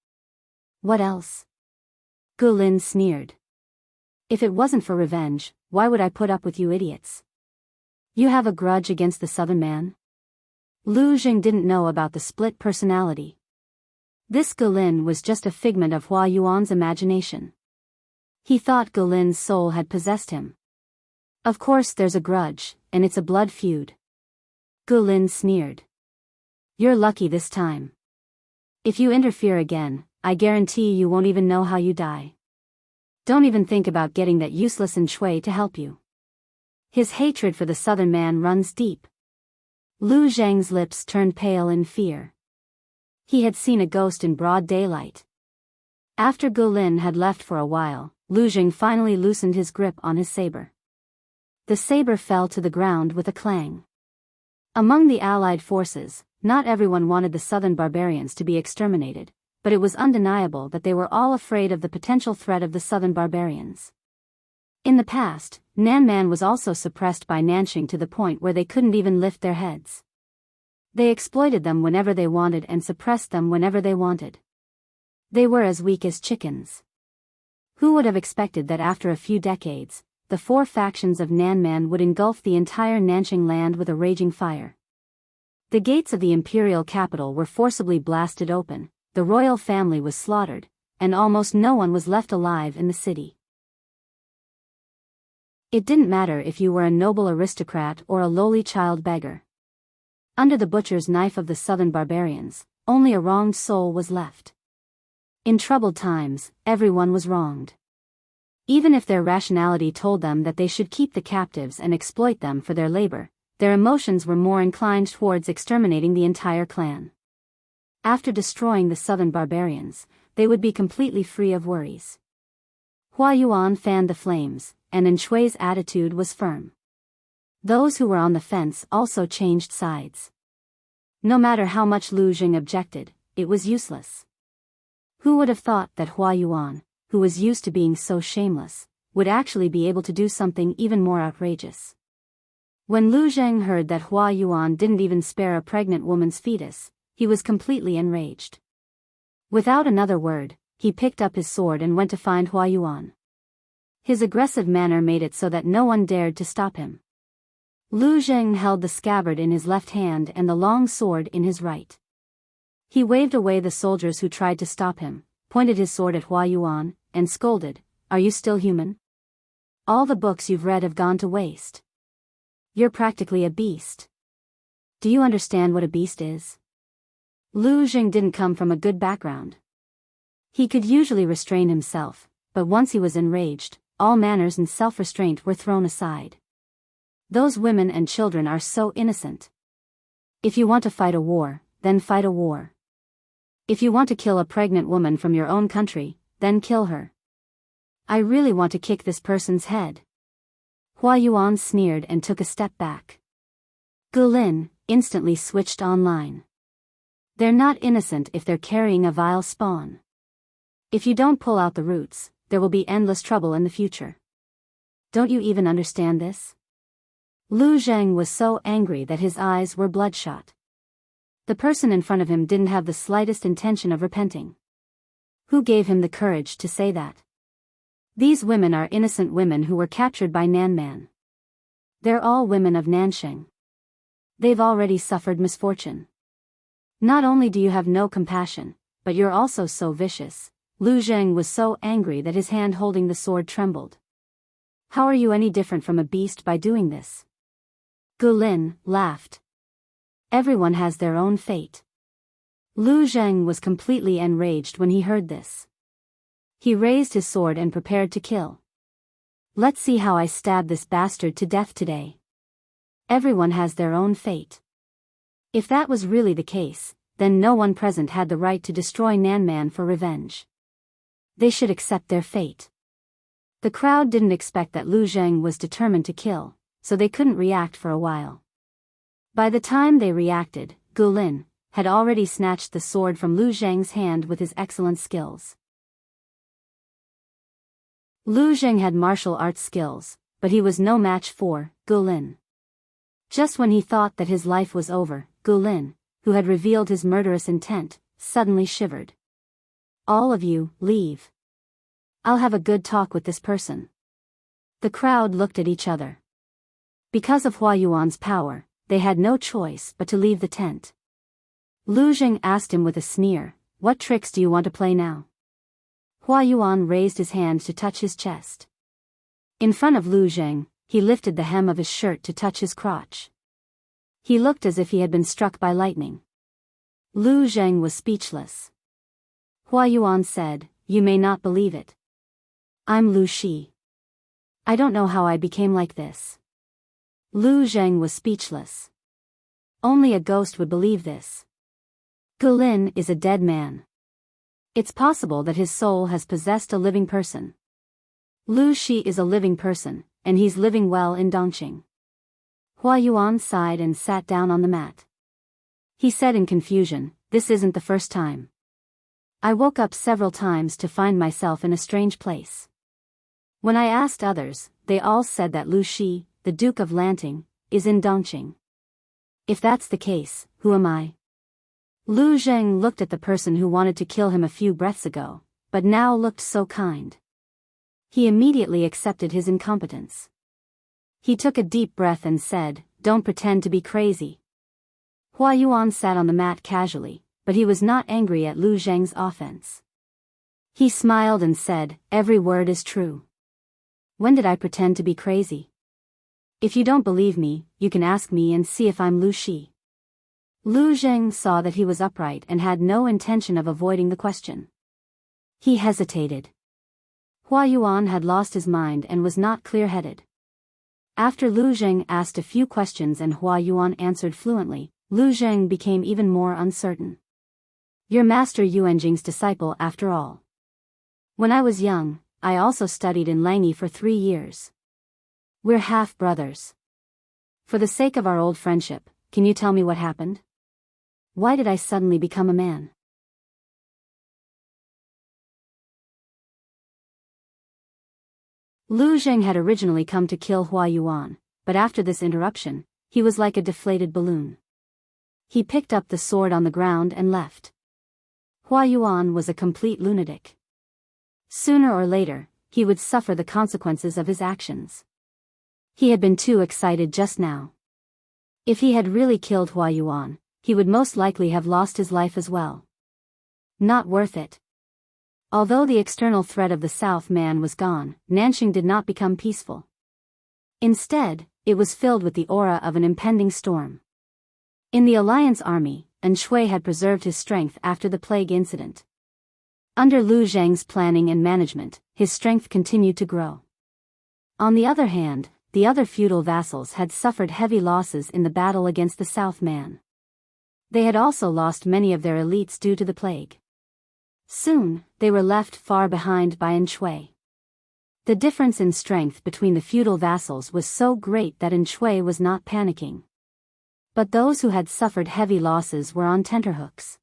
What else? Gu Lin sneered. If it wasn't for revenge, why would I put up with you idiots? You have a grudge against the southern man? Lu Zheng didn't know about the split personality. This Gu Lin was just a figment of Hua Yuan's imagination. He thought Gu Lin's soul had possessed him. Of course there's a grudge, and it's a blood feud. Gu Lin sneered. You're lucky this time. If you interfere again, I guarantee you won't even know how you die. Don't even think about getting that useless An Shui to help you. His hatred for the southern man runs deep. Lu Zheng's lips turned pale in fear. He had seen a ghost in broad daylight. After Gu Lin had left for a while, Lu Zheng finally loosened his grip on his saber. The saber fell to the ground with a clang. Among the allied forces, not everyone wanted the southern barbarians to be exterminated, but it was undeniable that they were all afraid of the potential threat of the southern barbarians. In the past, Nanman was also suppressed by Nansheng to the point where they couldn't even lift their heads. They exploited them whenever they wanted and suppressed them whenever they wanted. They were as weak as chickens. Who would have expected that after a few decades, the four factions of Nanman would engulf the entire Nansheng land with a raging fire? The gates of the imperial capital were forcibly blasted open, the royal family was slaughtered, and almost no one was left alive in the city. It didn't matter if you were a noble aristocrat or a lowly child beggar. Under the butcher's knife of the southern barbarians, only a wronged soul was left. In troubled times, everyone was wronged. Even if their rationality told them that they should keep the captives and exploit them for their labor, their emotions were more inclined towards exterminating the entire clan. After destroying the southern barbarians, they would be completely free of worries. Hua Yuan fanned the flames, and Enchui's attitude was firm. Those who were on the fence also changed sides. No matter how much Lu Jing objected, it was useless. Who would have thought that Hua Yuan, who was used to being so shameless, would actually be able to do something even more outrageous? When Lu Jing heard that Hua Yuan didn't even spare a pregnant woman's fetus, he was completely enraged. Without another word, he picked up his sword and went to find Hua Yuan. His aggressive manner made it so that no one dared to stop him. Lu Jing held the scabbard in his left hand and the long sword in his right. He waved away the soldiers who tried to stop him, pointed his sword at Hua Yuan, and scolded, "Are you still human? All the books you've read have gone to waste. You're practically a beast. Do you understand what a beast is?" Lu Jing didn't come from a good background. He could usually restrain himself, but once he was enraged, all manners and self-restraint were thrown aside. Those women and children are so innocent. If you want to fight a war, then fight a war. If you want to kill a pregnant woman from your own country, then kill her. I really want to kick this person's head. Hua Yuan sneered and took a step back. Gulin instantly switched online. They're not innocent if they're carrying a vile spawn. If you don't pull out the roots, there will be endless trouble in the future. Don't you even understand this? Lu Zheng was so angry that his eyes were bloodshot. The person in front of him didn't have the slightest intention of repenting. Who gave him the courage to say that? These women are innocent women who were captured by Nanman. They're all women of Nansheng. They've already suffered misfortune. Not only do you have no compassion, but you're also so vicious. Lu Zheng was so angry that his hand holding the sword trembled. How are you any different from a beast by doing this? Gulin laughed. Everyone has their own fate. Lu Zheng was completely enraged when he heard this. He raised his sword and prepared to kill. Let's see how I stab this bastard to death today. Everyone has their own fate. If that was really the case, then no one present had the right to destroy Nanman for revenge. They should accept their fate. The crowd didn't expect that Lu Zheng was determined to kill, so they couldn't react for a while. By the time they reacted, Gulin had already snatched the sword from Lu Zheng's hand with his excellent skills. Lu Zheng had martial arts skills, but he was no match for Gulin. Just when he thought that his life was over, Gulin, who had revealed his murderous intent, suddenly shivered. All of you, leave. I'll have a good talk with this person. The crowd looked at each other. Because of Hua Yuan's power, they had no choice but to leave the tent. Lu Zheng asked him with a sneer, "What tricks do you want to play now?" Hua Yuan raised his hand to touch his chest. In front of Lu Zheng, he lifted the hem of his shirt to touch his crotch. He looked as if he had been struck by lightning. Lu Zheng was speechless. Hua Yuan said, "You may not believe it. I'm Lu Shi. I don't know how I became like this." Lu Zheng was speechless. Only a ghost would believe this. Gulin is a dead man. It's possible that his soul has possessed a living person. Lu Shi is a living person, and he's living well in Dongqing. Hua Yuan sighed and sat down on the mat. He said in confusion, "This isn't the first time. I woke up several times to find myself in a strange place. When I asked others, they all said that Lu Shi, the Duke of Lanting, is in Dongqing. If that's the case, who am I?" Lu Zheng looked at the person who wanted to kill him a few breaths ago, but now looked so kind. He immediately accepted his incompetence. He took a deep breath and said, "Don't pretend to be crazy." Hua Yuan sat on the mat casually, but he was not angry at Lu Zheng's offense. He smiled and said, "Every word is true. When did I pretend to be crazy? If you don't believe me, you can ask me and see if I'm Lu Shi." Lu Zheng saw that he was upright and had no intention of avoiding the question. He hesitated. Hua Yuan had lost his mind and was not clear-headed. After Lu Zheng asked a few questions and Hua Yuan answered fluently, Lu Zheng became even more uncertain. You're Master Yuanjing's disciple after all. When I was young, I also studied in Langyi for 3 years. We're half-brothers. For the sake of our old friendship, can you tell me what happened? Why did I suddenly become a man? Lu Zheng had originally come to kill Hua Yuan, but after this interruption, he was like a deflated balloon. He picked up the sword on the ground and left. Hua Yuan was a complete lunatic. Sooner or later, he would suffer the consequences of his actions. He had been too excited just now. If he had really killed Hua Yuan, he would most likely have lost his life as well. Not worth it. Although the external threat of the South Man was gone, Nanxing did not become peaceful. Instead, it was filled with the aura of an impending storm. In the Alliance army, Enchanting had preserved his strength after the plague incident. Under Lu Zheng's planning and management, his strength continued to grow. On the other hand, the other feudal vassals had suffered heavy losses in the battle against the South Man. They had also lost many of their elites due to the plague. Soon, they were left far behind by Enchanting. The difference in strength between the feudal vassals was so great that Enchanting was not panicking. But those who had suffered heavy losses were on tenterhooks.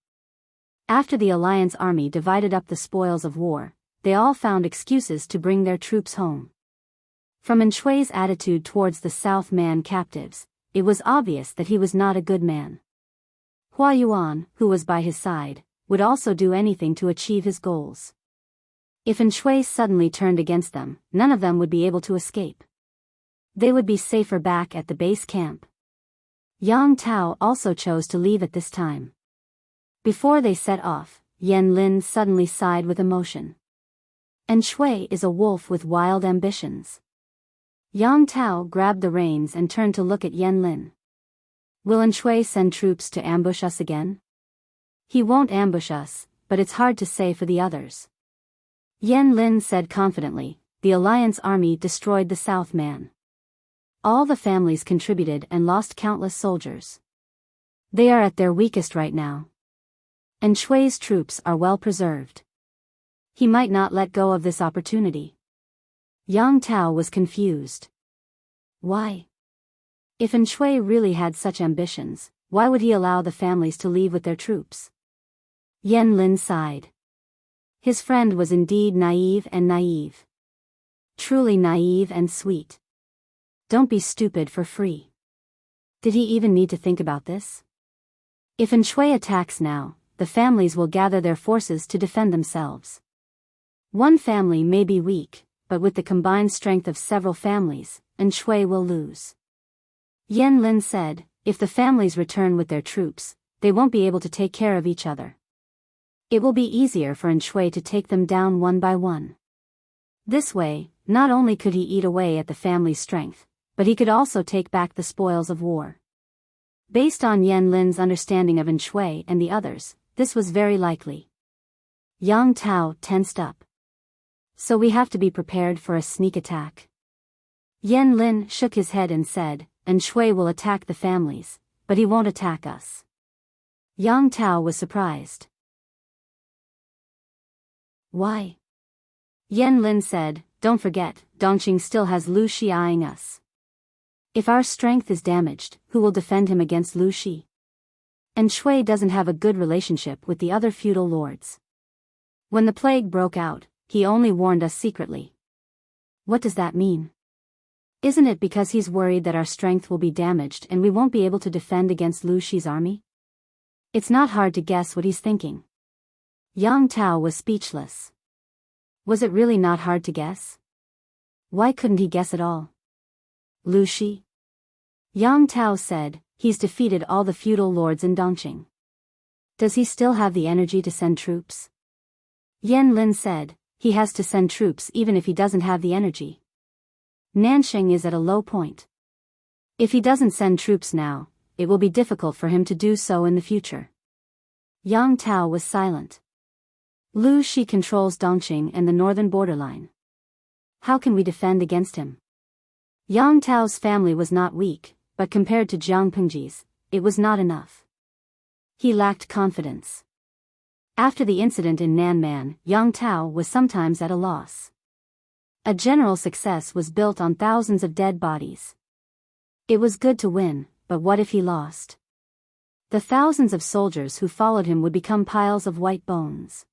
After the Alliance army divided up the spoils of war, they all found excuses to bring their troops home. From Enchanting's attitude towards the South Man captives, it was obvious that he was not a good man. Hua Yuan, who was by his side, would also do anything to achieve his goals. If Enchanting suddenly turned against them, none of them would be able to escape. They would be safer back at the base camp. Yang Tao also chose to leave at this time. Before they set off, Yan Lin suddenly sighed with emotion. Enchanting is a wolf with wild ambitions. Yang Tao grabbed the reins and turned to look at Yan Lin. Will Enchanting send troops to ambush us again? He won't ambush us, but it's hard to say for the others. Yan Lin said confidently, the Alliance army destroyed the South Man. All the families contributed and lost countless soldiers. They are at their weakest right now. Enchanting's troops are well preserved. He might not let go of this opportunity. Yang Tao was confused. Why? If Enchanting really had such ambitions, why would he allow the families to leave with their troops? Yan Lin sighed. His friend was indeed naive. Truly naive and sweet. Don't be stupid for free. Did he even need to think about this? If Enchanting attacks now, the families will gather their forces to defend themselves. One family may be weak, but with the combined strength of several families, Enchanting will lose. Yan Lin said, if the families return with their troops, they won't be able to take care of each other. It will be easier for Enchanting to take them down one by one. This way, not only could he eat away at the family's strength, but he could also take back the spoils of war. Based on Yan Lin's understanding of Enchanting and the others, this was very likely. Yang Tao tensed up. So we have to be prepared for a sneak attack. Yan Lin shook his head and said, Enchanting will attack the families, but he won't attack us. Yang Tao was surprised. Why? Yan Lin said, don't forget, Dongqing still has Lu Shi eyeing us. If our strength is damaged, who will defend him against Lu Shi? Enchanting doesn't have a good relationship with the other feudal lords. When the plague broke out, he only warned us secretly. What does that mean? Isn't it because he's worried that our strength will be damaged and we won't be able to defend against Lu Shi's army? It's not hard to guess what he's thinking. Yang Tao was speechless. Was it really not hard to guess? Why couldn't he guess at all? Lu Shi? Yang Tao said, he's defeated all the feudal lords in Dongqing. Does he still have the energy to send troops? Yan Lin said, he has to send troops even if he doesn't have the energy. Nanxing is at a low point. If he doesn't send troops now, it will be difficult for him to do so in the future. Yang Tao was silent. Lu Shi controls Dongqing and the northern borderline. How can we defend against him? Yang Tao's family was not weak, but compared to Jiang Pengji's, it was not enough. He lacked confidence. After the incident in Nanman, Yang Tao was sometimes at a loss. A general success was built on thousands of dead bodies. It was good to win, but what if he lost? The thousands of soldiers who followed him would become piles of white bones.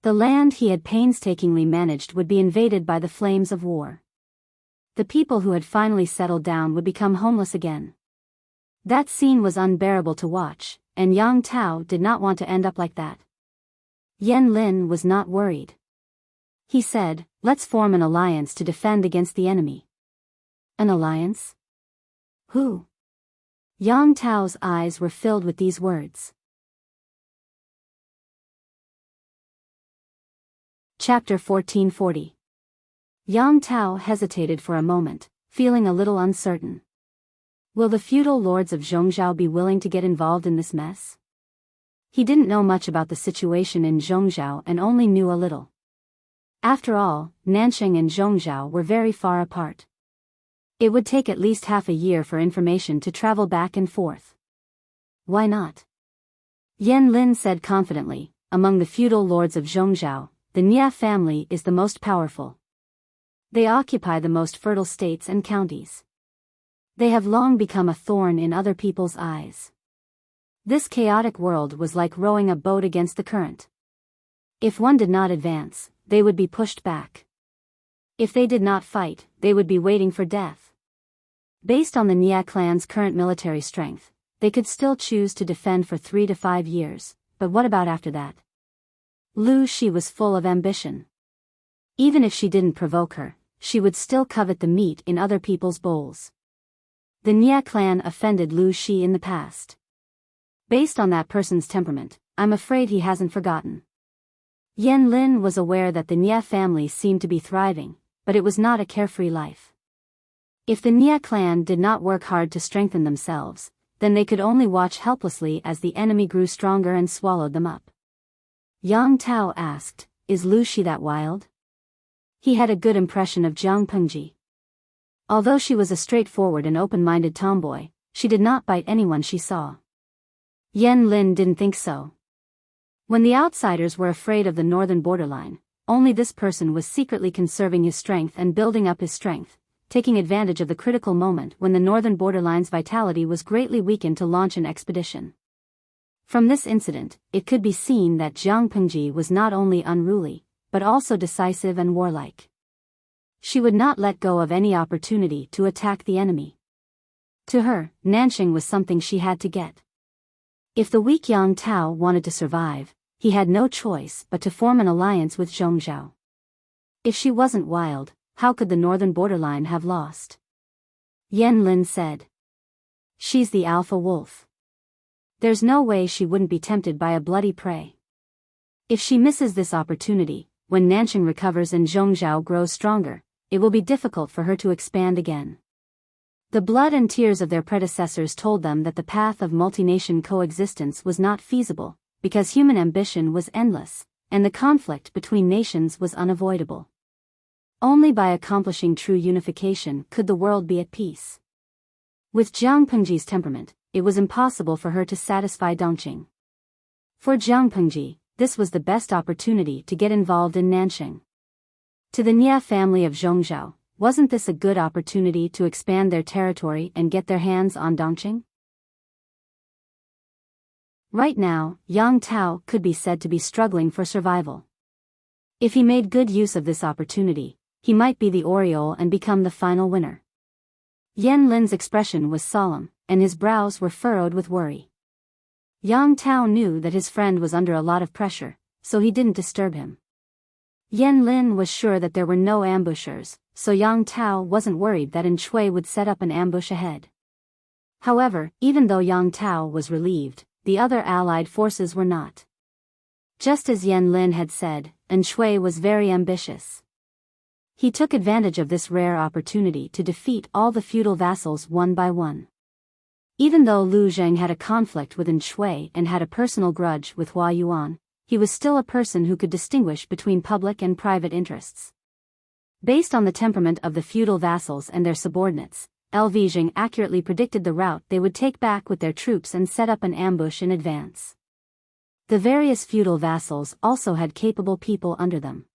The land he had painstakingly managed would be invaded by the flames of war. The people who had finally settled down would become homeless again. That scene was unbearable to watch, and Yang Tao did not want to end up like that. Yan Lin was not worried. He said, "Let's form an alliance to defend against the enemy." An alliance? Who? Yang Tao's eyes were filled with these words. Chapter 1440. Yang Tao hesitated for a moment, feeling a little uncertain. Will the feudal lords of Zhongzhou be willing to get involved in this mess? He didn't know much about the situation in Zhongzhou and only knew a little. After all, Nanxing and Zhongzhou were very far apart. It would take at least half a year for information to travel back and forth. Why not? Yan Lin said confidently, among the feudal lords of Zhongzhou, the Nia family is the most powerful. They occupy the most fertile states and counties. They have long become a thorn in other people's eyes. This chaotic world was like rowing a boat against the current. If one did not advance, they would be pushed back. If they did not fight, they would be waiting for death. Based on the Nia clan's current military strength, they could still choose to defend for 3 to 5 years, but what about after that? Lu Shi was full of ambition. Even if she didn't provoke her, she would still covet the meat in other people's bowls. The Nia clan offended Lu Shi in the past. Based on that person's temperament, I'm afraid he hasn't forgotten. Yan Lin was aware that the Nia family seemed to be thriving, but it was not a carefree life. If the Nia clan did not work hard to strengthen themselves, then they could only watch helplessly as the enemy grew stronger and swallowed them up. Yang Tao asked, "Is Lu Shi that wild?" He had a good impression of Jiang Pengji. Although she was a straightforward and open-minded tomboy, she did not bite anyone she saw. Yan Lin didn't think so. When the outsiders were afraid of the northern borderline, only this person was secretly conserving his strength and building up his strength, taking advantage of the critical moment when the northern borderline's vitality was greatly weakened to launch an expedition. From this incident, it could be seen that Jiang Pengji was not only unruly, but also decisive and warlike. She would not let go of any opportunity to attack the enemy. To her, Nanxing was something she had to get. If the weak Yang Tao wanted to survive, he had no choice but to form an alliance with Zhongzhou. If she wasn't wild, how could the northern borderline have lost? Yan Lin said. She's the alpha wolf. There's no way she wouldn't be tempted by a bloody prey. If she misses this opportunity, when Nanxing recovers and Zhongzhou grows stronger, it will be difficult for her to expand again. The blood and tears of their predecessors told them that the path of multi-nation coexistence was not feasible, because human ambition was endless, and the conflict between nations was unavoidable. Only by accomplishing true unification could the world be at peace. With Jiang Pengji's temperament, it was impossible for her to satisfy Dongqing. For Jiang Pengji, this was the best opportunity to get involved in Nanxing. To the Nia family of Zhongzhou, wasn't this a good opportunity to expand their territory and get their hands on Dongqing? Right now, Yang Tao could be said to be struggling for survival. If he made good use of this opportunity, he might be the Oriole and become the final winner. Yan Lin's expression was solemn, and his brows were furrowed with worry. Yang Tao knew that his friend was under a lot of pressure, so he didn't disturb him. Yan Lin was sure that there were no ambushers, so Yang Tao wasn't worried that Enchanting would set up an ambush ahead. However, even though Yang Tao was relieved, the other allied forces were not. Just as Yan Lin had said, Enchanting was very ambitious. He took advantage of this rare opportunity to defeat all the feudal vassals one by one. Even though Lu Zheng had a conflict with Shui and had a personal grudge with Hua Yuan, he was still a person who could distinguish between public and private interests. Based on the temperament of the feudal vassals and their subordinates, Lv Zheng accurately predicted the route they would take back with their troops and set up an ambush in advance. The various feudal vassals also had capable people under them.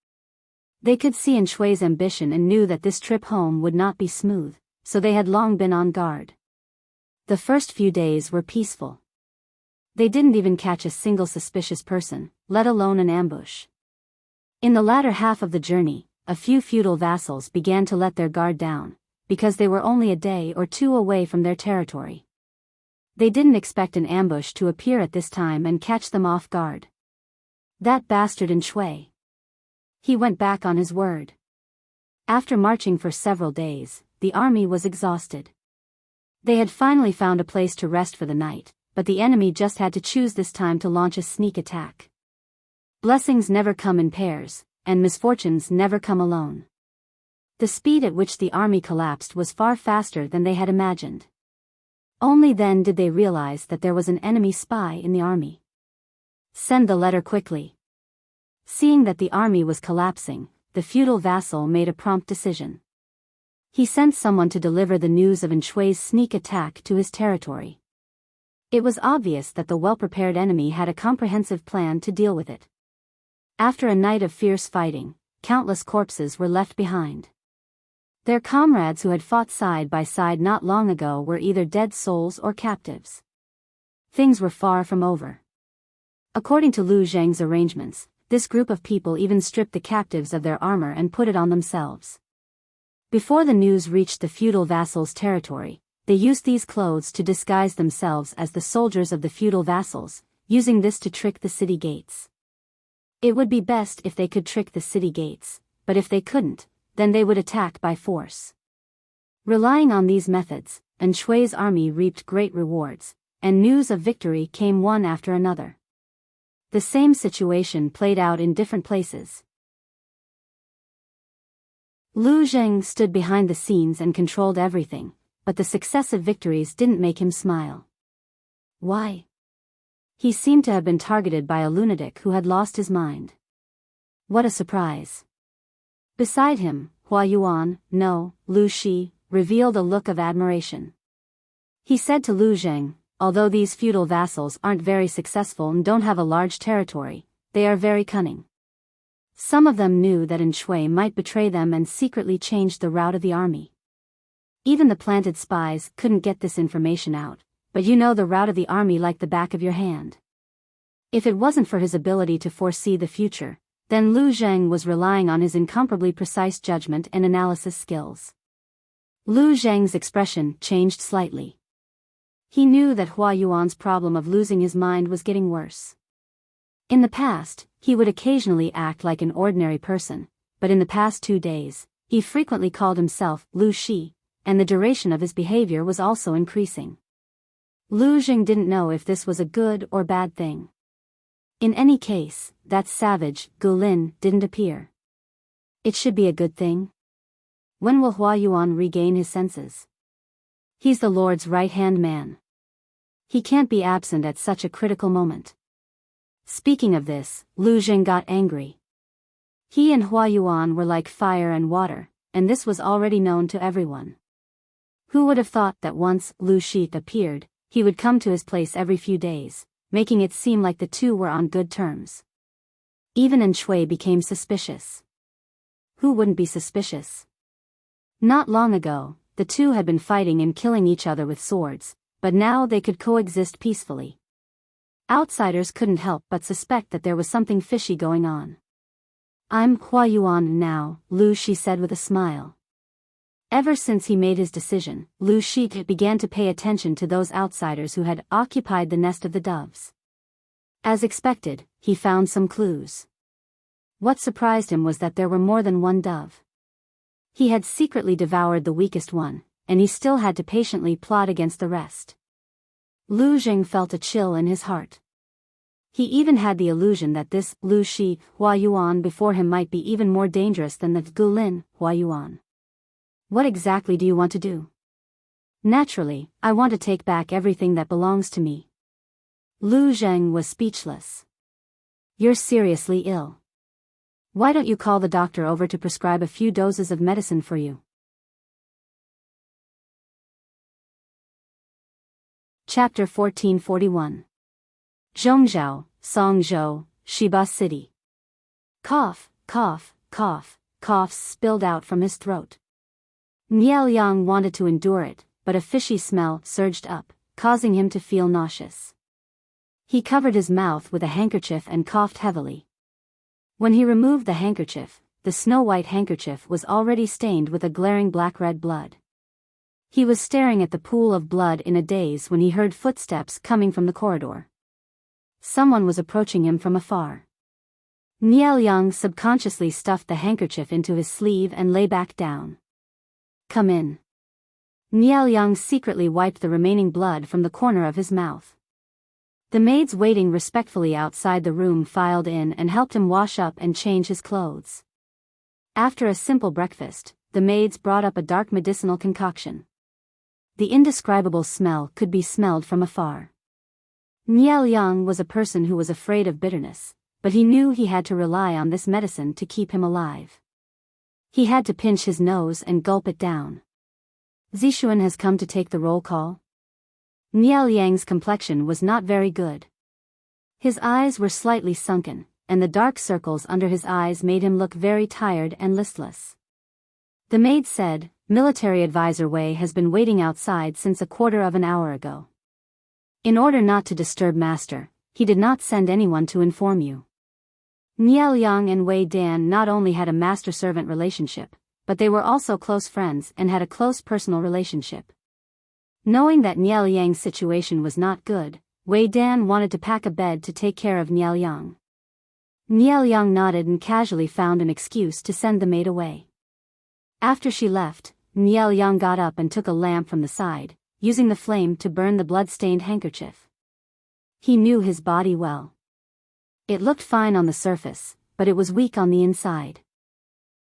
They could see Shui's ambition and knew that this trip home would not be smooth, so they had long been on guard. The first few days were peaceful. They didn't even catch a single suspicious person, let alone an ambush. In the latter half of the journey, a few feudal vassals began to let their guard down, because they were only a day or two away from their territory. They didn't expect an ambush to appear at this time and catch them off guard. That bastard Shui. He went back on his word. After marching for several days, the army was exhausted. They had finally found a place to rest for the night, but the enemy just had to choose this time to launch a sneak attack. Blessings never come in pairs, and misfortunes never come alone. The speed at which the army collapsed was far faster than they had imagined. Only then did they realize that there was an enemy spy in the army. Send the letter quickly. Seeing that the army was collapsing, the feudal vassal made a prompt decision. He sent someone to deliver the news of Shui's sneak attack to his territory. It was obvious that the well-prepared enemy had a comprehensive plan to deal with it. After a night of fierce fighting, countless corpses were left behind. Their comrades who had fought side by side not long ago were either dead souls or captives. Things were far from over. According to Lu Zheng's arrangements, this group of people even stripped the captives of their armor and put it on themselves. Before the news reached the feudal vassals' territory, they used these clothes to disguise themselves as the soldiers of the feudal vassals, using this to trick the city gates. It would be best if they could trick the city gates, but if they couldn't, then they would attack by force. Relying on these methods, Shui's army reaped great rewards, and news of victory came one after another. The same situation played out in different places. Lu Zheng stood behind the scenes and controlled everything, but the successive victories didn't make him smile. Why? He seemed to have been targeted by a lunatic who had lost his mind. What a surprise. Beside him, Hua Yuan, no, Lu Shi, revealed a look of admiration. He said to Lu Zheng, although these feudal vassals aren't very successful and don't have a large territory, they are very cunning. Some of them knew that Shui might betray them and secretly changed the route of the army. Even the planted spies couldn't get this information out, but you know the route of the army like the back of your hand. If it wasn't for his ability to foresee the future, then Lu Zheng was relying on his incomparably precise judgment and analysis skills. Lu Zheng's expression changed slightly. He knew that Hua Yuan's problem of losing his mind was getting worse. In the past, he would occasionally act like an ordinary person, but in the past 2 days, he frequently called himself Lu Shi, and the duration of his behavior was also increasing. Lu Zheng didn't know if this was a good or bad thing. In any case, that savage, Gulin, didn't appear. It should be a good thing. When will Hua Yuan regain his senses? He's the Lord's right-hand man. He can't be absent at such a critical moment. Speaking of this, Lu Zheng got angry. He and Hua Yuan were like fire and water, and this was already known to everyone. Who would have thought that once Lu Shi appeared, he would come to his place every few days, making it seem like the two were on good terms. Even Shui became suspicious. Who wouldn't be suspicious? Not long ago, the two had been fighting and killing each other with swords, but now they could coexist peacefully. Outsiders couldn't help but suspect that there was something fishy going on. I'm Hua Yuan now, Lu Shi said with a smile. Ever since he made his decision, Lu Shi began to pay attention to those outsiders who had occupied the nest of the doves. As expected, he found some clues. What surprised him was that there were more than one dove. He had secretly devoured the weakest one, and he still had to patiently plot against the rest. Lu Zheng felt a chill in his heart. He even had the illusion that this Lu Shi, Hua Yuan before him might be even more dangerous than the Gulin, Hua Yuan. What exactly do you want to do? Naturally, I want to take back everything that belongs to me. Lu Zheng was speechless. You're seriously ill. Why don't you call the doctor over to prescribe a few doses of medicine for you? Chapter 1441. Zhongzhou, Songzhou, Shiba City. Cough, cough, cough, coughs spilled out from his throat. Niao Yang wanted to endure it, but a fishy smell surged up, causing him to feel nauseous. He covered his mouth with a handkerchief and coughed heavily. When he removed the handkerchief, the snow-white handkerchief was already stained with a glaring black-red blood. He was staring at the pool of blood in a daze when he heard footsteps coming from the corridor. Someone was approaching him from afar. Niao Yang subconsciously stuffed the handkerchief into his sleeve and lay back down. Come in. Niao Yang secretly wiped the remaining blood from the corner of his mouth. The maids waiting respectfully outside the room filed in and helped him wash up and change his clothes. After a simple breakfast, the maids brought up a dark medicinal concoction. The indescribable smell could be smelled from afar. Niao Yang was a person who was afraid of bitterness, but he knew he had to rely on this medicine to keep him alive. He had to pinch his nose and gulp it down. Zixuan has come to take the roll call? Niao Yang's complexion was not very good. His eyes were slightly sunken, and the dark circles under his eyes made him look very tired and listless. The maid said, Military Advisor Wei has been waiting outside since a quarter of an hour ago. In order not to disturb Master, he did not send anyone to inform you. Niao Yang and Wei Dan not only had a master-servant relationship, but they were also close friends and had a close personal relationship. Knowing that Niao Yang's situation was not good, Wei Dan wanted to pack a bed to take care of Niao Yang. Niao Yang nodded and casually found an excuse to send the maid away. After she left, Niao Yang got up and took a lamp from the side, using the flame to burn the blood-stained handkerchief. He knew his body well. It looked fine on the surface, but it was weak on the inside.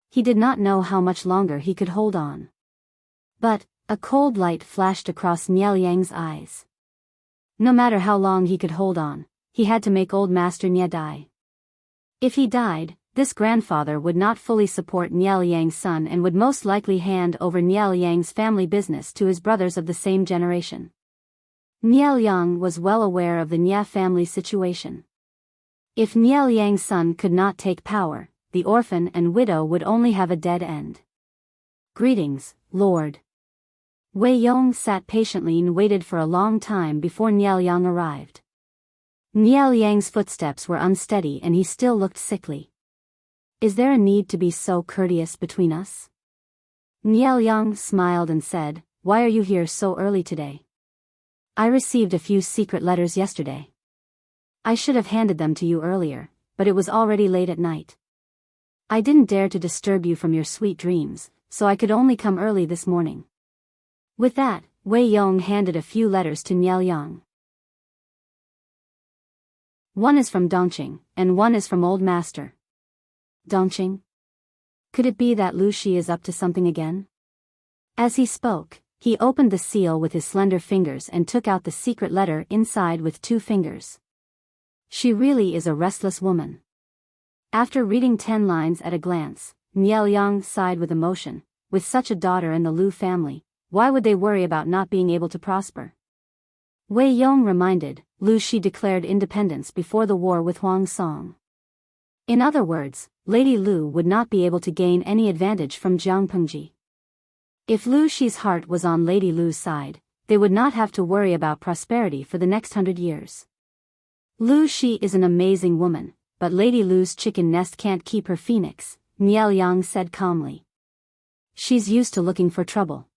He did not know how much longer he could hold on. But a cold light flashed across Niao Yang's eyes. No matter how long he could hold on, he had to make old Master Nia die. If he died, this grandfather would not fully support Niao Yang's son and would most likely hand over Niao Yang's family business to his brothers of the same generation. Niao Yang was well aware of the Nia family situation. If Niao Yang's son could not take power, the orphan and widow would only have a dead end. Greetings, Lord. Wei Yong sat patiently and waited for a long time before Niao Yang arrived. Niao Yang's footsteps were unsteady and he still looked sickly. Is there a need to be so courteous between us? Niao Yang smiled and said, Why are you here so early today? I received a few secret letters yesterday. I should have handed them to you earlier, but it was already late at night. I didn't dare to disturb you from your sweet dreams, so I could only come early this morning. With that, Wei Yong handed a few letters to Niao Yang. One is from Dongqing, and one is from Old Master. Dongqing? Could it be that Lu Shi is up to something again? As he spoke, he opened the seal with his slender fingers and took out the secret letter inside with 2 fingers. She really is a restless woman. After reading 10 lines at a glance, Niao Yang sighed with emotion. With such a daughter in the Lu family, why would they worry about not being able to prosper? Wei Yong reminded, Lu Shi declared independence before the war with Huang Song. In other words, Lady Lu would not be able to gain any advantage from Jiang Pengji. If Lu Shi's heart was on Lady Lu's side, they would not have to worry about prosperity for the next 100 years. Lu Shi is an amazing woman, but Lady Lu's chicken nest can't keep her phoenix, Niao Yang said calmly. She's used to looking for trouble.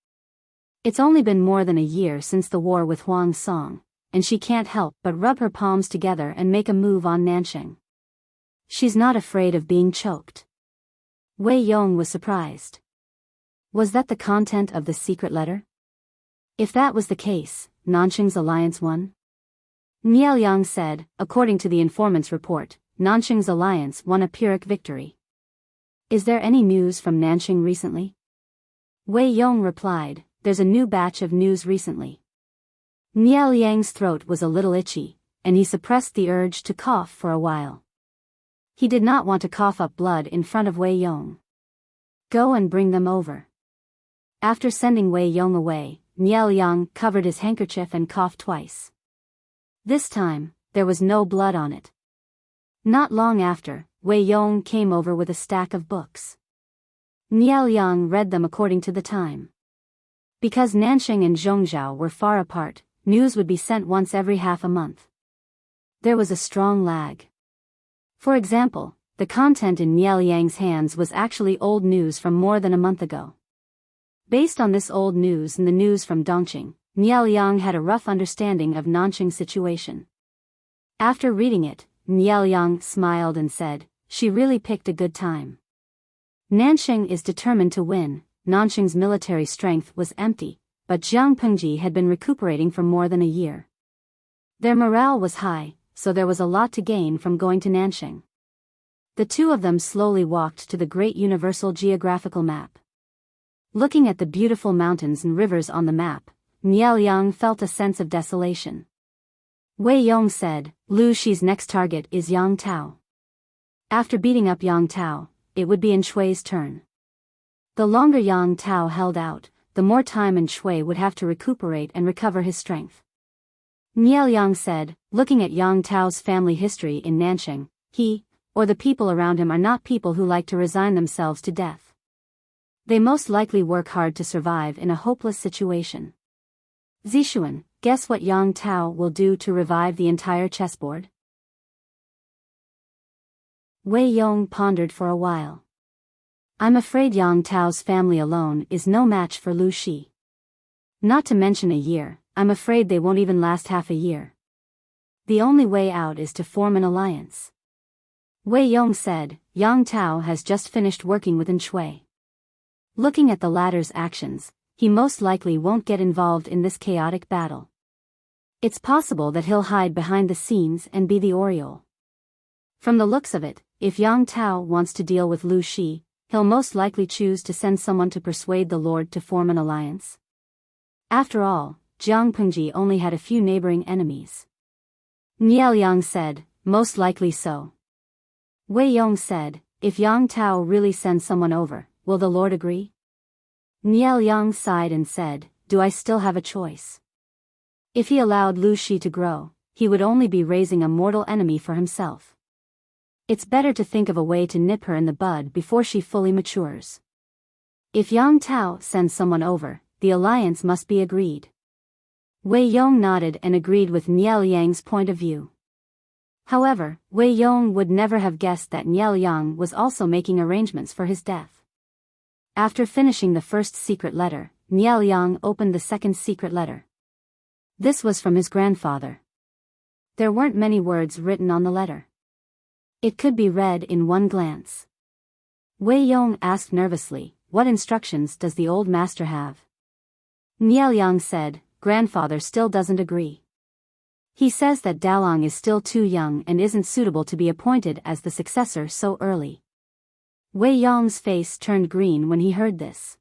It's only been more than a year since the war with Huang Song, and she can't help but rub her palms together and make a move on Nansheng. She's not afraid of being choked. Wei Yong was surprised. Was that the content of the secret letter? If that was the case, Nansheng's alliance won? Niao Yang said, according to the informant's report, Nansheng's alliance won a Pyrrhic victory. Is there any news from Nansheng recently? Wei Yong replied, there's a new batch of news recently. Niao Yang's throat was a little itchy, and he suppressed the urge to cough for a while. He did not want to cough up blood in front of Wei Yong. Go and bring them over. After sending Wei Yong away, Niao Yang covered his handkerchief and coughed twice. This time, there was no blood on it. Not long after, Wei Yong came over with a stack of books. Niao Yang read them according to the time. Because Nanxing and Zhongzhou were far apart, news would be sent once every half a month. There was a strong lag. For example, the content in Niao Yang's hands was actually old news from more than a month ago. Based on this old news and the news from Dongqing, Niao Yang had a rough understanding of Nanxing's situation. After reading it, Niao Yang smiled and said, "She really picked a good time. Nanxing is determined to win." Nanxing's military strength was empty, but Jiang Pengji had been recuperating for more than a year. Their morale was high, so there was a lot to gain from going to Nanxing. The two of them slowly walked to the great universal geographical map. Looking at the beautiful mountains and rivers on the map, Niao Yang felt a sense of desolation. Wei Yong said, "Lu Shi's next target is Yang Tao. After beating up Yang Tao, it would be Shui's turn. The longer Yang Tao held out, the more time Shui would have to recuperate and recover his strength." Niao Yang said, looking at Yang Tao's family history in Nanxing, he, or the people around him are not people who like to resign themselves to death. They most likely work hard to survive in a hopeless situation. Zixuan, guess what Yang Tao will do to revive the entire chessboard? Wei Yong pondered for a while. "I'm afraid Yang Tao's family alone is no match for Lu Shi. Not to mention a year, I'm afraid they won't even last half a year. The only way out is to form an alliance." Wei Yong said, "Yang Tao has just finished working with Shui. Looking at the latter's actions, he most likely won't get involved in this chaotic battle. It's possible that he'll hide behind the scenes and be the Oriole. From the looks of it, if Yang Tao wants to deal with Lu Shi, he'll most likely choose to send someone to persuade the Lord to form an alliance. After all, Jiang Pengji only had a few neighboring enemies." Niao Yang said, "Most likely so." Wei Yong said, "If Yang Tao really sends someone over, will the Lord agree?" Niao Yang sighed and said, "Do I still have a choice? If he allowed Lu Shi to grow, he would only be raising a mortal enemy for himself. It's better to think of a way to nip her in the bud before she fully matures. If Yang Tao sends someone over, the alliance must be agreed." Wei Yong nodded and agreed with Niao Yang's point of view. However, Wei Yong would never have guessed that Niao Yang was also making arrangements for his death. After finishing the first secret letter, Niao Yang opened the second secret letter. This was from his grandfather. There weren't many words written on the letter. It could be read in one glance. Wei Yong asked nervously, "What instructions does the old master have?" Niao Yang said, "Grandfather still doesn't agree. He says that Dalong is still too young and isn't suitable to be appointed as the successor so early." Wei Yong's face turned green when he heard this.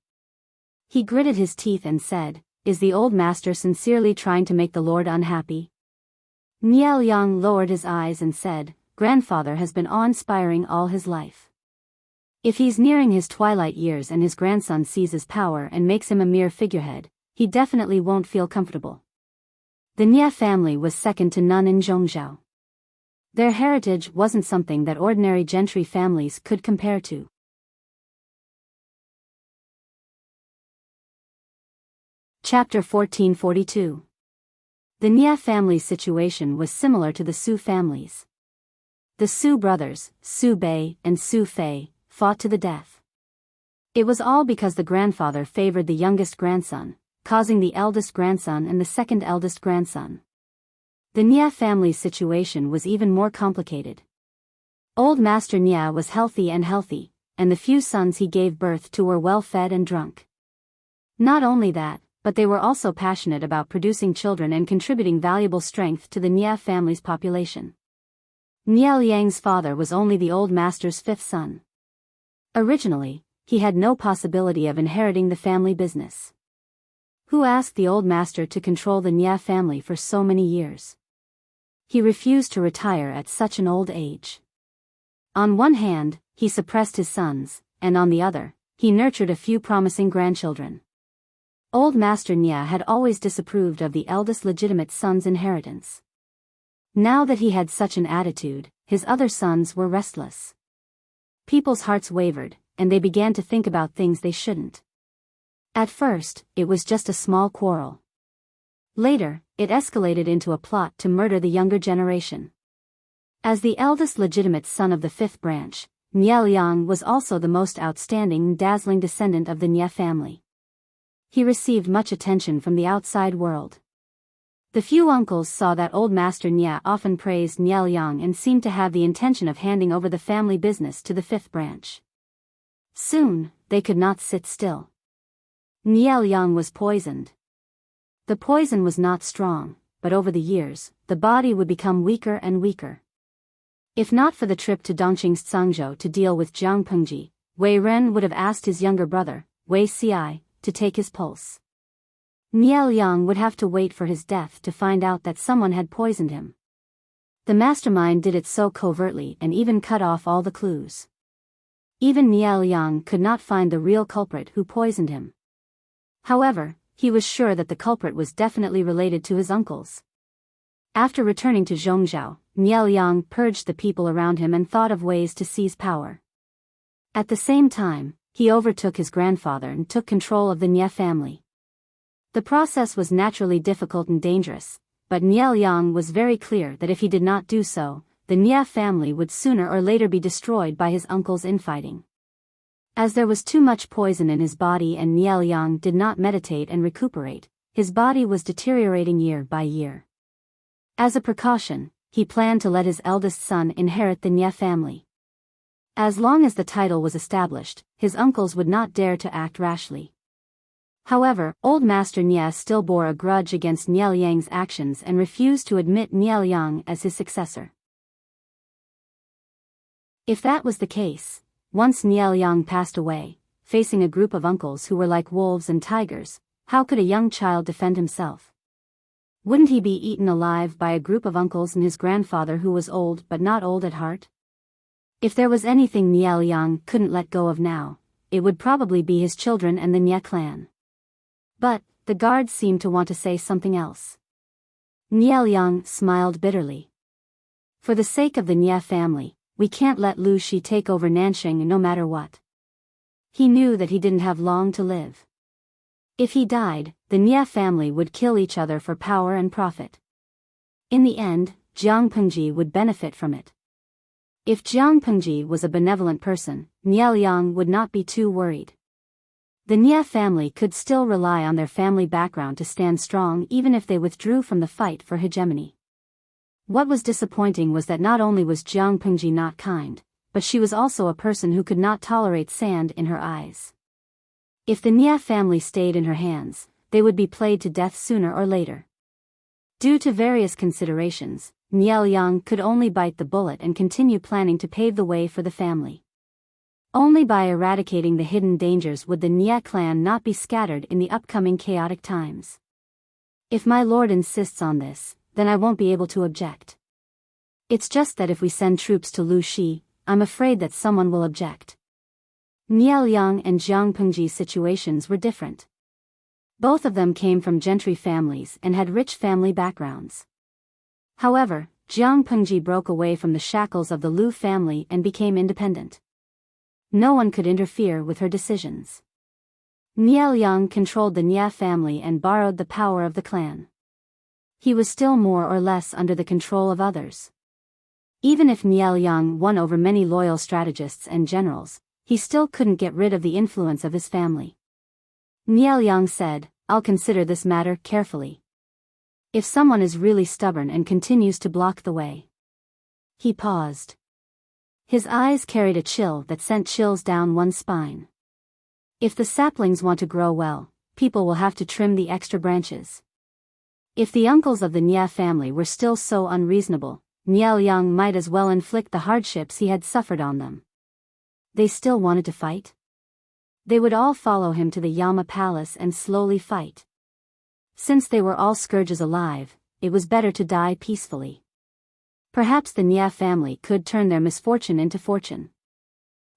He gritted his teeth and said, "Is the old master sincerely trying to make the Lord unhappy?" Niao Yang lowered his eyes and said, "Grandfather has been awe-inspiring all his life. If he's nearing his twilight years and his grandson seizes power and makes him a mere figurehead, he definitely won't feel comfortable." The Nia family was second to none in Zhongzhou. Their heritage wasn't something that ordinary gentry families could compare to. Chapter 1442. The Nia family's situation was similar to the Su family's. The Su brothers, Su Bei and Su Fei, fought to the death. It was all because the grandfather favored the youngest grandson, causing the eldest grandson and the second eldest grandson. The Nia family's situation was even more complicated. Old Master Nia was healthy, and the few sons he gave birth to were well fed and drunk. Not only that, but they were also passionate about producing children and contributing valuable strength to the Nia family's population. Niao Yang's father was only the old master's fifth son. Originally, he had no possibility of inheriting the family business. Who asked the old master to control the Nya family for so many years? He refused to retire at such an old age. On one hand, he suppressed his sons, and on the other, he nurtured a few promising grandchildren. Old Master Nya had always disapproved of the eldest legitimate son's inheritance. Now that he had such an attitude, his other sons were restless. People's hearts wavered, and they began to think about things they shouldn't. At first, it was just a small quarrel. Later, it escalated into a plot to murder the younger generation. As the eldest legitimate son of the fifth branch, Nya Liang was also the most outstanding and dazzling descendant of the Nya family. He received much attention from the outside world. The few uncles saw that old Master Nya often praised Nya Liang and seemed to have the intention of handing over the family business to the fifth branch. Soon, they could not sit still. Nya Liang was poisoned. The poison was not strong, but over the years, the body would become weaker and weaker. If not for the trip to Dongqing's Zhangzhou to deal with Jiang Pengji, Wei Ren would have asked his younger brother, Wei Ci, to take his pulse. Nya Liang would have to wait for his death to find out that someone had poisoned him. The mastermind did it so covertly and even cut off all the clues. Even Nya Liang could not find the real culprit who poisoned him. However, he was sure that the culprit was definitely related to his uncles. After returning to Zhongzhou, Nya Liang purged the people around him and thought of ways to seize power. At the same time, he overtook his grandfather and took control of the Nya family. The process was naturally difficult and dangerous, but Nya Liang was very clear that if he did not do so, the Nya family would sooner or later be destroyed by his uncle's infighting. As there was too much poison in his body and Nya Liang did not meditate and recuperate, his body was deteriorating year by year. As a precaution, he planned to let his eldest son inherit the Nya family. As long as the title was established, his uncles would not dare to act rashly. However, old Master Nya still bore a grudge against Nya Liang's actions and refused to admit Nya Liang as his successor. If that was the case, once Nya Liang passed away, facing a group of uncles who were like wolves and tigers, how could a young child defend himself? Wouldn't he be eaten alive by a group of uncles and his grandfather who was old but not old at heart? If there was anything Nya Liang couldn't let go of now, it would probably be his children and the Nya clan. But, the guards seemed to want to say something else. Nya Liang smiled bitterly. For the sake of the Nya family, we can't let Lu Shi take over Nanxing no matter what. He knew that he didn't have long to live. If he died, the Nya family would kill each other for power and profit. In the end, Jiang Pengji would benefit from it. If Jiang Pengji was a benevolent person, Nya Liang would not be too worried. The Nya family could still rely on their family background to stand strong even if they withdrew from the fight for hegemony. What was disappointing was that not only was Jiang Pengji not kind, but she was also a person who could not tolerate sand in her eyes. If the Nya family stayed in her hands, they would be played to death sooner or later. Due to various considerations, Nya Liang could only bite the bullet and continue planning to pave the way for the family. Only by eradicating the hidden dangers would the Nya clan not be scattered in the upcoming chaotic times. If my lord insists on this, then I won't be able to object. It's just that if we send troops to Lu Shi, I'm afraid that someone will object. Nya Liang and Jiang Pengji's situations were different. Both of them came from gentry families and had rich family backgrounds. However, Jiang Pengji broke away from the shackles of the Lu family and became independent. No one could interfere with her decisions. Nya Liang controlled the Nya family and borrowed the power of the clan. He was still more or less under the control of others. Even if Nya Liang won over many loyal strategists and generals, he still couldn't get rid of the influence of his family. Nya Liang said, "I'll consider this matter carefully. If someone is really stubborn and continues to block the way." He paused. His eyes carried a chill that sent chills down one's spine. If the saplings want to grow well, people will have to trim the extra branches. If the uncles of the Nya family were still so unreasonable, Nya Liang might as well inflict the hardships he had suffered on them. They still wanted to fight? They would all follow him to the Yama palace and slowly fight. Since they were all scourges alive, it was better to die peacefully. Perhaps the Nia family could turn their misfortune into fortune.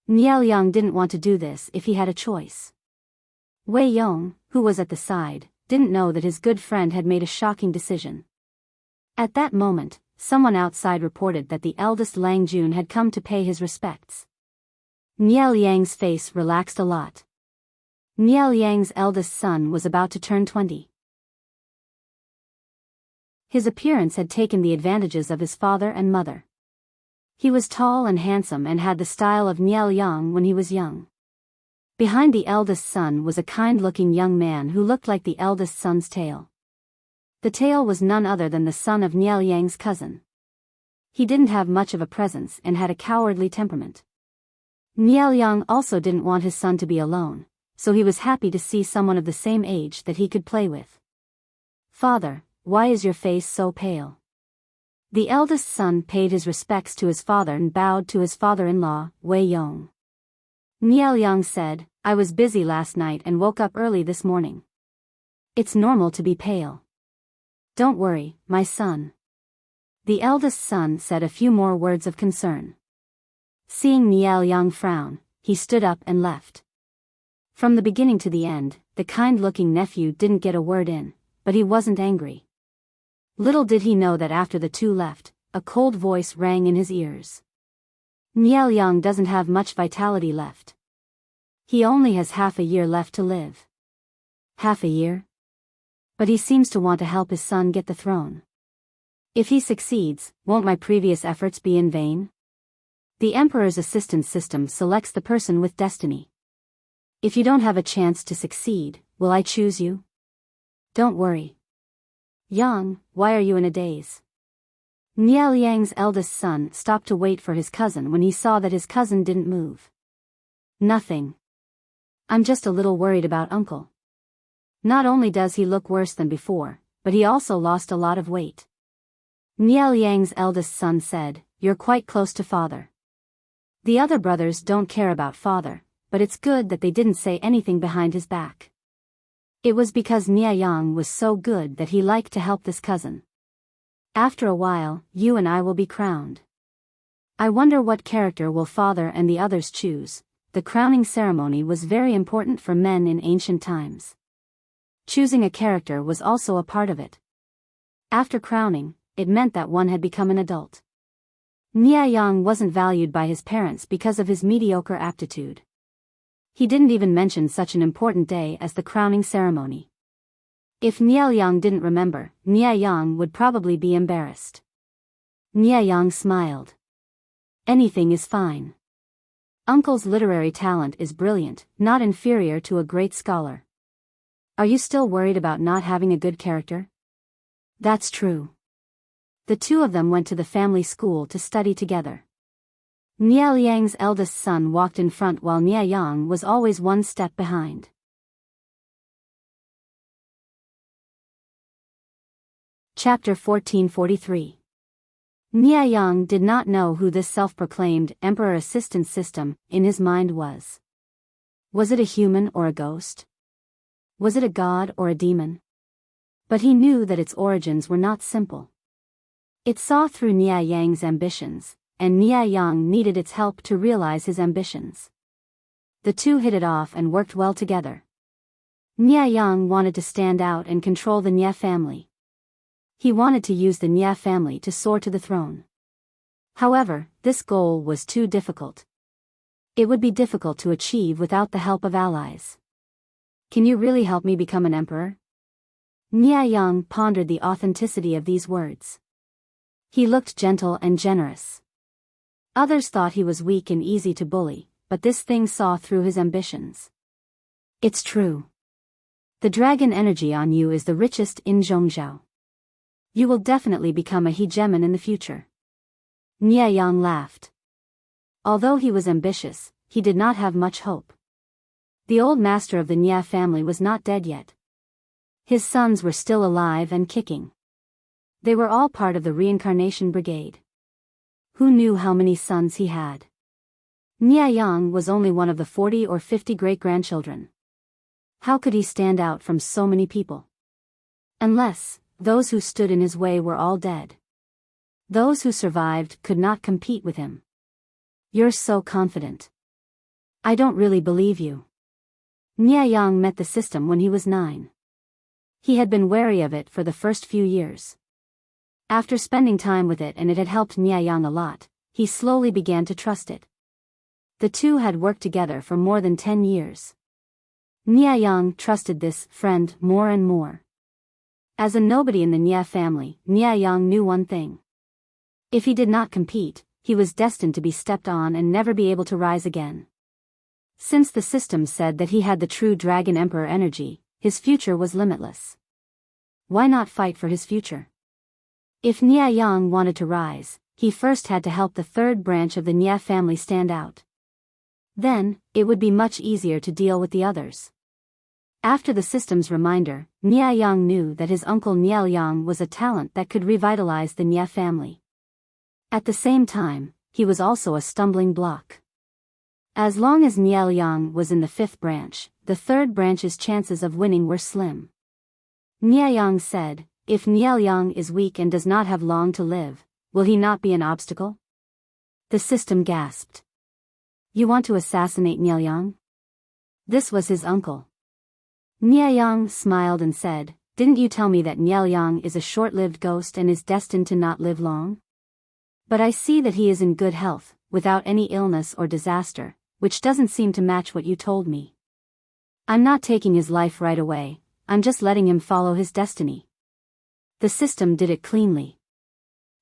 Niao didn't want to do this if he had a choice. Wei Yong, who was at the side, didn't know that his good friend had made a shocking decision. At that moment, someone outside reported that the eldest Lang Jun had come to pay his respects. Niao Liang's face relaxed a lot. Niao Liang's eldest son was about to turn 20. His appearance had taken the advantages of his father and mother. He was tall and handsome and had the style of Niao Yang when he was young. Behind the eldest son was a kind-looking young man who looked like the eldest son's tail. The tail was none other than the son of Niao Yang's cousin. He didn't have much of a presence and had a cowardly temperament. Niao Yang also didn't want his son to be alone, so he was happy to see someone of the same age that he could play with. "Father, why is your face so pale?" The eldest son paid his respects to his father and bowed to his father-in-law, Wei Yong. Niao Yang said, "I was busy last night and woke up early this morning. It's normal to be pale. Don't worry, my son." The eldest son said a few more words of concern. Seeing Niao Yang frown, he stood up and left. From the beginning to the end, the kind-looking nephew didn't get a word in, but he wasn't angry. Little did he know that after the two left, a cold voice rang in his ears. "Niao Yang doesn't have much vitality left. He only has half a year left to live." "Half a year? But he seems to want to help his son get the throne. If he succeeds, won't my previous efforts be in vain? The Emperor's assistance system selects the person with destiny. If you don't have a chance to succeed, will I choose you? Don't worry." "Yang, why are you in a daze?" Niao Yang's eldest son stopped to wait for his cousin when he saw that his cousin didn't move. "Nothing. I'm just a little worried about Uncle. Not only does he look worse than before, but he also lost a lot of weight." Niao Yang's eldest son said, "You're quite close to father. The other brothers don't care about father, but it's good that they didn't say anything behind his back. It was because Niao Yang was so good that he liked to help this cousin. After a while, you and I will be crowned. I wonder what character will father and the others choose." The crowning ceremony was very important for men in ancient times. Choosing a character was also a part of it. After crowning, it meant that one had become an adult. Niao Yang wasn't valued by his parents because of his mediocre aptitude. He didn't even mention such an important day as the crowning ceremony. If Niao Yang didn't remember, Niao Yang would probably be embarrassed. Niao Yang smiled. "Anything is fine. Uncle's literary talent is brilliant, not inferior to a great scholar. Are you still worried about not having a good character?" "That's true." The two of them went to the family school to study together. Niao Yang's eldest son walked in front while Niao Yang was always one step behind. Chapter 1443. Niao Yang did not know who this self-proclaimed Emperor Assistance System in his mind was. Was it a human or a ghost? Was it a god or a demon? But he knew that its origins were not simple. It saw through Niao Yang's ambitions, and Niao Yang needed its help to realize his ambitions. The two hit it off and worked well together. Niao Yang wanted to stand out and control the Nia family. He wanted to use the Nia family to soar to the throne. However, this goal was too difficult. It would be difficult to achieve without the help of allies. "Can you really help me become an emperor?" Niao Yang pondered the authenticity of these words. He looked gentle and generous. Others thought he was weak and easy to bully, but this thing saw through his ambitions. "It's true. The dragon energy on you is the richest in Zhongzhou. You will definitely become a hegemon in the future." Niao Yang laughed. Although he was ambitious, he did not have much hope. The old master of the Nia family was not dead yet. His sons were still alive and kicking. They were all part of the reincarnation brigade. Who knew how many sons he had? Niao Yang was only one of the 40 or 50 great-grandchildren. How could he stand out from so many people? Unless, those who stood in his way were all dead. Those who survived could not compete with him. You're so confident. I don't really believe you. Nianyang met the system when he was 9. He had been wary of it for the first few years. After spending time with it and it had helped Nianyang a lot, he slowly began to trust it. The two had worked together for more than 10 years. Nianyang trusted this friend more and more. As a nobody in the Nia family, Nianyang knew one thing. If he did not compete, he was destined to be stepped on and never be able to rise again. Since the system said that he had the true Dragon Emperor energy, his future was limitless. Why not fight for his future? If Nianyang wanted to rise, he first had to help the third branch of the Nia family stand out. Then, it would be much easier to deal with the others. After the system's reminder, Nianyang knew that his uncle Nianyang was a talent that could revitalize the Nia family. At the same time, he was also a stumbling block. As long as Nianyang was in the 5th branch, the 3rd branch's chances of winning were slim. Nianyang said, if Nianyang is weak and does not have long to live, will he not be an obstacle? The system gasped. You want to assassinate Nianyang? This was his uncle. Nianyang smiled and said, didn't you tell me that Nianyang is a short-lived ghost and is destined to not live long? But I see that he is in good health, without any illness or disaster, which doesn't seem to match what you told me. I'm not taking his life right away, I'm just letting him follow his destiny. The system did it cleanly.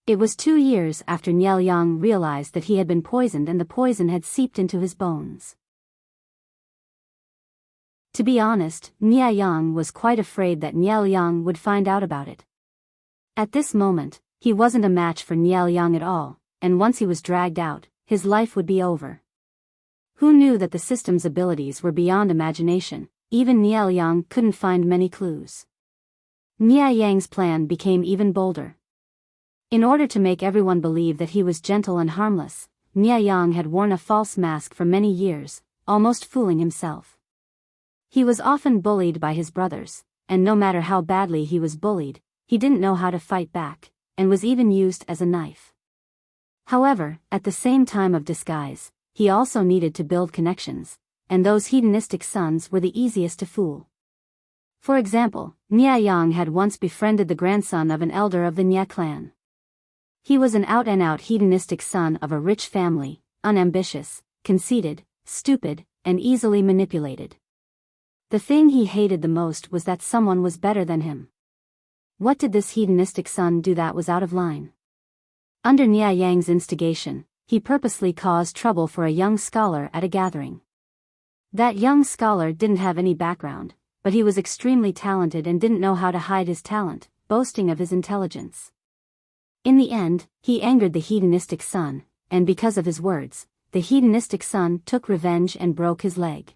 It was 2 years after Nianyang realized that he had been poisoned and the poison had seeped into his bones. To be honest, Nianyang was quite afraid that Nianyang would find out about it. At this moment, he wasn't a match for Nianyang at all, and once he was dragged out, his life would be over. Who knew that the system's abilities were beyond imagination? Even Nianyang couldn't find many clues. Nianyang's plan became even bolder. In order to make everyone believe that he was gentle and harmless, Nianyang had worn a false mask for many years, almost fooling himself. He was often bullied by his brothers, and no matter how badly he was bullied, he didn't know how to fight back, and was even used as a knife. However, at the same time of disguise, he also needed to build connections, and those hedonistic sons were the easiest to fool. For example, Nianyang had once befriended the grandson of an elder of the Nia clan. He was an out-and-out hedonistic son of a rich family, unambitious, conceited, stupid, and easily manipulated. The thing he hated the most was that someone was better than him. What did this hedonistic son do that was out of line? Under Nianyang's instigation, he purposely caused trouble for a young scholar at a gathering. That young scholar didn't have any background, but he was extremely talented and didn't know how to hide his talent, boasting of his intelligence. In the end, he angered the hedonistic son, and because of his words, the hedonistic son took revenge and broke his leg.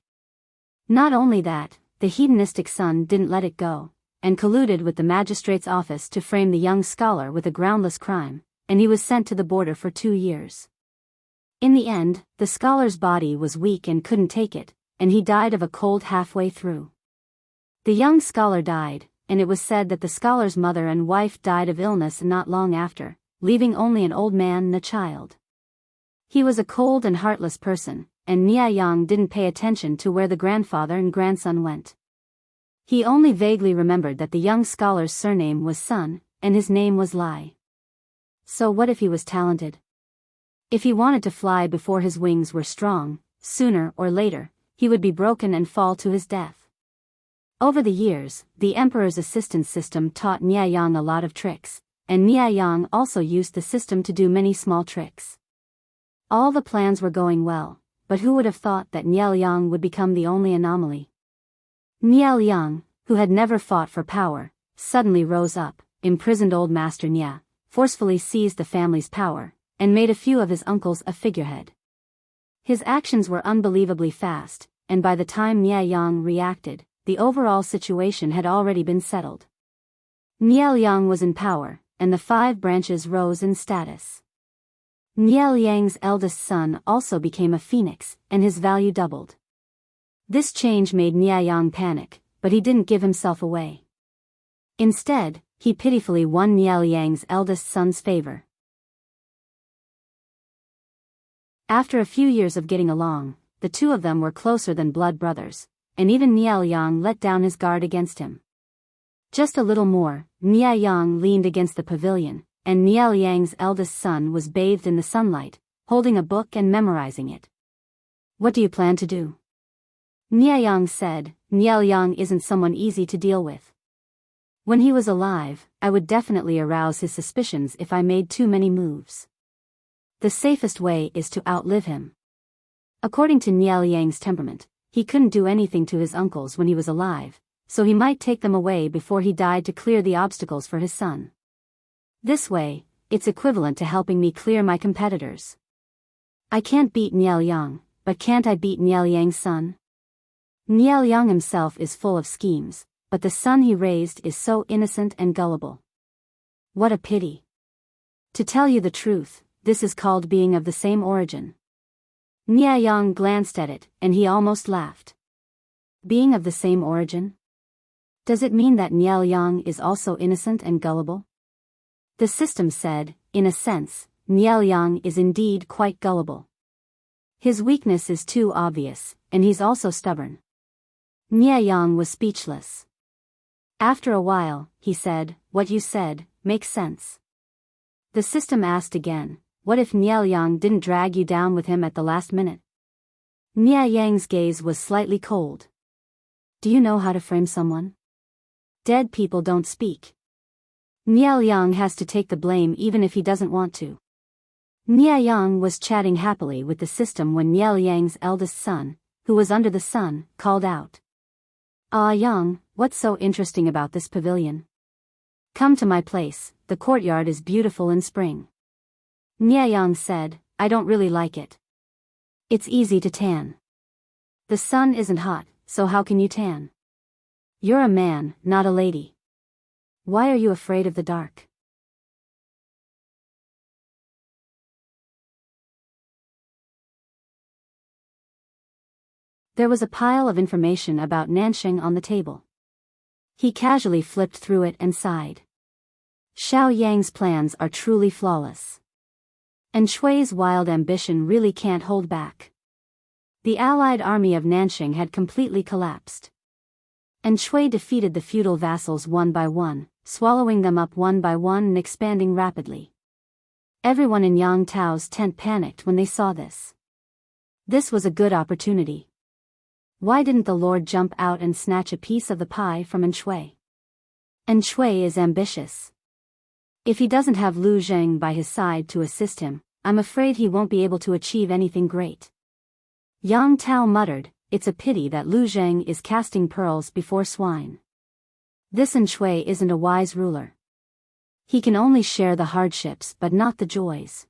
Not only that, the hedonistic son didn't let it go, and colluded with the magistrate's office to frame the young scholar with a groundless crime, and he was sent to the border for 2 years. In the end, the scholar's body was weak and couldn't take it, and he died of a cold halfway through. The young scholar died, and it was said that the scholar's mother and wife died of illness not long after, leaving only an old man and a child. He was a cold and heartless person, and Nianyang didn't pay attention to where the grandfather and grandson went. He only vaguely remembered that the young scholar's surname was Sun, and his name was Lai. So what if he was talented? If he wanted to fly before his wings were strong, sooner or later, he would be broken and fall to his death. Over the years, the Emperor's assistance system taught Nianyang a lot of tricks, and Nianyang also used the system to do many small tricks. All the plans were going well, but who would have thought that Nianyang would become the only anomaly? Nianyang, who had never fought for power, suddenly rose up, imprisoned old Master Nia, forcefully seized the family's power, and made a few of his uncles a figurehead. His actions were unbelievably fast, and by the time Nianyang reacted, the overall situation had already been settled. Nianyang was in power, and the 5 branches rose in status. Nianyang's eldest son also became a phoenix, and his value doubled. This change made Nianyang panic, but he didn't give himself away. Instead, he pitifully won Niaoliang's eldest son's favor. After a few years of getting along, the two of them were closer than blood brothers, and even Niaoliang let down his guard against him. Just a little more, Niaoliang leaned against the pavilion, and Niaoliang's eldest son was bathed in the sunlight, holding a book and memorizing it. "What do you plan to do?" Niaoliang said. Niaoliang isn't someone easy to deal with. When he was alive, I would definitely arouse his suspicions if I made too many moves. The safest way is to outlive him. According to Niaoliang's temperament, he couldn't do anything to his uncles when he was alive, so he might take them away before he died to clear the obstacles for his son. This way, it's equivalent to helping me clear my competitors. I can't beat Niaoliang, but can't I beat Niaoliang's son? Niaoliang himself is full of schemes, but the son he raised is so innocent and gullible. What a pity. To tell you the truth, this is called being of the same origin. Niaoliang glanced at it, and he almost laughed. Being of the same origin? Does it mean that Niaoliang is also innocent and gullible? The system said, in a sense, Niaoliang is indeed quite gullible. His weakness is too obvious, and he's also stubborn. Niaoliang was speechless. After a while, he said, "What you said makes sense." The system asked again, "What if Niaoliang didn't drag you down with him at the last minute?" Niaoliang's gaze was slightly cold. "Do you know how to frame someone? Dead people don't speak." Niaoliang has to take the blame even if he doesn't want to. Niaoliang was chatting happily with the system when Niaoliang's eldest son, who was under the sun, called out. "Ah Yang, what's so interesting about this pavilion? Come to my place, the courtyard is beautiful in spring." Niaoliang said, "I don't really like it. It's easy to tan. The sun isn't hot, so how can you tan? You're a man, not a lady. Why are you afraid of the dark?" There was a pile of information about Nanxing on the table. He casually flipped through it and sighed. Xiao Yang's plans are truly flawless. And Shui's wild ambition really can't hold back. The allied army of Nanxing had completely collapsed. And Shui defeated the feudal vassals one by one, swallowing them up one by one and expanding rapidly. Everyone in Yang Tao's tent panicked when they saw this. This was a good opportunity. Why didn't the Lord jump out and snatch a piece of the pie from Shui? Shui is ambitious. If he doesn't have Lu Zheng by his side to assist him, I'm afraid he won't be able to achieve anything great. Yang Tao muttered, "It's a pity that Lu Zheng is casting pearls before swine. This Shui isn't a wise ruler. He can only share the hardships but not the joys."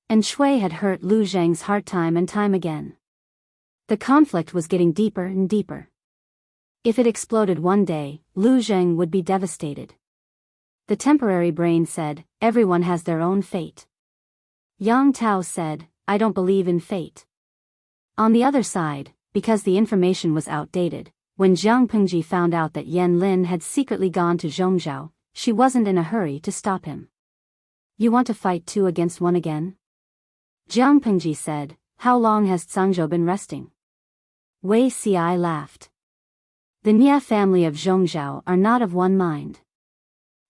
Shui had hurt Lu Zheng's heart time and time again. The conflict was getting deeper and deeper. If it exploded one day, Lu Zheng would be devastated. The temporary brain said, "Everyone has their own fate." Yang Tao said, "I don't believe in fate." On the other side, because the information was outdated, when Jiang Pengji found out that Yan Lin had secretly gone to Zhongzhou, she wasn't in a hurry to stop him. "You want to fight 2 against 1 again?" Jiang Pengji said, "How long has Zhangzhou been resting?" Wei Ci laughed. The Nia family of Zhongzhou are not of one mind.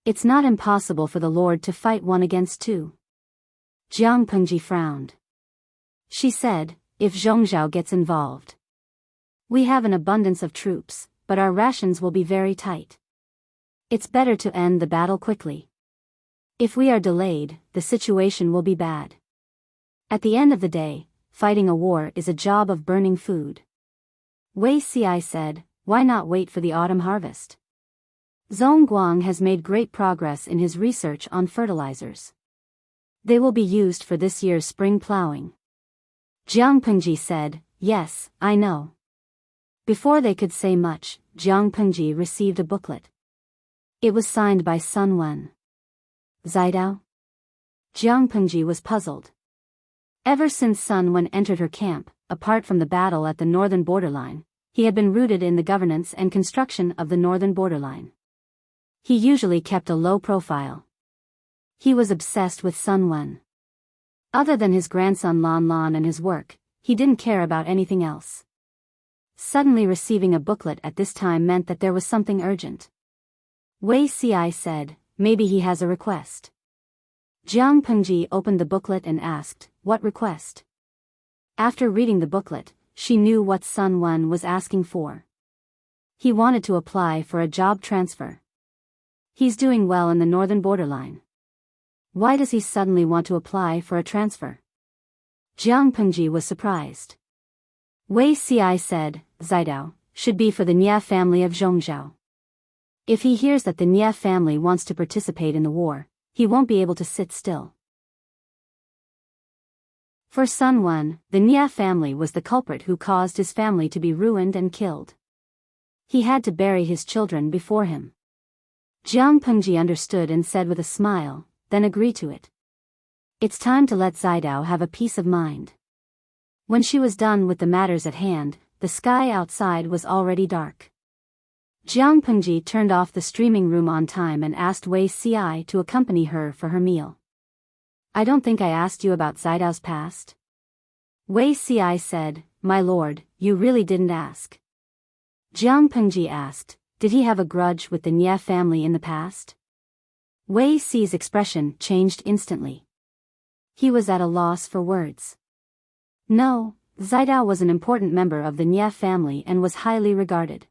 It's not impossible for the Lord to fight 1 against 2. Jiang Pengji frowned. She said, "If Zhongzhou gets involved. We have an abundance of troops, but our rations will be very tight. It's better to end the battle quickly. If we are delayed, the situation will be bad. At the end of the day, fighting a war is a job of burning food." Wei Ci said, "Why not wait for the autumn harvest? Zhongguang has made great progress in his research on fertilizers. They will be used for this year's spring plowing." Jiang Pengji said, "Yes, I know." Before they could say much, Jiang Pengji received a booklet. It was signed by Sun Wen. "Zaidao?" Jiang Pengji was puzzled. Ever since Sun Wen entered her camp, apart from the battle at the northern borderline, he had been rooted in the governance and construction of the northern borderline. He usually kept a low profile. He was obsessed with Sun Wen. Other than his grandson Lan Lan and his work, he didn't care about anything else. Suddenly receiving a booklet at this time meant that there was something urgent. Wei Ci said, maybe he has a request. Jiang Pengji opened the booklet and asked, what request? After reading the booklet, she knew what Sun Wen was asking for. He wanted to apply for a job transfer. He's doing well in the northern borderline. Why does he suddenly want to apply for a transfer? Jiang Pengji was surprised. Wei Ci said, Zidao, should be for the Nye family of Zhongzhou. If he hears that the Nye family wants to participate in the war, he won't be able to sit still. For Sun Wen, the Nye family was the culprit who caused his family to be ruined and killed. He had to bury his children before him. Jiang Pengji understood and said with a smile, then agree to it. It's time to let Zidao have a peace of mind. When she was done with the matters at hand, the sky outside was already dark. Jiang Pengji turned off the streaming room on time and asked Wei Ci to accompany her for her meal. I don't think I asked you about Zidao's past. Wei Ci said, my lord, you really didn't ask. Jiang Pengji asked, did he have a grudge with the Nye family in the past? Wei Ci's expression changed instantly. He was at a loss for words. No, Zidao was an important member of the Nye family and was highly regarded.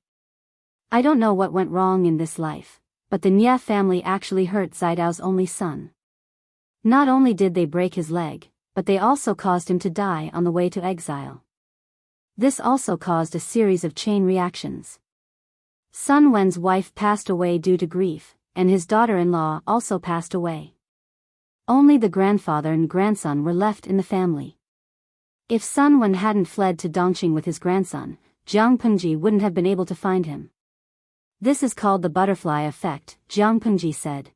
I don't know what went wrong in this life, but the Nye family actually hurt Zidao's only son. Not only did they break his leg, but they also caused him to die on the way to exile. This also caused a series of chain reactions. Sun Wen's wife passed away due to grief, and his daughter-in-law also passed away. Only the grandfather and grandson were left in the family. If Sun Wen hadn't fled to Dongqing with his grandson, Jiang Pengji wouldn't have been able to find him. This is called the butterfly effect, Jiang Pengji said.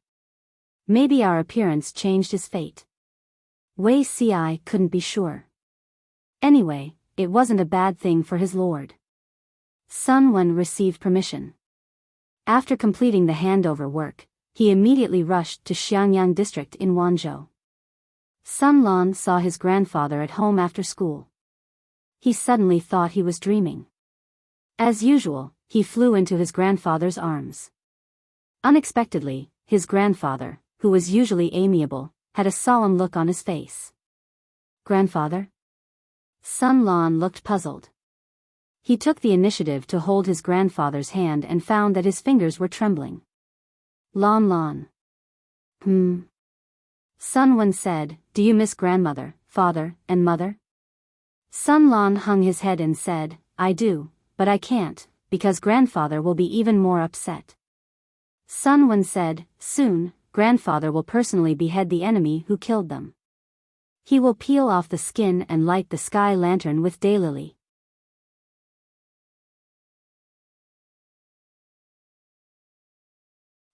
Maybe our appearance changed his fate. Wei Ci couldn't be sure. Anyway, it wasn't a bad thing for his lord. Sun Wen received permission. After completing the handover work, he immediately rushed to Xiangyang district in Wanzhou. Sun Lan saw his grandfather at home after school. He suddenly thought he was dreaming. As usual, he flew into his grandfather's arms. Unexpectedly, his grandfather, who was usually amiable, had a solemn look on his face. Grandfather? Sun Lan looked puzzled. He took the initiative to hold his grandfather's hand and found that his fingers were trembling. Lan Lan. Sun Wen said, do you miss grandmother, father, and mother? Sun Lan hung his head and said, I do, but I can't, because grandfather will be even more upset. Sun Wen said, soon, grandfather will personally behead the enemy who killed them. He will peel off the skin and light the sky lantern with daylily.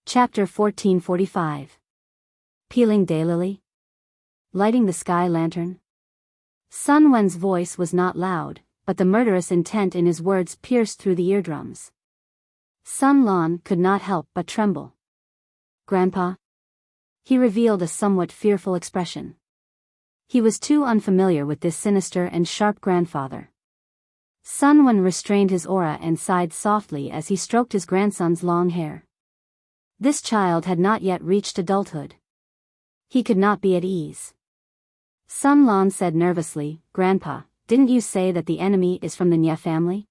Chapter 1445. Peeling daylily? Lighting the sky lantern? Sun Wen's voice was not loud, but the murderous intent in his words pierced through the eardrums. Sun Lan could not help but tremble. Grandpa? He revealed a somewhat fearful expression. He was too unfamiliar with this sinister and sharp grandfather. Sun Wen restrained his aura and sighed softly as he stroked his grandson's long hair. This child had not yet reached adulthood. He could not be at ease. Sun Lan said nervously, Grandpa, didn't you say that the enemy is from the Nye family?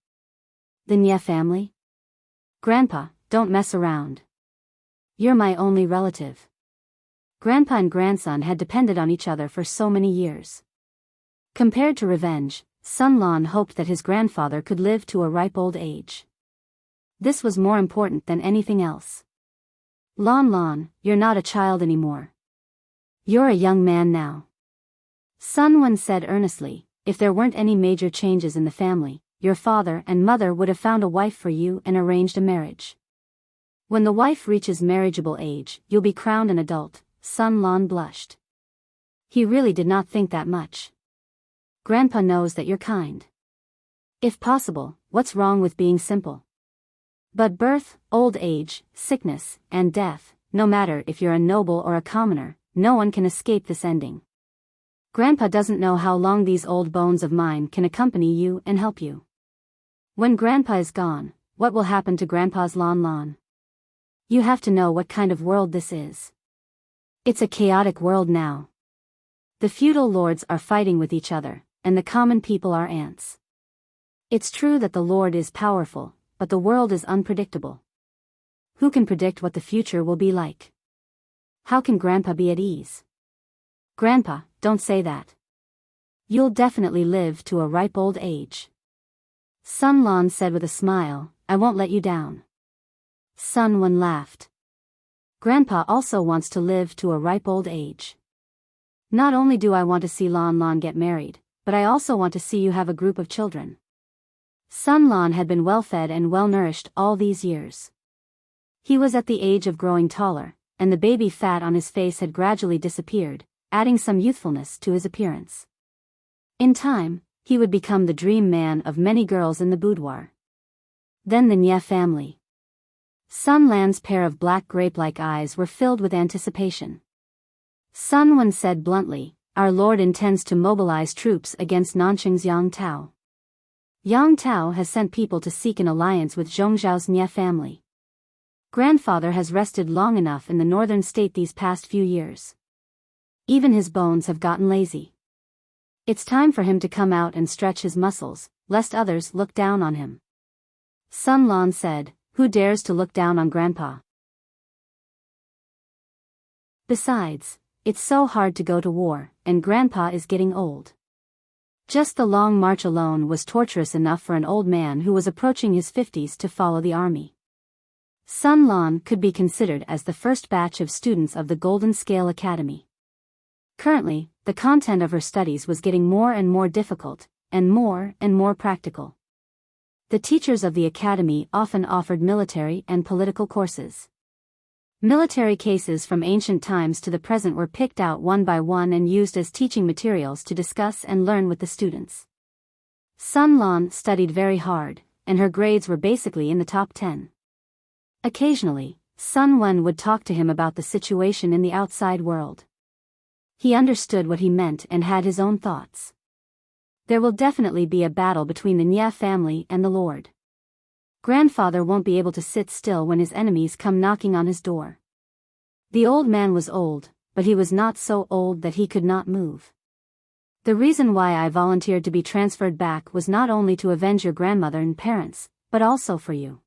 The Nye family? Grandpa, don't mess around. You're my only relative. Grandpa and grandson had depended on each other for so many years. Compared to revenge, Sun Lan hoped that his grandfather could live to a ripe old age. This was more important than anything else. Lan Lan, you're not a child anymore. You're a young man now. Sun Wen said earnestly, if there weren't any major changes in the family, your father and mother would have found a wife for you and arranged a marriage. When the wife reaches marriageable age, you'll be crowned an adult. Sun Lan blushed. He really did not think that much. Grandpa knows that you're kind. If possible, what's wrong with being simple? But birth, old age, sickness, and death, no matter if you're a noble or a commoner, no one can escape this ending. Grandpa doesn't know how long these old bones of mine can accompany you and help you. When Grandpa is gone, what will happen to Grandpa's lawn? You have to know what kind of world this is. It's a chaotic world now. The feudal lords are fighting with each other, and the common people are ants. It's true that the Lord is powerful, but the world is unpredictable. Who can predict what the future will be like? How can Grandpa be at ease? Grandpa, don't say that. You'll definitely live to a ripe old age. Sun Lan said with a smile, I won't let you down. Sun Wen laughed. Grandpa also wants to live to a ripe old age. Not only do I want to see Lan get married, but I also want to see you have a group of children. Sun Lan had been well-fed and well-nourished all these years. He was at the age of growing taller, and the baby fat on his face had gradually disappeared, adding some youthfulness to his appearance. In time, he would become the dream man of many girls in the boudoir. Then the Nye family. Sun Lan's pair of black grape-like eyes were filled with anticipation. Sun Wen said bluntly, Our Lord intends to mobilize troops against Nanqing's Yang Tao. Yang Tao has sent people to seek an alliance with Zhongzhao's Nye family. Grandfather has rested long enough in the northern state these past few years. Even his bones have gotten lazy. It's time for him to come out and stretch his muscles, lest others look down on him. Sun Lan said, Who dares to look down on Grandpa? Besides, it's so hard to go to war, and Grandpa is getting old. Just the long march alone was torturous enough for an old man who was approaching his 50s to follow the army. Sun Lan could be considered as the first batch of students of the Golden Scale Academy. Currently, the content of her studies was getting more and more difficult, and more practical. The teachers of the academy often offered military and political courses. Military cases from ancient times to the present were picked out one by one and used as teaching materials to discuss and learn with the students. Sun Lan studied very hard, and her grades were basically in the top 10. Occasionally, Sun Wen would talk to him about the situation in the outside world. He understood what he meant and had his own thoughts. There will definitely be a battle between the Nye family and the Lord. Grandfather won't be able to sit still when his enemies come knocking on his door. The old man was old, but he was not so old that he could not move. The reason why I volunteered to be transferred back was not only to avenge your grandmother and parents, but also for you.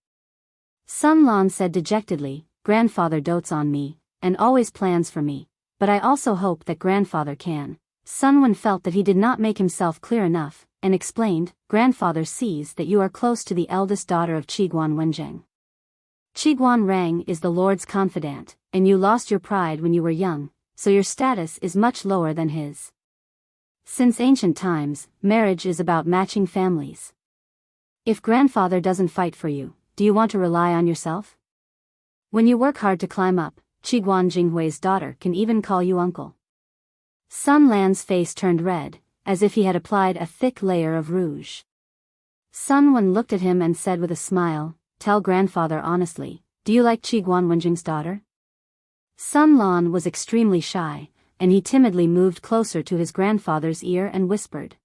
Sun Lan said dejectedly, Grandfather dotes on me, and always plans for me, but I also hope that Grandfather can. Sun Wen felt that he did not make himself clear enough, and explained, Grandfather sees that you are close to the eldest daughter of Qiguan Wenjing. Qiguan Rang is the Lord's confidant, and you lost your pride when you were young, so your status is much lower than his. Since ancient times, marriage is about matching families. If Grandfather doesn't fight for you, do you want to rely on yourself? When you work hard to climb up, Qiguan Jinghui's daughter can even call you uncle. Sun Lan's face turned red, as if he had applied a thick layer of rouge. Sun Wen looked at him and said with a smile, Tell Grandfather honestly, do you like Qiguan Wenjing's daughter? Sun Lan was extremely shy, and he timidly moved closer to his grandfather's ear and whispered.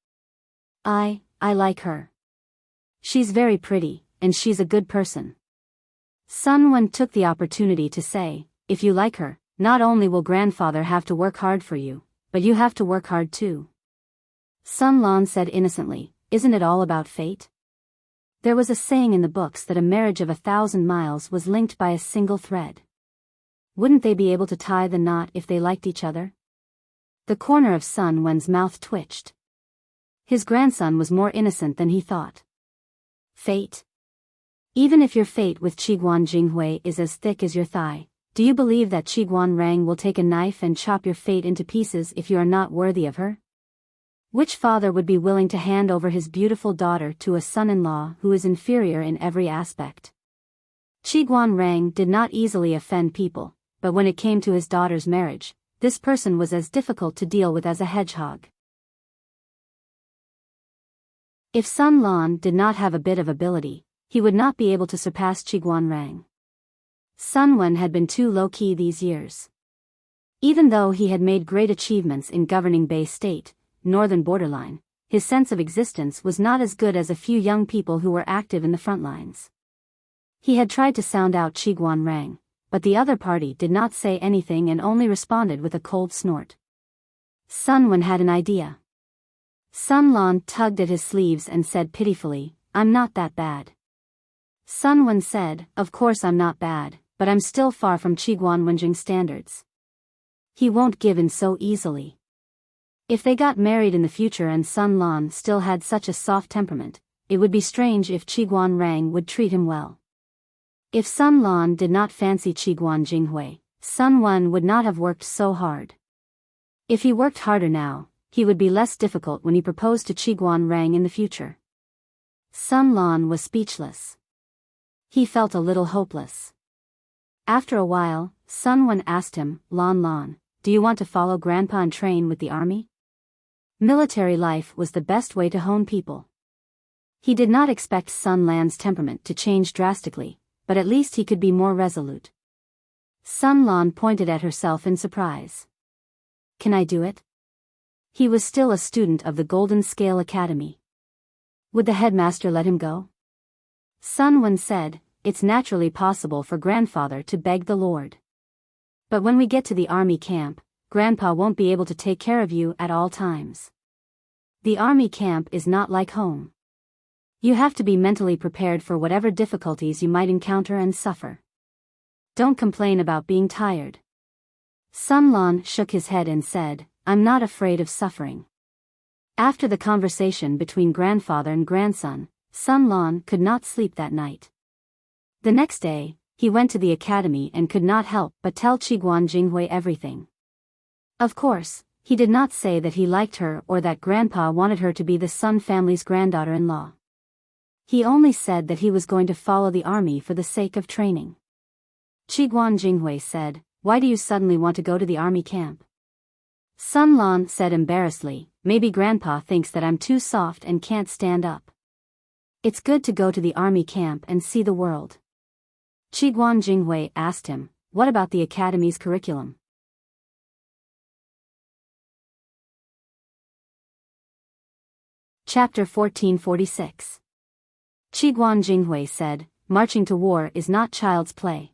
I like her. She's very pretty, and she's a good person. Sun Wen took the opportunity to say, If you like her, not only will Grandfather have to work hard for you, but you have to work hard too. Sun Lan said innocently, Isn't it all about fate? There was a saying in the books that a marriage of 1,000 miles was linked by a single thread. Wouldn't they be able to tie the knot if they liked each other? The corner of Sun Wen's mouth twitched. His grandson was more innocent than he thought. Fate? Even if your fate with Qiguan Jinghui is as thick as your thigh, do you believe that Qiguan Rang will take a knife and chop your fate into pieces if you are not worthy of her? Which father would be willing to hand over his beautiful daughter to a son-in-law who is inferior in every aspect? Qiguan Rang did not easily offend people, but when it came to his daughter's marriage, this person was as difficult to deal with as a hedgehog. If Sun Lan did not have a bit of ability, he would not be able to surpass Qiguanrang. Sun Wen had been too low-key these years. Even though he had made great achievements in governing Bay State, northern borderline, his sense of existence was not as good as a few young people who were active in the front lines. He had tried to sound out Qiguanrang, but the other party did not say anything and only responded with a cold snort. Sun Wen had an idea. Sun Lan tugged at his sleeves and said pitifully, "I'm not that bad." Sun Wen said, "Of course I'm not bad, but I'm still far from Qiguan Wenjing standards." He won't give in so easily. If they got married in the future and Sun Lan still had such a soft temperament, it would be strange if Qiguanrang would treat him well. If Sun Lan did not fancy Qiguan Jinghui, Sun Wen would not have worked so hard. If he worked harder now, he would be less difficult when he proposed to Qiguanrang in the future. Sun Lan was speechless. He felt a little hopeless. After a while, Sun Wen asked him, Lan, do you want to follow Grandpa and train with the army? Military life was the best way to hone people. He did not expect Sun Lan's temperament to change drastically, but at least he could be more resolute. Sun Lan pointed at herself in surprise. Can I do it? He was still a student of the Golden Scale Academy. Would the headmaster let him go? Sun Wen said, it's naturally possible for grandfather to beg the Lord. But when we get to the army camp, Grandpa won't be able to take care of you at all times. The army camp is not like home. You have to be mentally prepared for whatever difficulties you might encounter and suffer. Don't complain about being tired. Sun Lan shook his head and said, I'm not afraid of suffering. After the conversation between grandfather and grandson, Sun Lan could not sleep that night. The next day, he went to the academy and could not help but tell Qiguan Jinghui everything. Of course, he did not say that he liked her or that Grandpa wanted her to be the Sun family's granddaughter-in-law. He only said that he was going to follow the army for the sake of training. Qiguan Jinghui said, why do you suddenly want to go to the army camp? Sun Lan said embarrassedly, maybe Grandpa thinks that I'm too soft and can't stand up. It's good to go to the army camp and see the world. Qiguan Jinghui asked him, what about the academy's curriculum? Chapter 1446. Qiguan Jinghui said, marching to war is not child's play.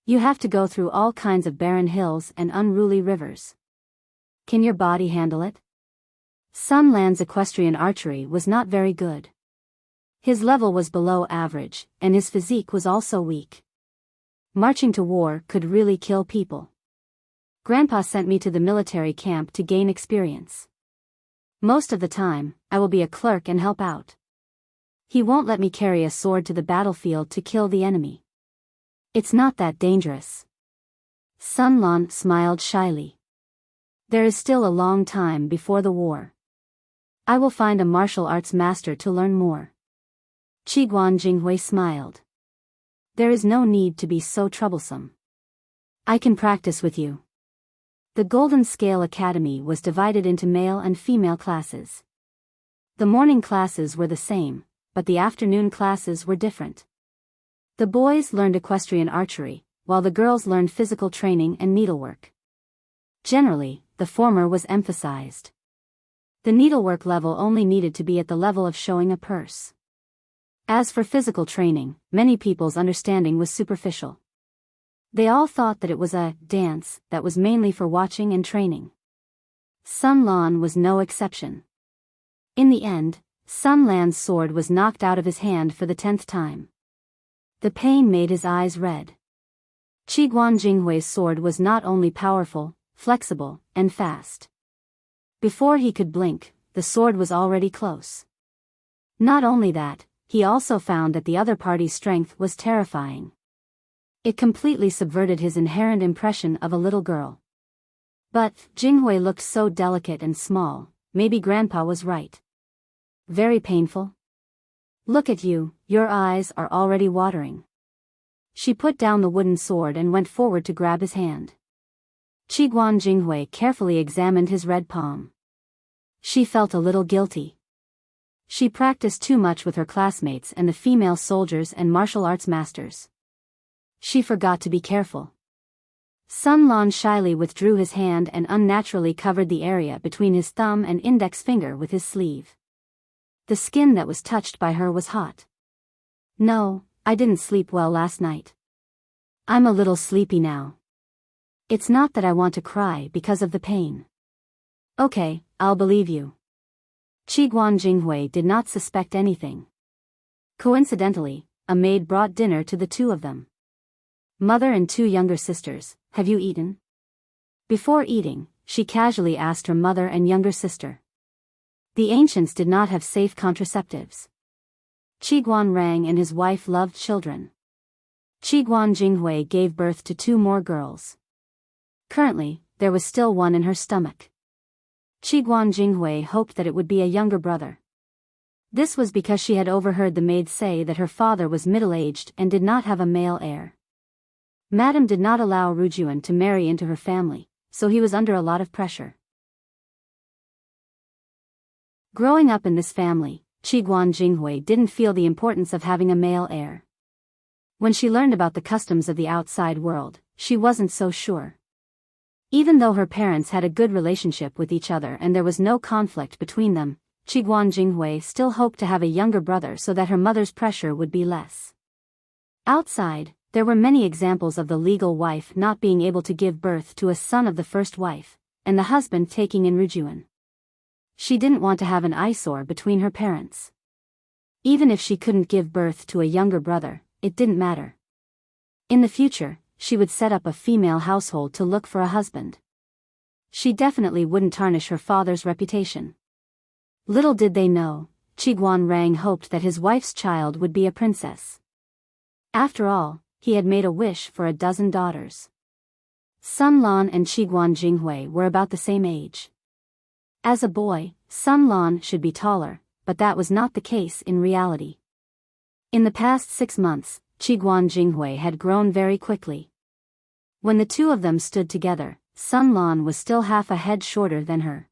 You have to go through all kinds of barren hills and unruly rivers. Can your body handle it? Sun Lan's equestrian archery was not very good. His level was below average, and his physique was also weak. Marching to war could really kill people. Grandpa sent me to the military camp to gain experience. Most of the time, I will be a clerk and help out. He won't let me carry a sword to the battlefield to kill the enemy. It's not that dangerous. Sun Lan smiled shyly. There is still a long time before the war. I will find a martial arts master to learn more. Qiguan Jinghui smiled. There is no need to be so troublesome. I can practice with you. The Golden Scale Academy was divided into male and female classes. The morning classes were the same, but the afternoon classes were different. The boys learned equestrian archery, while the girls learned physical training and needlework. Generally, the former was emphasized. The needlework level only needed to be at the level of showing a purse. As for physical training, many people's understanding was superficial. They all thought that it was a dance that was mainly for watching and training. Sun Lan was no exception. In the end, Sun Lan's sword was knocked out of his hand for the 10th time. The pain made his eyes red. Qiguan Jinghui's sword was not only powerful, flexible, and fast. Before he could blink, the sword was already close. Not only that, he also found that the other party's strength was terrifying. It completely subverted his inherent impression of a little girl. But Jinghui looked so delicate and small, maybe Grandpa was right. Very painful? Look at you, your eyes are already watering. She put down the wooden sword and went forward to grab his hand. Qiguan Jinghui carefully examined his red palm. She felt a little guilty. She practiced too much with her classmates and the female soldiers and martial arts masters. She forgot to be careful. Sun Lan shyly withdrew his hand and unnaturally covered the area between his thumb and index finger with his sleeve. The skin that was touched by her was hot. No, I didn't sleep well last night. I'm a little sleepy now. It's not that I want to cry because of the pain. Okay, I'll believe you. Qiguan Jinghui did not suspect anything. Coincidentally, a maid brought dinner to the two of them. Mother and two younger sisters, have you eaten? Before eating, she casually asked her mother and younger sister. The ancients did not have safe contraceptives. Qiguan Rang and his wife loved children. Qiguan Jinghui gave birth to two more girls. Currently, there was still one in her stomach. Qiguan Jinghui hoped that it would be a younger brother. This was because she had overheard the maid say that her father was middle-aged and did not have a male heir. Madame did not allow Rujuan to marry into her family, so he was under a lot of pressure. Growing up in this family, Qiguan Jinghui didn't feel the importance of having a male heir. When she learned about the customs of the outside world, she wasn't so sure. Even though her parents had a good relationship with each other and there was no conflict between them, Qiguan Jinghui still hoped to have a younger brother so that her mother's pressure would be less. Outside, there were many examples of the legal wife not being able to give birth to a son of the first wife, and the husband taking in Rujuan. She didn't want to have an eyesore between her parents. Even if she couldn't give birth to a younger brother, it didn't matter. In the future, she would set up a female household to look for a husband. She definitely wouldn't tarnish her father's reputation. Little did they know, Qiguan Rang hoped that his wife's child would be a princess. After all, he had made a wish for a dozen daughters. Sun Lan and Qiguan Jinghui were about the same age. As a boy, Sun Lan should be taller, but that was not the case in reality. In the past 6 months, Qiguan Jinghui had grown very quickly. When the two of them stood together, Sun Lan was still half a head shorter than her.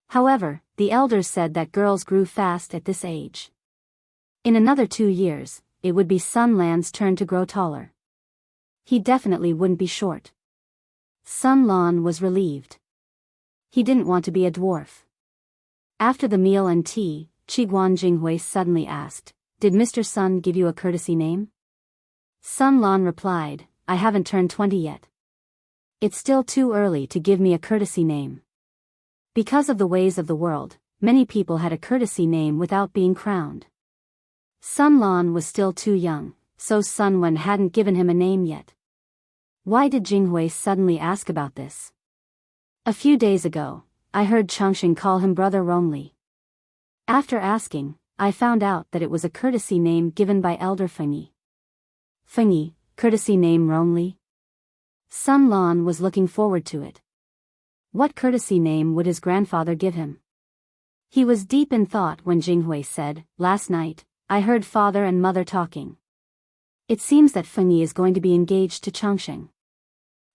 However, the elders said that girls grew fast at this age. In another 2 years, it would be Sun Lan's turn to grow taller. He definitely wouldn't be short. Sun Lan was relieved. He didn't want to be a dwarf. After the meal and tea, Qiguan Jinghui suddenly asked, "Did Mr. Sun give you a courtesy name?" Sun Lan replied, "I haven't turned 20 yet. It's still too early to give me a courtesy name." Because of the ways of the world, many people had a courtesy name without being crowned. Sun Lan was still too young, so Sun Wen hadn't given him a name yet. Why did Jinghui suddenly ask about this? A few days ago, I heard Changxing call him Brother Rongli. After asking, I found out that it was a courtesy name given by Elder Fengyi. Fengyi, courtesy name Rongli? Sun Lan was looking forward to it. What courtesy name would his grandfather give him? He was deep in thought when Jinghui said, "Last night, I heard father and mother talking. It seems that Fengyi is going to be engaged to Changxing."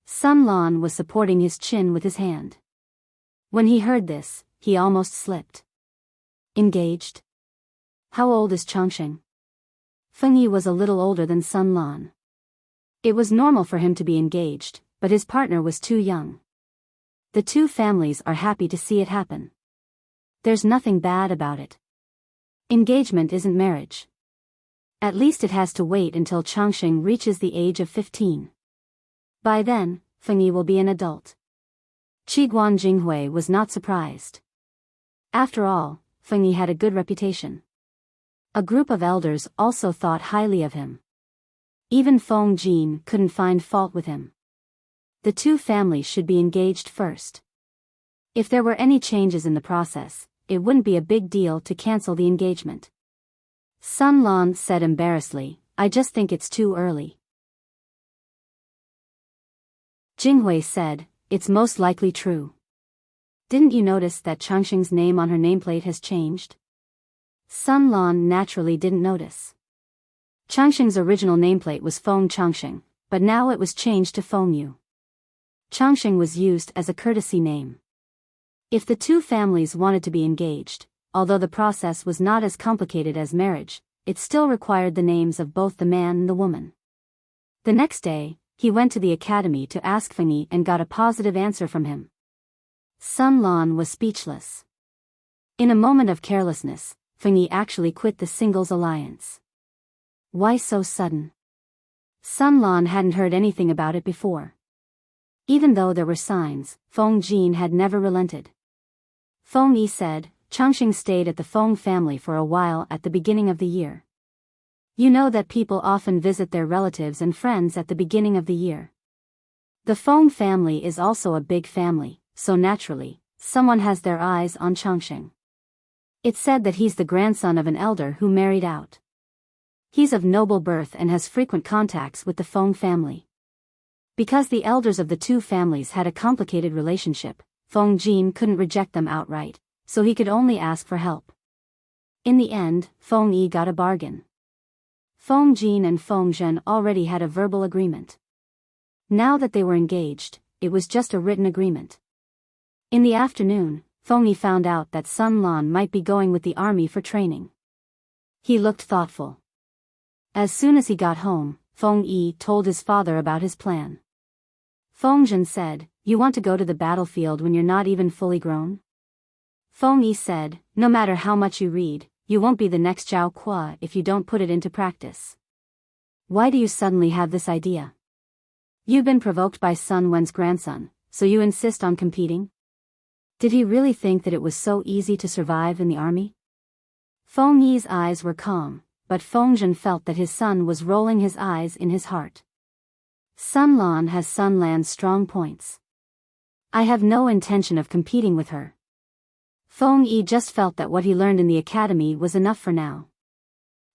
Sun Lan was supporting his chin with his hand. When he heard this, he almost slipped. Engaged? How old is Changxing? Fengyi was a little older than Sun Lan. It was normal for him to be engaged, but his partner was too young. The two families are happy to see it happen. There's nothing bad about it. Engagement isn't marriage. At least it has to wait until Changxing reaches the age of 15. By then, Fengyi will be an adult. Qiguan Jinghui was not surprised. After all, Fengyi had a good reputation. A group of elders also thought highly of him. Even Feng Jin couldn't find fault with him. The two families should be engaged first. If there were any changes in the process, it wouldn't be a big deal to cancel the engagement. Sun Lan said embarrassedly, "I just think it's too early." Jinghui said, "It's most likely true. Didn't you notice that Changxing's name on her nameplate has changed?" Sun Lan naturally didn't notice. Changxing's original nameplate was Feng Changxing, but now it was changed to Feng Yu. Changxing was used as a courtesy name. If the two families wanted to be engaged, although the process was not as complicated as marriage, it still required the names of both the man and the woman. The next day, he went to the academy to ask Fengyi and got a positive answer from him. Sun Lan was speechless. In a moment of carelessness, Fengyi actually quit the singles alliance. Why so sudden? Sun Lan hadn't heard anything about it before. Even though there were signs, Feng Jin had never relented. Feng Yi said, Changxing stayed at the Feng family for a while at the beginning of the year. You know that people often visit their relatives and friends at the beginning of the year. The Feng family is also a big family, so naturally, someone has their eyes on Changxing. It's said that he's the grandson of an elder who married out. He's of noble birth and has frequent contacts with the Feng family. Because the elders of the two families had a complicated relationship, Feng Jin couldn't reject them outright, so he could only ask for help. In the end, Feng Yi got a bargain. Feng Jin and Feng Zhen already had a verbal agreement. Now that they were engaged, it was just a written agreement. In the afternoon, Feng Yi found out that Sun Lan might be going with the army for training. He looked thoughtful. As soon as he got home, Feng Yi told his father about his plan. Feng Zhen said, You want to go to the battlefield when you're not even fully grown? Feng Yi said, No matter how much you read, you won't be the next Zhao Kuo if you don't put it into practice. Why do you suddenly have this idea? You've been provoked by Sun Wen's grandson, so you insist on competing? Did he really think that it was so easy to survive in the army? Feng Yi's eyes were calm, but Feng Zhen felt that his son was rolling his eyes in his heart. Sun Lan has Sun Lan's strong points. I have no intention of competing with her. Feng Yi just felt that what he learned in the academy was enough for now.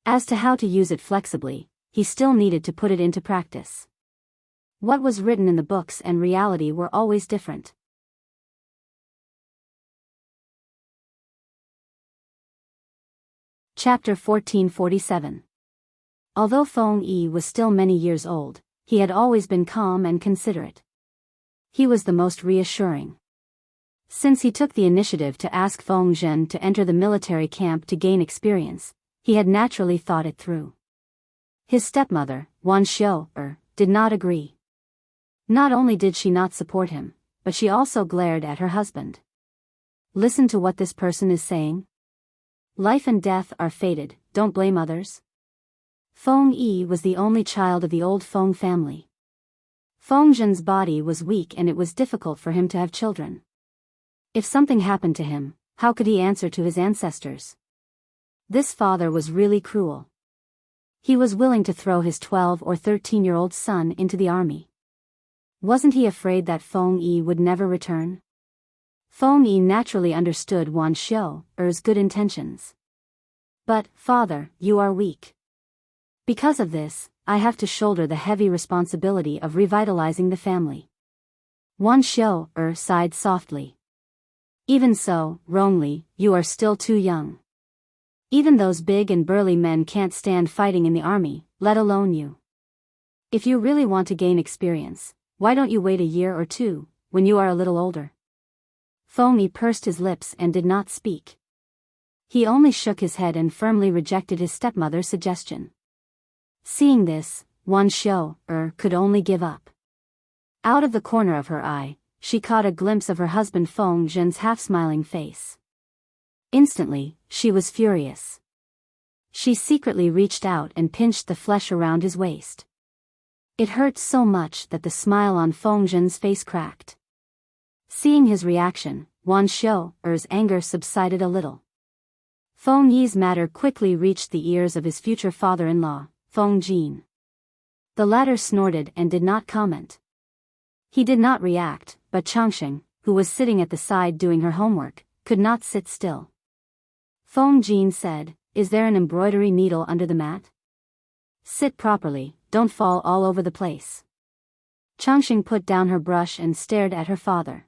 As to how to use it flexibly, he still needed to put it into practice. What was written in the books and reality were always different. Chapter 1447. Although Feng Yi was still many years old, he had always been calm and considerate. He was the most reassuring. Since he took the initiative to ask Feng Zhen to enter the military camp to gain experience, he had naturally thought it through. His stepmother, Wan Xiu, did not agree. Not only did she not support him, but she also glared at her husband. Listen to what this person is saying. Life and death are fated, don't blame others. Feng Yi was the only child of the old Feng family. Feng Zhen's body was weak and it was difficult for him to have children. If something happened to him, how could he answer to his ancestors? This father was really cruel. He was willing to throw his 12 or 13-year-old son into the army. Wasn't he afraid that Feng Yi would never return? Feng Yi naturally understood Wan Xiu's good intentions. But, father, you are weak. Because of this, I have to shoulder the heavy responsibility of revitalizing the family. Wan Xiu sighed softly. Even so, Rongli, you are still too young. Even those big and burly men can't stand fighting in the army, let alone you. If you really want to gain experience, why don't you wait a year or two, when you are a little older? Feng Yi pursed his lips and did not speak. He only shook his head and firmly rejected his stepmother's suggestion. Seeing this, Wan Xiu could only give up. Out of the corner of her eye, she caught a glimpse of her husband Feng Zhen's half-smiling face. Instantly, she was furious. She secretly reached out and pinched the flesh around his waist. It hurt so much that the smile on Feng Zhen's face cracked. Seeing his reaction, Wan Xiu's anger subsided a little. Feng Yi's matter quickly reached the ears of his future father-in-law, Feng Jin. The latter snorted and did not comment. He did not react, but Changxing, who was sitting at the side doing her homework, could not sit still. Feng Jin said, Is there an embroidery needle under the mat? Sit properly, don't fall all over the place. Changxing put down her brush and stared at her father.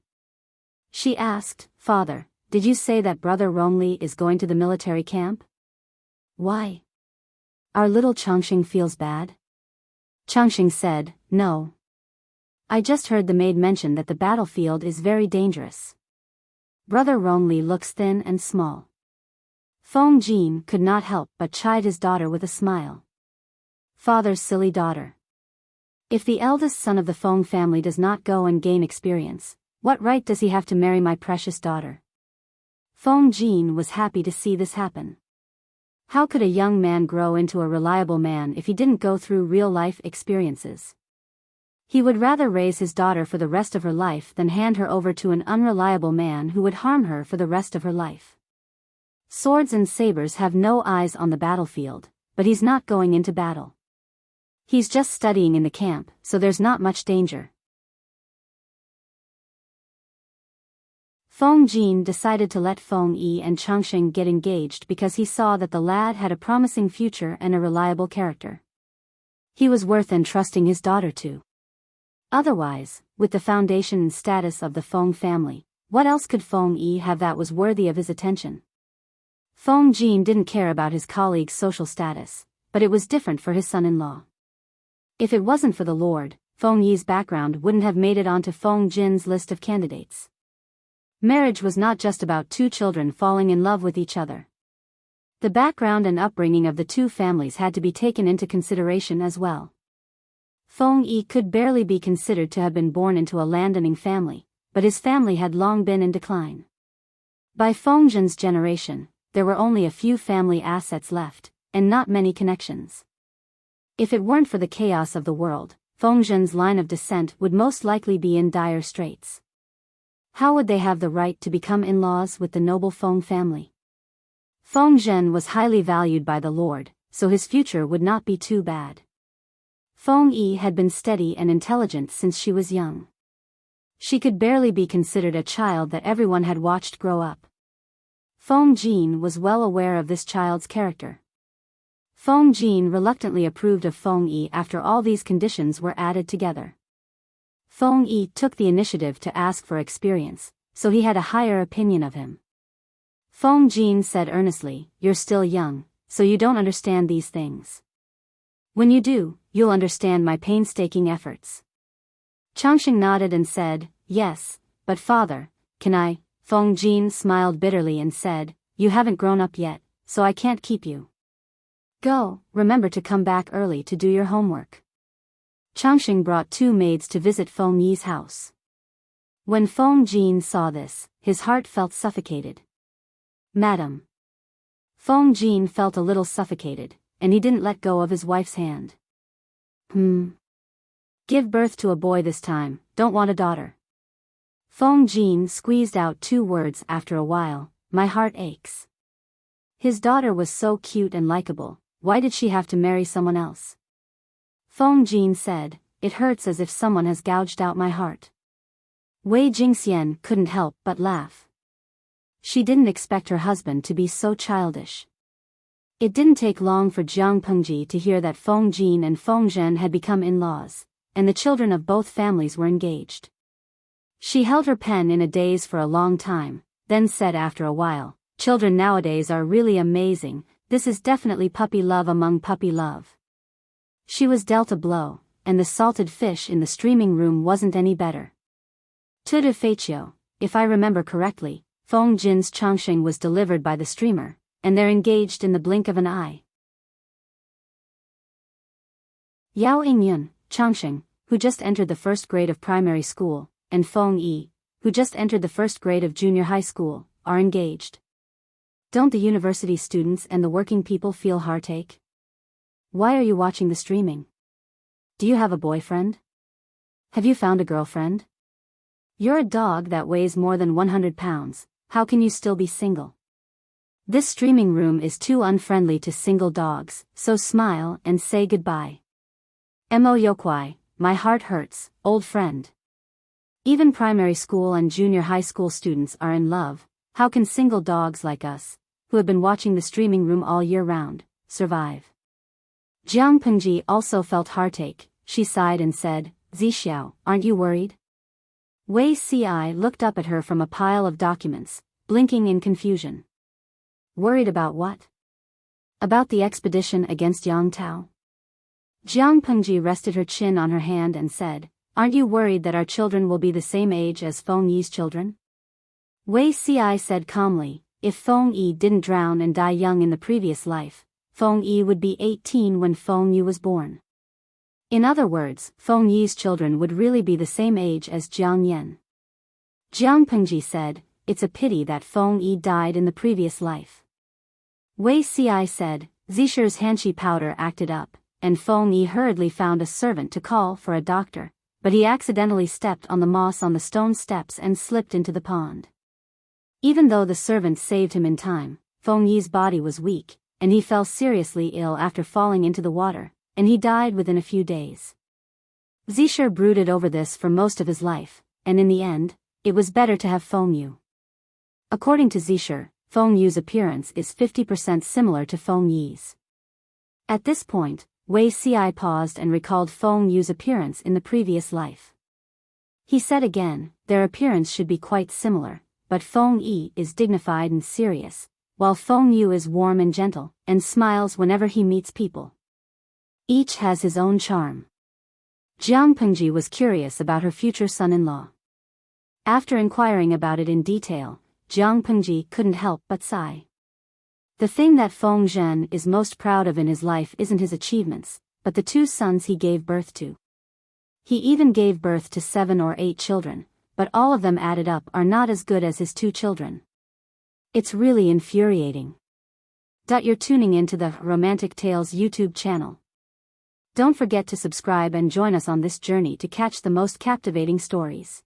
She asked, Father, did you say that brother Rongli is going to the military camp? Why? Our little Changxing feels bad? Changxing said, No. I just heard the maid mention that the battlefield is very dangerous. Brother Rongli looks thin and small. Feng Jin could not help but chide his daughter with a smile. Father's silly daughter. If the eldest son of the Feng family does not go and gain experience, what right does he have to marry my precious daughter? Feng Jin was happy to see this happen. How could a young man grow into a reliable man if he didn't go through real-life experiences? He would rather raise his daughter for the rest of her life than hand her over to an unreliable man who would harm her for the rest of her life. Swords and sabers have no eyes on the battlefield, but he's not going into battle. He's just studying in the camp, so there's not much danger. Feng Jin decided to let Feng Yi and Changsheng get engaged because he saw that the lad had a promising future and a reliable character. He was worth entrusting his daughter to. Otherwise, with the foundation and status of the Feng family, what else could Feng Yi have that was worthy of his attention? Feng Jin didn't care about his colleague's social status, but it was different for his son-in-law. If it wasn't for the Lord, Feng Yi's background wouldn't have made it onto Feng Jin's list of candidates. Marriage was not just about two children falling in love with each other. The background and upbringing of the two families had to be taken into consideration as well. Feng Yi could barely be considered to have been born into a landowning family, but his family had long been in decline. By Feng Jin's generation, there were only a few family assets left, and not many connections. If it weren't for the chaos of the world, Feng Jin's line of descent would most likely be in dire straits. How would they have the right to become in-laws with the noble Feng family? Feng Jin was highly valued by the Lord, so his future would not be too bad. Feng Yi had been steady and intelligent since she was young. She could barely be considered a child that everyone had watched grow up. Feng Jin was well aware of this child's character. Feng Jin reluctantly approved of Feng Yi after all these conditions were added together. Feng Yi took the initiative to ask for experience, so he had a higher opinion of him. Feng Jin said earnestly, "You're still young, so you don't understand these things. When you do, you'll understand my painstaking efforts." Changsheng nodded and said, "Yes, but father, can I?" Feng Jin smiled bitterly and said, "You haven't grown up yet, so I can't keep you. Go, remember to come back early to do your homework." Changsheng brought two maids to visit Feng Yi's house. When Feng Jin saw this, his heart felt suffocated. "Madam." Feng Jin felt a little suffocated, and he didn't let go of his wife's hand. Give birth to a boy this time, don't want a daughter." Feng Jin squeezed out two words after a while, "My heart aches." His daughter was so cute and likable, why did she have to marry someone else? Feng Jin said, "It hurts as if someone has gouged out my heart." Wei Jingxian couldn't help but laugh. She didn't expect her husband to be so childish. It didn't take long for Jiang Pengji to hear that Feng Jin and Feng Zhen had become in-laws, and the children of both families were engaged. She held her pen in a daze for a long time, then said after a while, "Children nowadays are really amazing, this is definitely puppy love among puppy love." She was dealt a blow, and the salted fish in the streaming room wasn't any better. To de facto, if I remember correctly, Feng Jin's Changsheng was delivered by the streamer, and they're engaged in the blink of an eye. Yao Yingyun, Changsheng, who just entered the first grade of primary school, and Feng Yi, who just entered the first grade of junior high school, are engaged. Don't the university students and the working people feel heartache? Why are you watching the streaming? Do you have a boyfriend? Have you found a girlfriend? You're a dog that weighs more than 100 pounds, how can you still be single? This streaming room is too unfriendly to single dogs, so smile and say goodbye. Mo Yokwai, my heart hurts, old friend. Even primary school and junior high school students are in love, how can single dogs like us, who have been watching the streaming room all year round, survive? Jiang Pengji also felt heartache, she sighed and said, "Zixiao, aren't you worried?" Wei Ci looked up at her from a pile of documents, blinking in confusion. Worried about what? About the expedition against Yang Tao? Jiang Pengji rested her chin on her hand and said, "Aren't you worried that our children will be the same age as Feng Yi's children?" Wei Ci said calmly, if Feng Yi didn't drown and die young in the previous life, Feng Yi would be 18 when Feng Yu was born. In other words, Feng Yi's children would really be the same age as Jiang Yan. Jiang Pengji said, "It's a pity that Feng Yi died in the previous life." Wei Ci said, "Zisher's Hanshi powder acted up, and Feng Yi hurriedly found a servant to call for a doctor, but he accidentally stepped on the moss on the stone steps and slipped into the pond." Even though the servant saved him in time, Feng Yi's body was weak, and he fell seriously ill after falling into the water, and he died within a few days. Zisher brooded over this for most of his life, and in the end, it was better to have Feng Yu. According to Zisher, Feng Yu's appearance is 50% similar to Feng Yi's. At this point, Wei Ci paused and recalled Feng Yu's appearance in the previous life. He said again, their appearance should be quite similar, but Feng Yi is dignified and serious, while Feng Yu is warm and gentle, and smiles whenever he meets people. Each has his own charm. Jiang Pengji was curious about her future son-in-law. After inquiring about it in detail, Jiang Pengji couldn't help but sigh. The thing that Feng Zhen is most proud of in his life isn't his achievements, but the 2 sons he gave birth to. He even gave birth to 7 or 8 children, but all of them added up are not as good as his 2 children. It's really infuriating. You're tuning into the Romantic Tales YouTube channel. Don't forget to subscribe and join us on this journey to catch the most captivating stories.